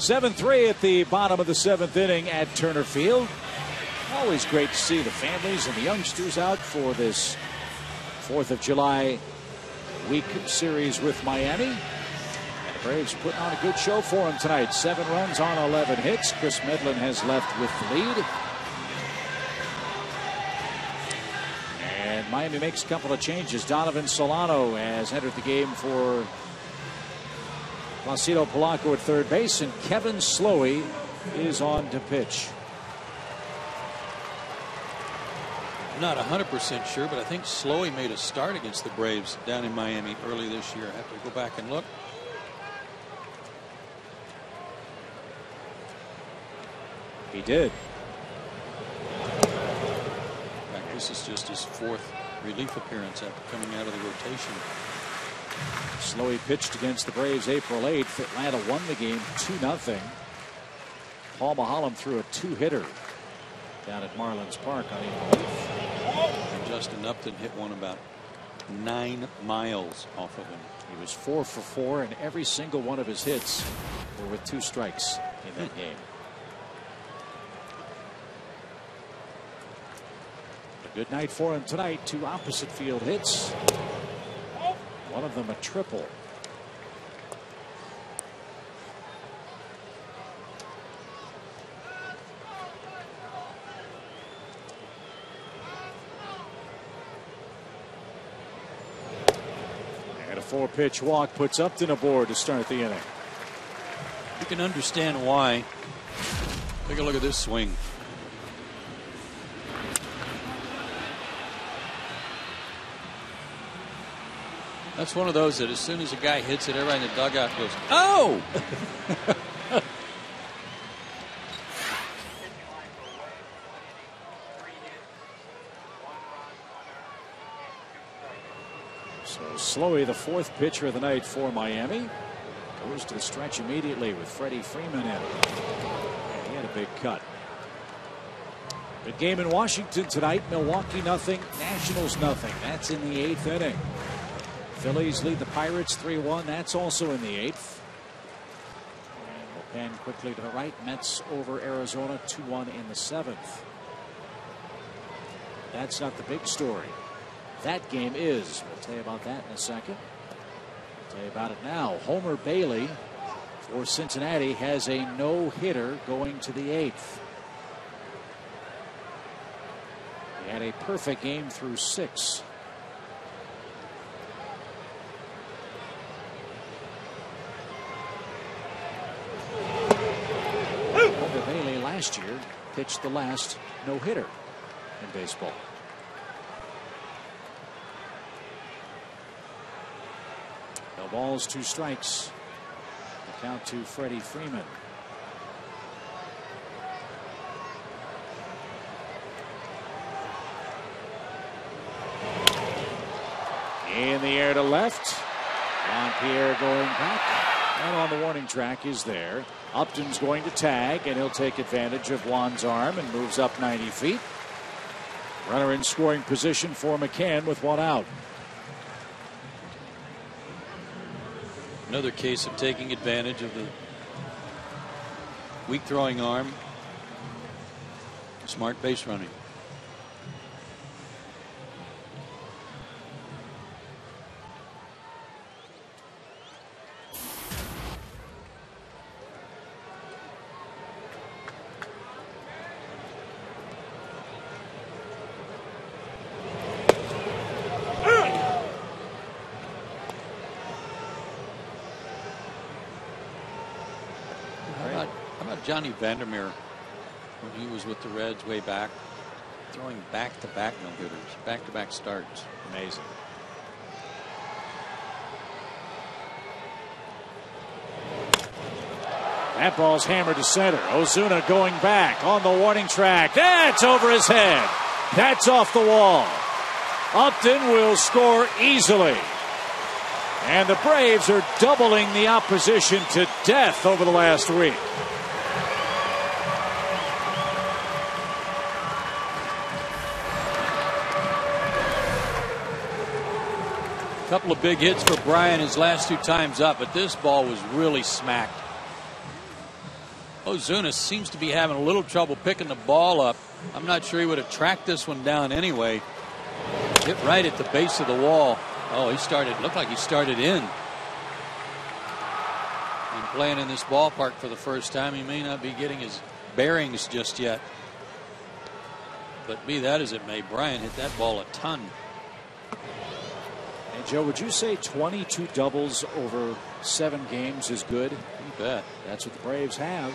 S5: Seven 7-3 at the bottom of the 7th inning at Turner Field. Always great to see the families and the youngsters out for this 4th of July week series with Miami. And the Braves putting on a good show for them tonight. 7 runs on 11 hits. Chris Medlin has left with the lead. And Miami makes a couple of changes. Donovan Solano has entered the game for Placido Polanco at third base, and Kevin Slowey is on to pitch.
S2: I'm not 100% sure, but I think Slowey made a start against the Braves down in Miami early this year. I have to go back and look.
S5: He did.
S2: In fact, this is just his 4th relief appearance after coming out of the rotation.
S5: Slowey pitched against the Braves April 8th. Atlanta won the game 2-0. Paul Maholm threw a 2-hitter down at Marlins Park on April 8th.
S2: And Justin Upton hit one about 9 miles off of him.
S5: He was 4 for 4, and every single one of his hits were with 2 strikes in that game. A good night for him tonight. 2 opposite field hits. One of them a triple. And a 4-pitch walk puts Upton aboard to start the inning.
S2: You can understand why. Take a look at this swing. That's one of those that as soon as a guy hits it, everybody in the dugout goes, "Oh!"
S5: So Slowey, the 4th pitcher of the night for Miami, goes to the stretch immediately with Freddie Freeman in. And he had a big cut. Good game in Washington tonight. Milwaukee nothing, Nationals nothing. That's in the 8th inning. Phillies lead the Pirates 3-1. That's also in the 8th. And we'll pan quickly to the right. Mets over Arizona 2-1 in the 7th. That's not the big story. That game is. We'll tell you about that in a second. I'll tell you about it now. Homer Bailey for Cincinnati has a no-hitter going to the 8th. He had a perfect game through 6. Homer Bailey last year pitched the last no-hitter in baseball. No balls, 2 strikes. The count to Freddie Freeman. In the air to left. Jean-Pierre going back. And on the warning track is there. Upton's going to tag, and he'll take advantage of Juan's arm and moves up 90 feet. Runner in scoring position for McCann with 1 out.
S2: Another case of taking advantage of the weak throwing arm. Smart base running. Johnny Vandermeer, when he was with the Reds way back, throwing back-to-back no-hitters, back-to-back starts.
S5: Amazing. That ball's hammered to center. Ozuna going back on the warning track. That's over his head. That's off the wall. Upton will score easily. And the Braves are doubling the opposition to death over the last week.
S2: Couple of big hits for Brian his last 2 times up, but this ball was really smacked. Ozuna seems to be having a little trouble picking the ball up. I'm not sure he would have tracked this one down anyway. Hit right at the base of the wall. Oh, looked like he started in. And playing in this ballpark for the first time, he may not be getting his bearings just yet. But be that as it may, Brian hit that ball a ton.
S5: And Joe, would you say 22 doubles over 7 games is good?
S2: You bet.
S5: That's what the Braves have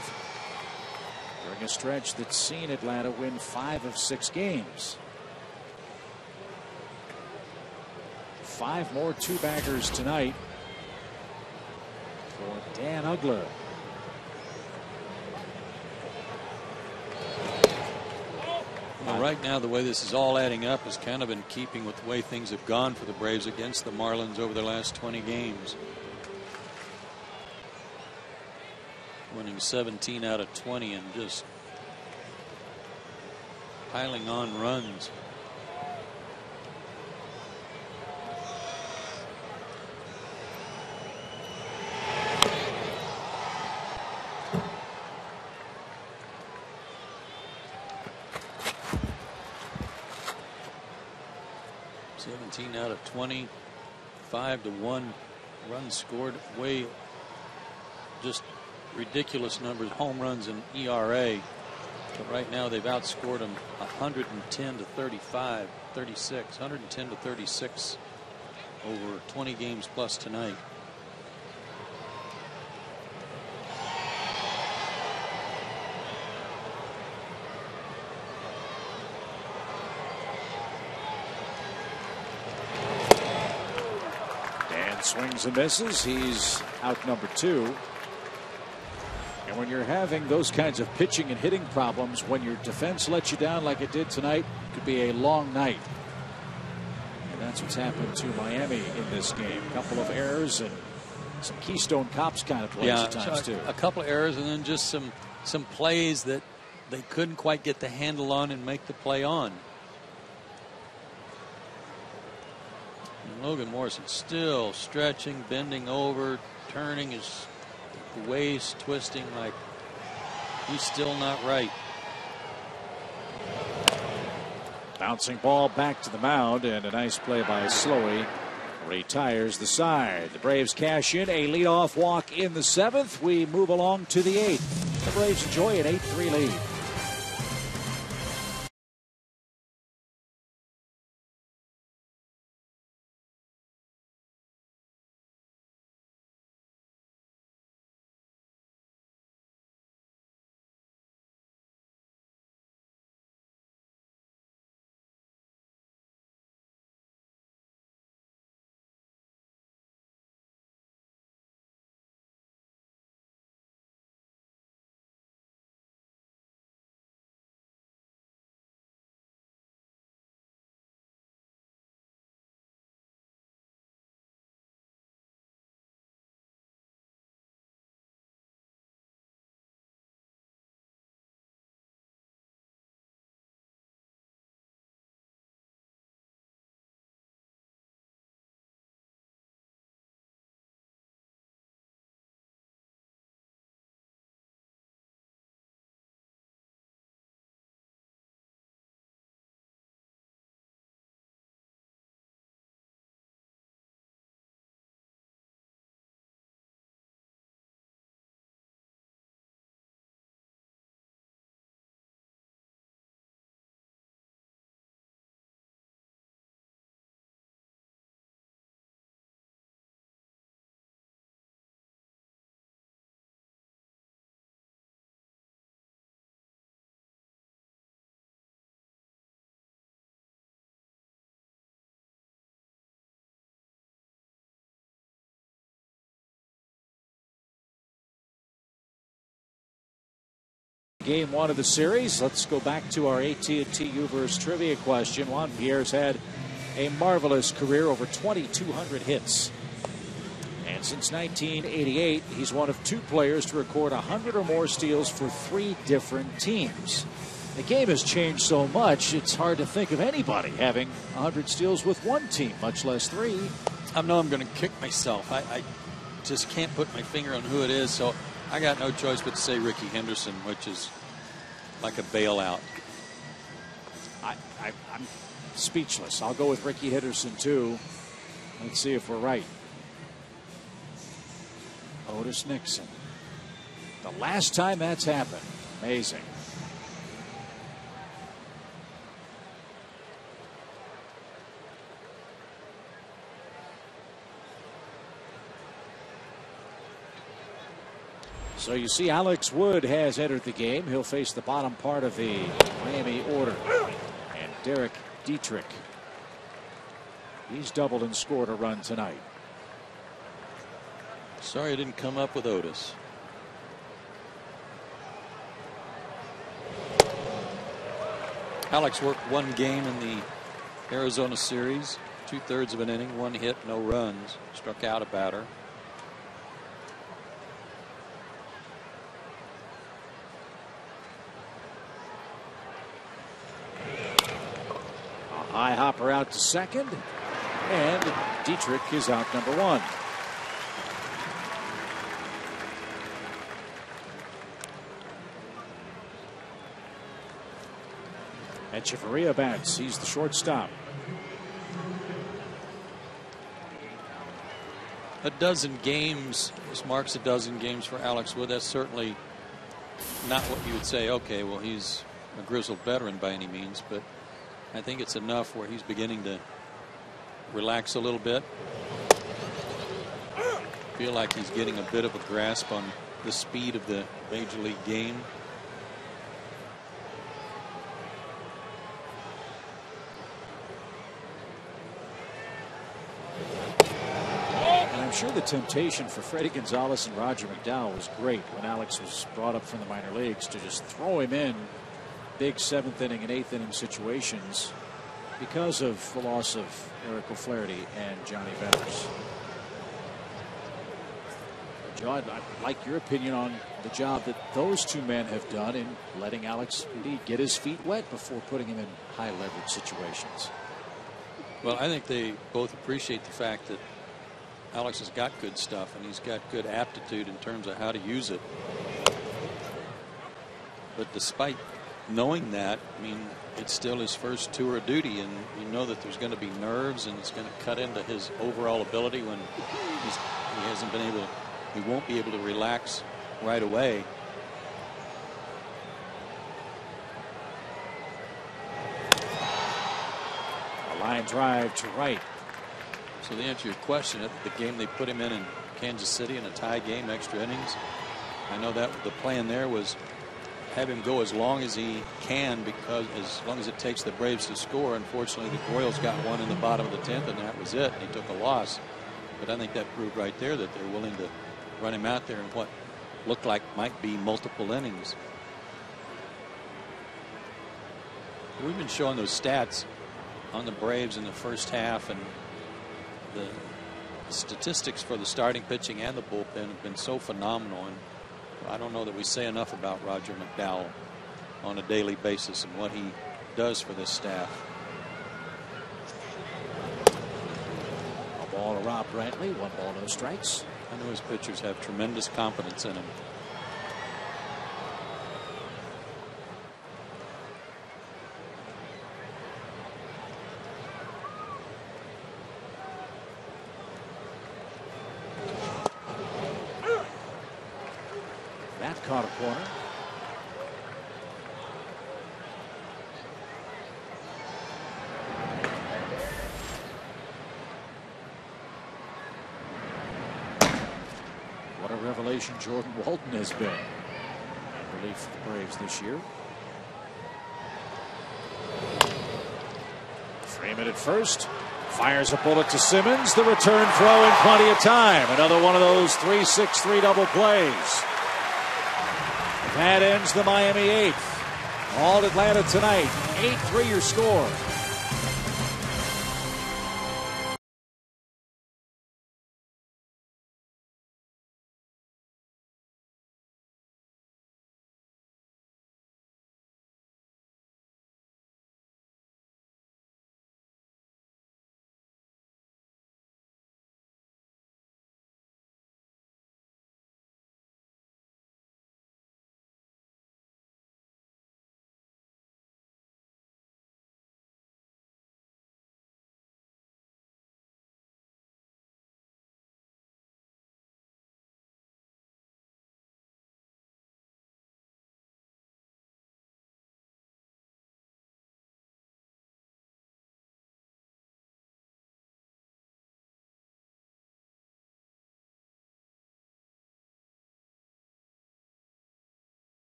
S5: during a stretch that's seen Atlanta win 5 of 6 games. 5 more 2-baggers tonight for Dan Uggla.
S2: Well, right now, the way this is all adding up is kind of in keeping with the way things have gone for the Braves against the Marlins over the last 20 games. Winning 17 out of 20 and just piling on runs. 17 out of 20, 5-1 runs scored. Way just ridiculous numbers, home runs and ERA. But right now they've outscored them 110 to 35, 36, 110 to 36 over 20 games plus tonight.
S5: Dan swings and misses. He's out number 2. And when you're having those kinds of pitching and hitting problems, when your defense lets you down like it did tonight, it could be a long night. And that's what's happened to Miami in this game. A couple of errors and some Keystone Cops kind of plays at times, too.
S2: A couple of errors and then just some plays that they couldn't quite get the handle on and make the play on. And Logan Morrison still stretching, bending over, turning his waist, twisting like he's still not right.
S5: Bouncing ball back to the mound, and a nice play by Slowey retires the side. The Braves cash in a leadoff walk in the 7th. We move along to the 8th. The Braves enjoy an 8-3 lead. Game 1 of the series. Let's go back to our AT Ubers trivia question. Juan Pierre's had a marvelous career, over 2,200 hits. And since 1988, he's one of 2 players to record 100 or more steals for 3 different teams. The game has changed so much, it's hard to think of anybody having 100 steals with 1 team, much less 3.
S2: I know I'm going to kick myself. I just can't put my finger on who it is, so I got no choice but to say Ricky Henderson, which is like a bailout.
S5: I'm speechless. I'll go with Ricky Henderson, too. Let's see if we're right. Otis Nixon. The last time that's happened. Amazing. So you see Alex Wood has entered the game. He'll face the bottom part of the Miami order. And Derek Dietrich. He's doubled and scored a run tonight.
S2: Sorry I didn't come up with Otis. Alex worked 1 game in the Arizona series. 2/3 of an inning, 1 hit, no runs. Struck out a batter.
S5: High hopper out to second, and Dietrich is out number 1. Echeverria bats. He's the shortstop.
S2: a dozen games, this marks a dozen games for Alex Wood. That's certainly not what you would say, okay, well, he's a grizzled veteran by any means, but I think it's enough where he's beginning to relax a little bit. Feel like he's getting a bit of a grasp on the speed of the major league game.
S5: And I'm sure the temptation for Freddie Gonzalez and Roger McDowell was great when Alex was brought up from the minor leagues to just throw him in big 7th inning and 8th inning situations because of the loss of Eric O'Flaherty and Johnny Venters. Joe, I'd like your opinion on the job that those two men have done in letting Alex indeed get his feet wet before putting him in high leverage situations.
S2: Well, I think they both appreciate the fact that Alex has got good stuff and he's got good aptitude in terms of how to use it. But despite knowing that, I mean, it's still his first tour of duty, and you know that there's going to be nerves and it's going to cut into his overall ability when he hasn't been able to. He won't be able to relax right away.
S5: A line drive to right.
S2: So to answer your question, the game they put him in Kansas City in a tie game, extra innings, I know that the plan there was have him go as long as he can, because as long as it takes the Braves to score. Unfortunately, the Royals got one in the bottom of the 10th, and that was it. He took a loss. But I think that proved right there that they're willing to run him out there in what looked like might be multiple innings. We've been showing those stats on the Braves in the first half, and the statistics for the starting pitching and the bullpen have been so phenomenal. And I don't know that we say enough about Roger McDowell on a daily basis and what he does for this staff.
S5: A ball to Rob Brantley, 1 ball, no strikes.
S2: I know his pitchers have tremendous confidence in him.
S5: That caught a corner. What a revelation Jordan Walton has been in relief for the Braves this year. Freeman at first. Fires a bullet to Simmons. The return throw in plenty of time. Another one of those 3-6-3 double plays. That ends the Miami 8th. All Atlanta tonight. 8-3 your score.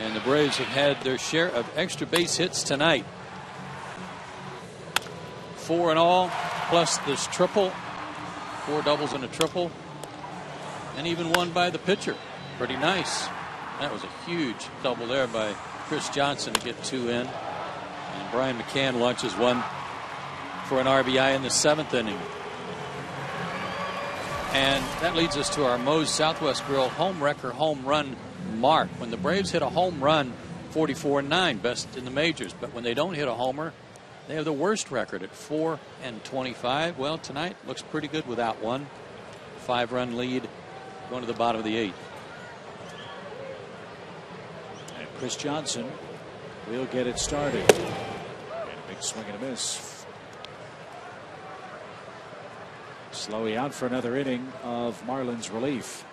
S2: And the Braves have had their share of extra base hits tonight. 4 in all, plus this triple. 4 doubles and a triple. And even one by the pitcher. Pretty nice. That was a huge double there by Chris Johnson to get 2 in. And Brian McCann launches one for an RBI in the 7th inning. And that leads us to our Moe's Southwest Grill home wrecker home run mark. When the Braves hit a home run, 44-9, best in the majors. But when they don't hit a homer, they have the worst record at 4-25. Well, tonight looks pretty good without one. 5-run lead going to the bottom of the 8th.
S5: And Chris Johnson will get it started. And a big swing and a miss. Slowly out for another inning of Marlins relief.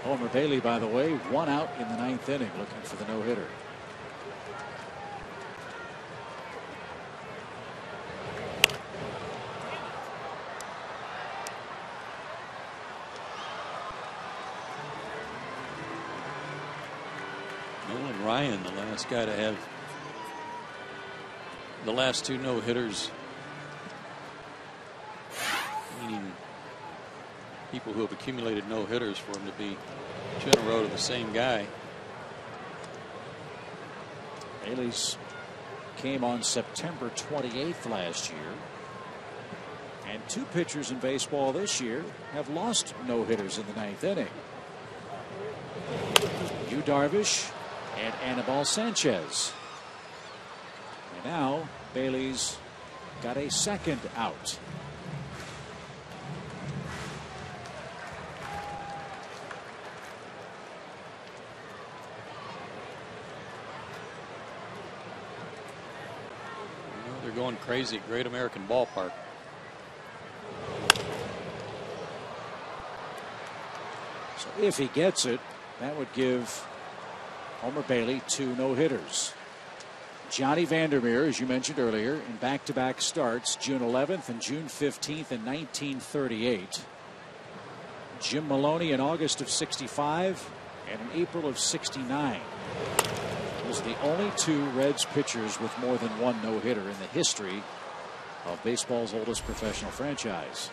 S5: Homer Bailey, by the way, 1 out in the 9th inning, looking for the no-hitter.
S2: Nolan Ryan, the last guy to have the last 2 no-hitters, meaning people who have accumulated no-hitters, for him to be 2 in a row to the same guy.
S5: Bailey's came on September 28th last year. And 2 pitchers in baseball this year have lost no-hitters in the 9th inning. Yu Darvish and Anibal Sanchez. And now Bailey's got a 2nd out.
S2: They're going crazy at Great American Ballpark.
S5: So if he gets it, that would give Homer Bailey 2 no-hitters. Johnny Vandermeer, as you mentioned earlier, in back-to-back starts, June 11th and June 15th in 1938. Jim Maloney in August of 65 and in April of 69. Those are the only 2 Reds pitchers with more than 1 no-hitter in the history of baseball's oldest professional franchise.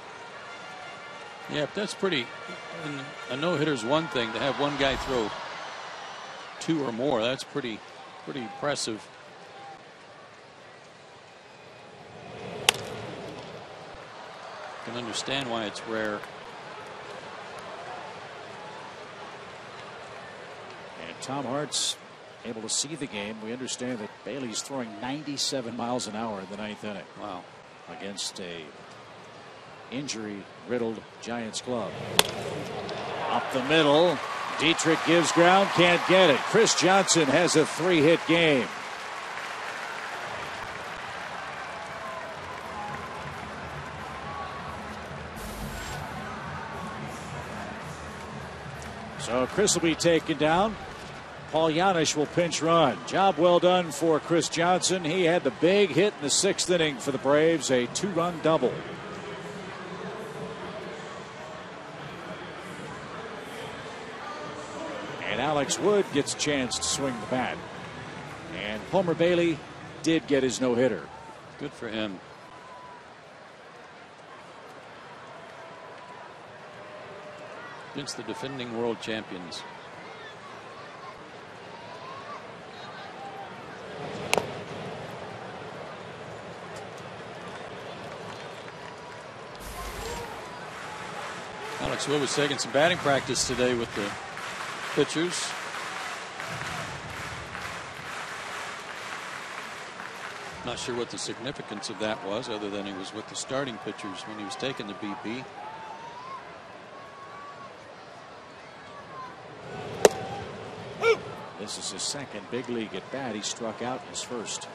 S2: Yeah, but that's pretty. A no-hitter's one thing. To have one guy throw 2 or more, that's pretty impressive. Can understand why it's rare.
S5: And Tom Hart's able to see the game. We understand that Bailey's throwing 97 miles an hour in the 9th inning.
S2: Wow.
S5: Against a injury-riddled Giants club. Up the middle. Dietrich gives ground, can't get it. Chris Johnson has a 3-hit game. So Chris will be taken down. Paul Janisch will pinch run. Job well done for Chris Johnson. He had the big hit in the 6th inning for the Braves, a 2-run double. And Alex Wood gets a chance to swing the bat. And Homer Bailey did get his no-hitter.
S2: Good for him. Against the defending world champions. Alex Wood was taking some batting practice today with the pitchers. Not sure what the significance of that was, other than he was with the starting pitchers when he was taking the BP.
S5: This is his 2nd big league at bat. He struck out in his 1st.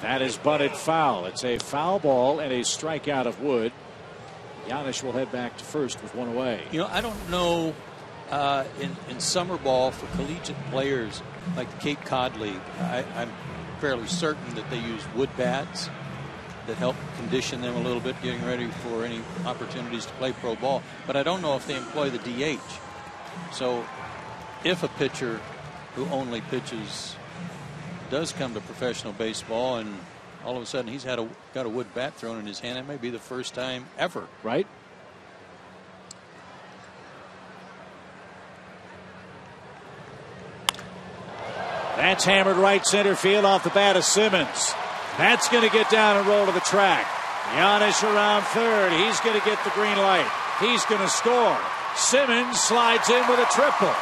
S5: That is bunted foul. It's a foul ball and a strikeout of Wood. Giannis will head back to first with one away.
S2: You know, I don't know in summer ball for collegiate players like the Cape Cod League, I'm fairly certain that they use wood bats that help condition them a little bit, getting ready for any opportunities to play pro ball. But I don't know if they employ the DH. So if a pitcher who only pitches does come to professional baseball and all of a sudden he's got a wood bat thrown in his hand, it may be the first time ever.
S5: Right? That's hammered right center field off the bat of Simmons. That's going to get down and roll to the track. Giannis around third. He's going to get the green light. He's going to score. Simmons slides in with a triple.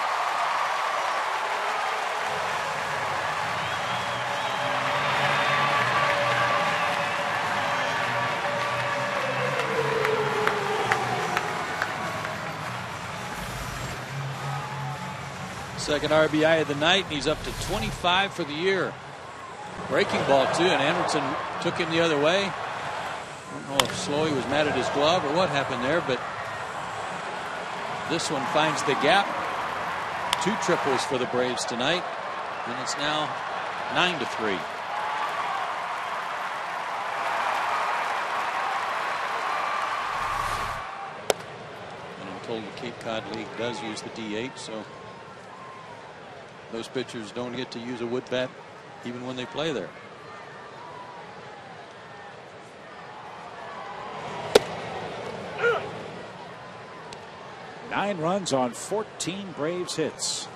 S2: Second RBI of the night, and he's up to 25 for the year. Breaking ball, too, and Anderson took him the other way. I don't know if Slowy was mad at his glove or what happened there, but this one finds the gap. 2 triples for the Braves tonight, and it's now 9-3. And I'm told the Cape Cod League does use the DH, so those pitchers don't get to use a wood bat even when they play there.
S5: Nine runs on 14 Braves hits.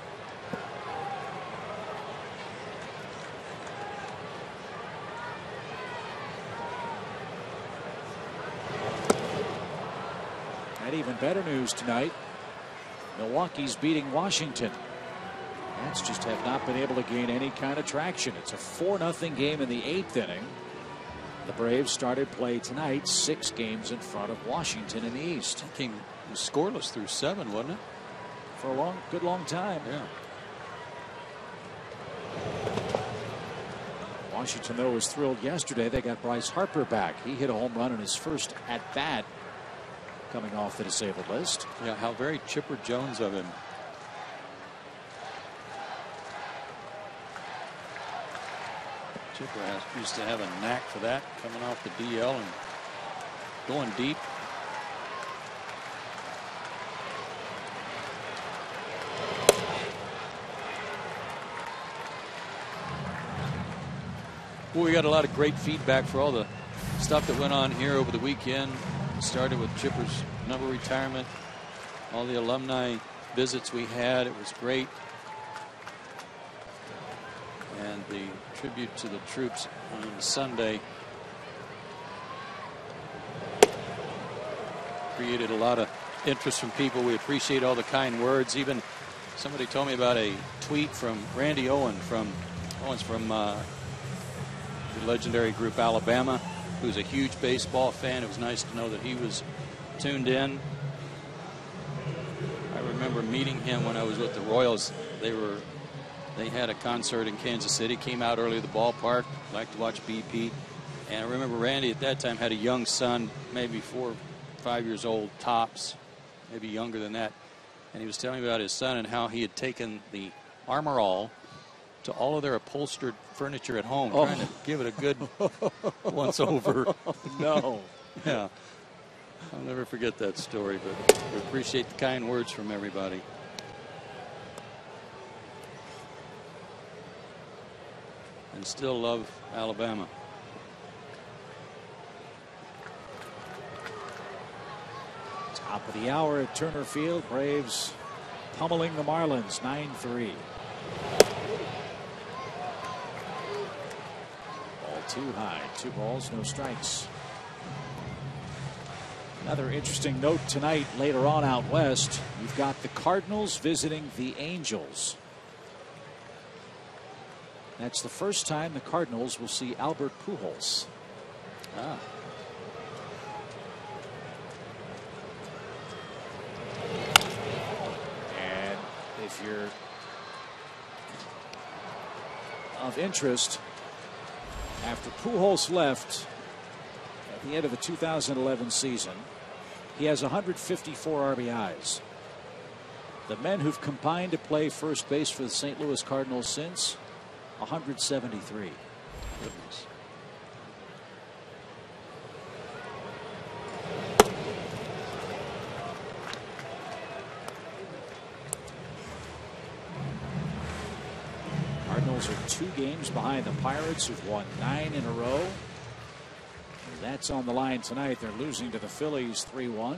S5: And even better news tonight. Milwaukee's beating Washington. Nats just have not been able to gain any kind of traction. It's a 4-0 game in the 8th inning. The Braves started play tonight 6 games in front of Washington in the East.
S2: That game was scoreless through 7, wasn't it?
S5: For a good long time.
S2: Yeah.
S5: Washington, though, was thrilled yesterday. They got Bryce Harper back. He hit a home run in his first at-bat coming off the disabled list.
S2: Yeah, how very Chipper Jones of him. Chipper used to have a knack for that, coming off the DL and going deep. Well, we got a lot of great feedback for all the stuff that went on here over the weekend. It started with Chipper's number retirement, all the alumni visits we had. It was great. And the tribute to the troops on Sunday created a lot of interest from people. We appreciate all the kind words. Even somebody told me about a tweet from Randy Owen's from the legendary group Alabama, who's a huge baseball fan. It was nice to know that he was tuned in. I remember meeting him when I was with the Royals. They had a concert in Kansas City, came out early to the ballpark, liked to watch BP. And I remember Randy at that time had a young son, maybe 4 or 5 years old, tops, maybe younger than that. And he was telling me about his son and how he had taken the Armor All to all of their upholstered furniture at home, trying to give it a good once over.
S5: No.
S2: Yeah. I'll never forget that story, but we appreciate the kind words from everybody. And still love Alabama.
S5: Top of the hour at Turner Field. Braves pummeling the Marlins 9-3. Ball too high. 2 balls, no strikes. Another interesting note tonight later on out west. You've got the Cardinals visiting the Angels. That's the first time the Cardinals will see Albert Pujols.
S2: Ah.
S5: And if you're of interest, After Pujols left at the end of the 2011 season, he has 154 RBIs. The men who've combined to play first base for the St. Louis Cardinals since, 173.
S2: Goodness.
S5: Cardinals are 2 games behind the Pirates, who've won 9 in a row. That's on the line tonight. They're losing to the Phillies 3-1.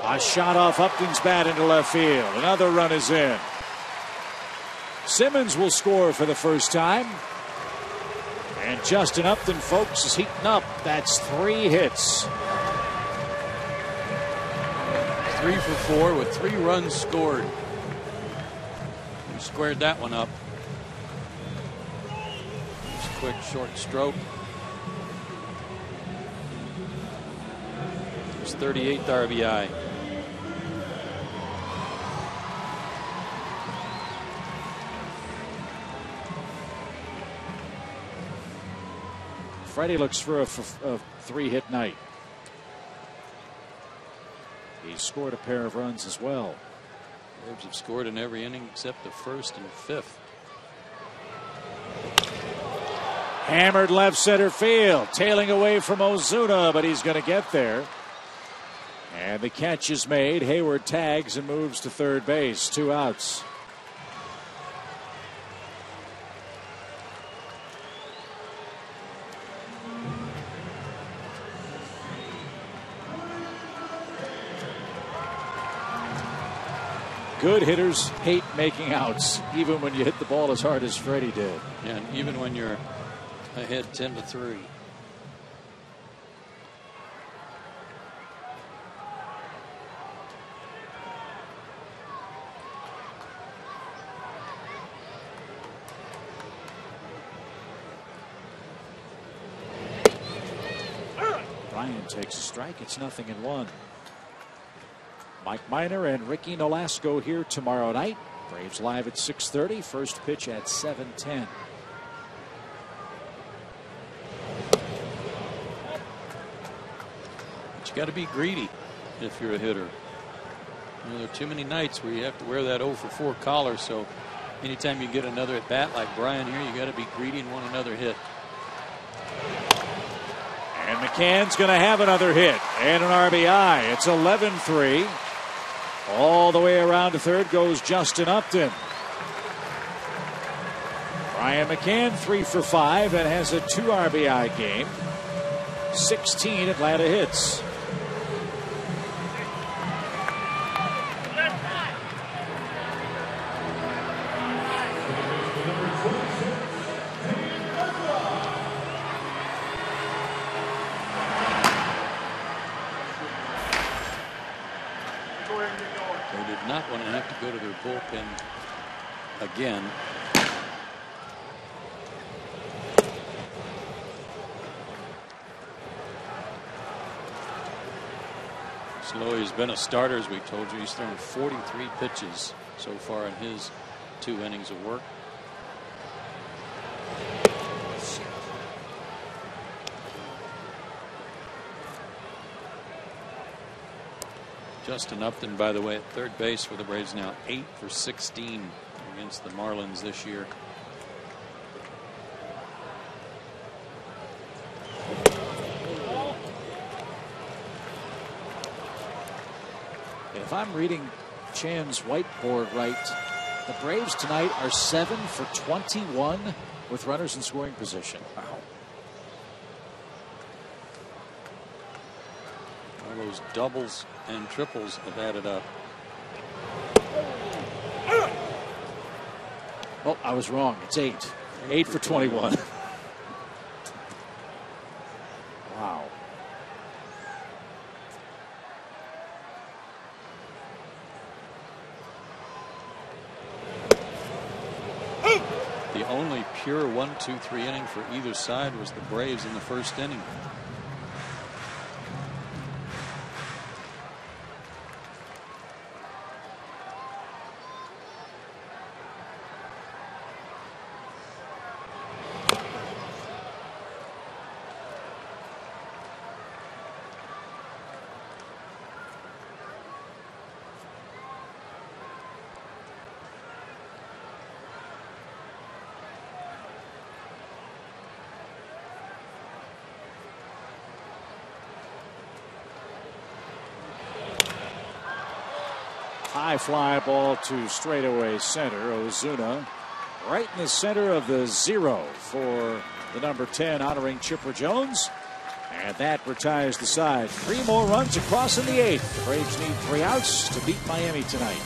S5: A shot off Upton's bat into left field. Another run is in. Simmons will score for the first time. And Justin Upton, folks, is heating up. That's 3 hits.
S2: 3 for 4 with 3 runs scored. He squared that one up. Just quick, short stroke. His 38th RBI.
S5: Freddie looks for a 3-hit night. He scored a pair of runs as well.
S2: Braves have scored in every inning except the first and fifth.
S5: Hammered left center field, tailing away from Ozuna, but he's going to get there. And the catch is made. Hayward tags and moves to third base. 2 outs. Good hitters hate making outs, even when you hit the ball as hard as Freddie did.
S2: Yeah, and even when you're ahead 10-3.
S5: Ryan takes a strike. It's 0-1. Mike Minor and Ricky Nolasco here tomorrow night. Braves live at 6:30. First pitch at 7:10.
S2: But you got to be greedy if you're a hitter. You know, there are too many nights where you have to wear that 0 for 4 collar. So anytime you get another at bat like Brian here, you got to be greedy and want another hit.
S5: And McCann's going to have another hit and an RBI. It's 11-3. All the way around to third goes Justin Upton. Brian McCann 3 for 5 and has a 2 RBI game. 16 Atlanta hits.
S2: They did not want to have to go to their bullpen again. Slowy has been a starter, as we told you. He's thrown 43 pitches so far in his 2 innings of work. Justin Upton, by the way, at third base for the Braves now, 8 for 16 against the Marlins this year.
S5: If I'm reading Chan's whiteboard right, the Braves tonight are 7 for 21 with runners in scoring position. Wow.
S2: All those doubles and triples have added up.
S5: Oh, I was wrong. It's 8. 8 for 21. Wow.
S2: The only pure 1-2-3 inning for either side was the Braves in the first inning.
S5: High fly ball to straightaway center. Ozuna right in the center of the 0 for the number 10, honoring Chipper Jones. And that retires the side. 3 more runs across in the 8th. The Braves need 3 outs to beat Miami tonight.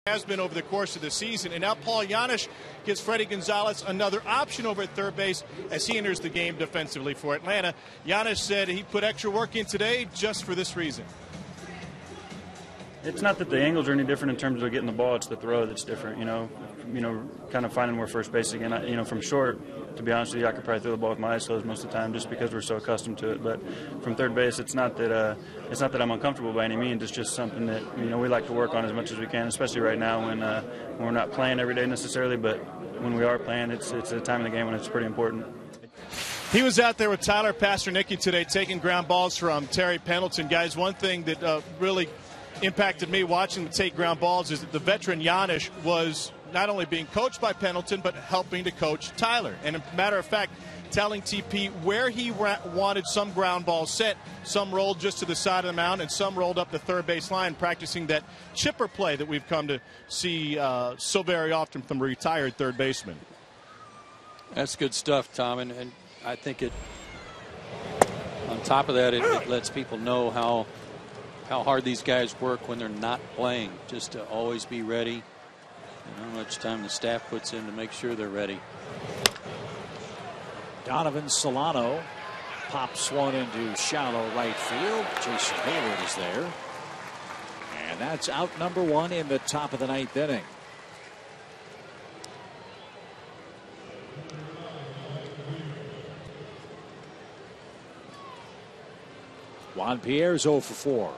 S3: Has been over the course of the season, and now Paul Janisch gives Freddie Gonzalez another option over at third base as he enters the game defensively for Atlanta. Janisch said he put extra work in today just for this reason.
S7: It's not that the angles are any different in terms of getting the ball; it's the throw that's different. Kind of finding where first base again. From short, to be honest with you, I could probably throw the ball with my eyes closed most of the time, just because we're so accustomed to it. But from third base, it's not that I'm uncomfortable by any means. It's just something that we like to work on as much as we can, especially right now when we're not playing every day necessarily. But when we are playing, it's a time in the game when it's pretty important.
S3: He was out there with Tyler Pasternicki today, taking ground balls from Terry Pendleton. Guys, one thing that really impacted me watching him take ground balls is that the veteran Janisch was not only being coached by Pendleton, but helping to coach Tyler. And a matter of fact, telling TP where he wanted some ground balls set. Some rolled just to the side of the mound, and some rolled up the third base line, practicing that chipper play that we've come to see so very often from retired third basemen.
S2: That's good stuff, Tom. And I think on top of that, it lets people know how hard these guys work when they're not playing, just to always be ready, and how much time the staff puts in to make sure they're ready.
S5: Donovan Solano pops one into shallow right field. Jason Hayward is there. And that's out number 1 in the top of the 9th inning. Juan Pierre's 0 for 4.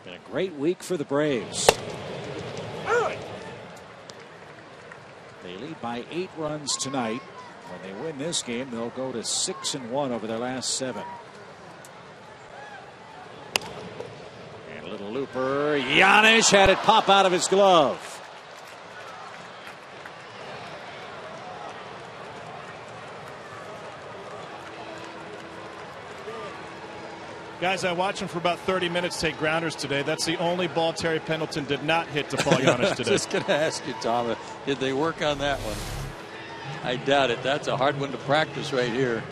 S5: Been a great week for the Braves. They lead by 8 runs tonight. When they win this game, they'll go to 6-1 over their last 7. And a little looper. Janisch had it pop out of his glove.
S3: Guys, I watched him for about 30 minutes take grounders today. That's the only ball Terry Pendleton did not hit to Paul Janisch today.
S2: Just going to ask you, Tom, did they work on that one? I doubt it. That's a hard one to practice right here.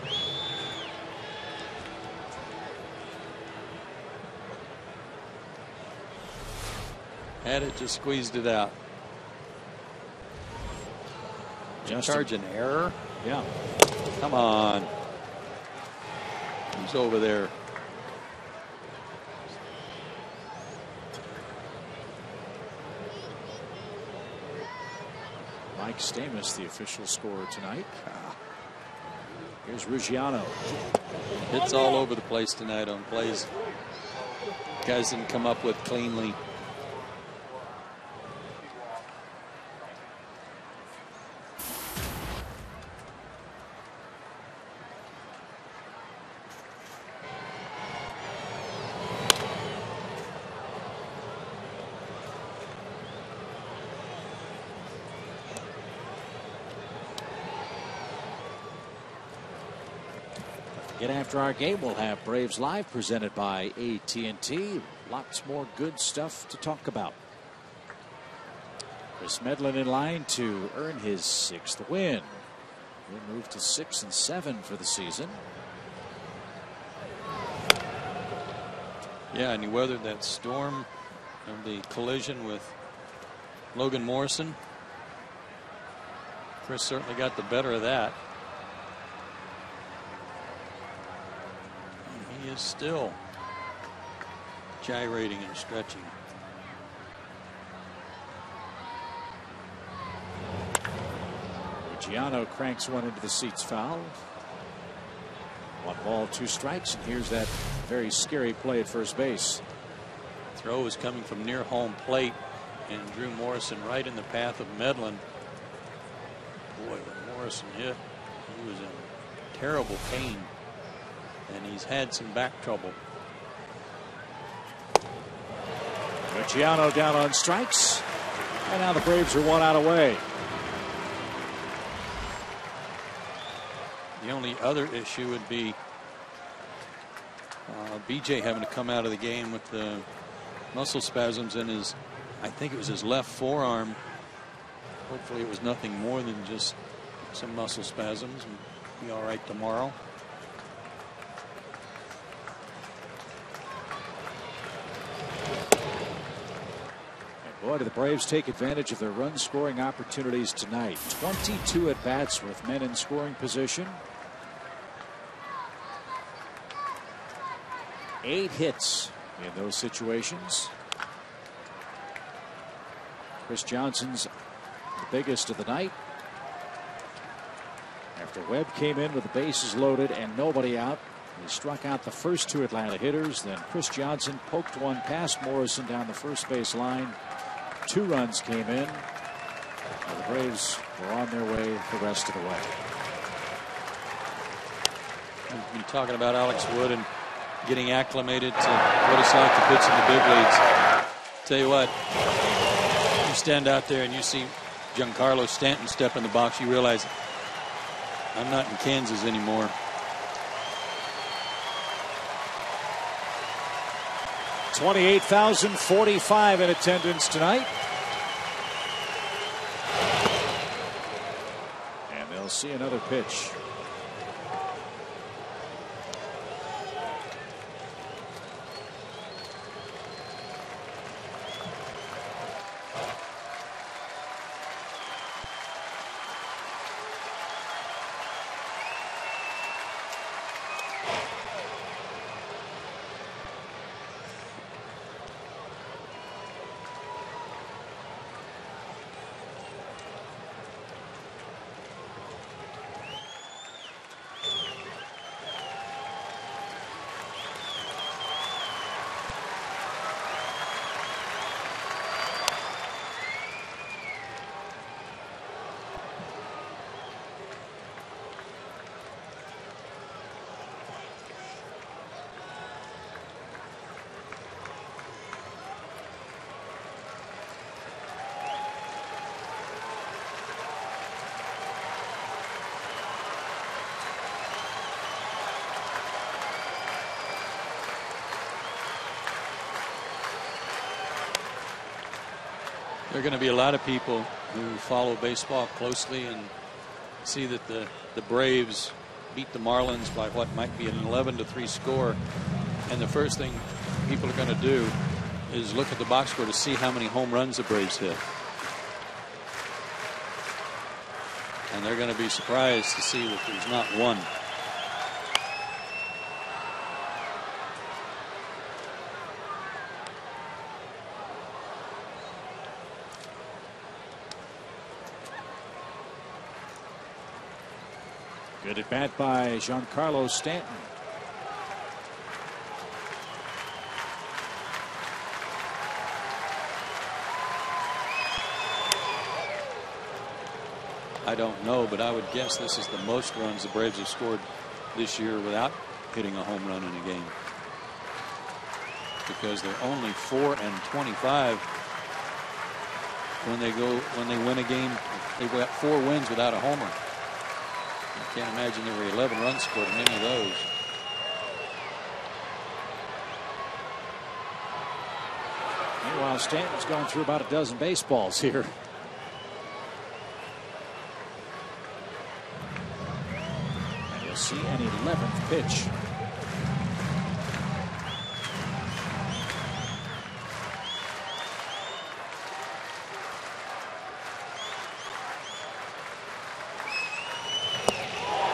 S2: Had it, just squeezed it out. Just charge an error?
S5: Yeah.
S2: Come on. He's over there.
S5: Mike Stamos, the official scorer tonight. Here's Ruggiano.
S2: Hits all over the place tonight on plays guys didn't come up with cleanly.
S5: Again, after our game, we'll have Braves Live presented by AT&T. Lots more good stuff to talk about. Chris Medlin in line to earn his 6th win. He'll move to 6-7 for the season.
S2: Yeah, and he weathered that storm of the collision with Logan Morrison. Chris certainly got the better of that. And he is still gyrating and stretching.
S5: Giano cranks one into the seats foul. 1 ball, 2 strikes, and here's that very scary play at first base.
S2: Throw is coming from near home plate and drew Morrison right in the path of Medlin. Boy, when Morrison hit, he was in terrible pain, and he's had some back trouble.
S5: Giano down on strikes, and now the Braves are 1 out away.
S2: The only other issue would be BJ having to come out of the game with the muscle spasms in his, I think it was his left forearm. Hopefully it was nothing more than just some muscle spasms, and be all right tomorrow.
S5: And boy, do the Braves take advantage of their run scoring opportunities tonight. 22 at bats with men in scoring position. 8 hits in those situations. Chris Johnson's the biggest of the night. After Webb came in with the bases loaded and nobody out, he struck out the first 2 Atlanta hitters. Then Chris Johnson poked one past Morrison down the first base line. 2 runs came in. And the Braves were on their way the rest of the way.
S2: We've been talking about Alex Wood and getting acclimated to what it's like to pitch in the big leagues. Tell you what, you stand out there and you see Giancarlo Stanton step in the box, you realize I'm not in Kansas anymore.
S5: $28,045 in attendance tonight. And they'll see another pitch.
S2: There are going to be a lot of people who follow baseball closely and see that the Braves beat the Marlins by what might be an 11-3 score. And the first thing people are going to do is look at the box score to see how many home runs the Braves hit. And they're going to be surprised to see that there's not one.
S5: Good at bat by Giancarlo Stanton.
S2: I don't know, but I would guess this is the most runs the Braves have scored this year without hitting a home run in a game, because they're only 4-25 when they win a game. They've got 4 wins without a homer. I can't imagine there were 11 runs scored in any of those.
S5: Meanwhile, Stanton's going through about a dozen baseballs here. And you'll see an 11th pitch.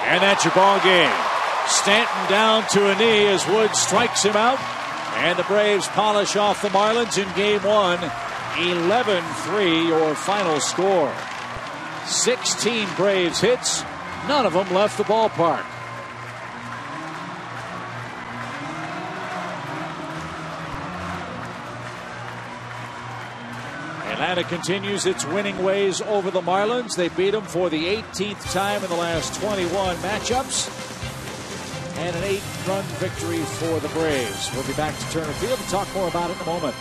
S5: And that's your ball game. Stanton down to a knee as Wood strikes him out. And the Braves polish off the Marlins in game one. 11-3 your final score. 16 Braves hits. None of them left the ballpark. Atlanta continues its winning ways over the Marlins. They beat them for the 18th time in the last 21 matchups. And an 8-run victory for the Braves. We'll be back to Turner Field to talk more about it in a moment.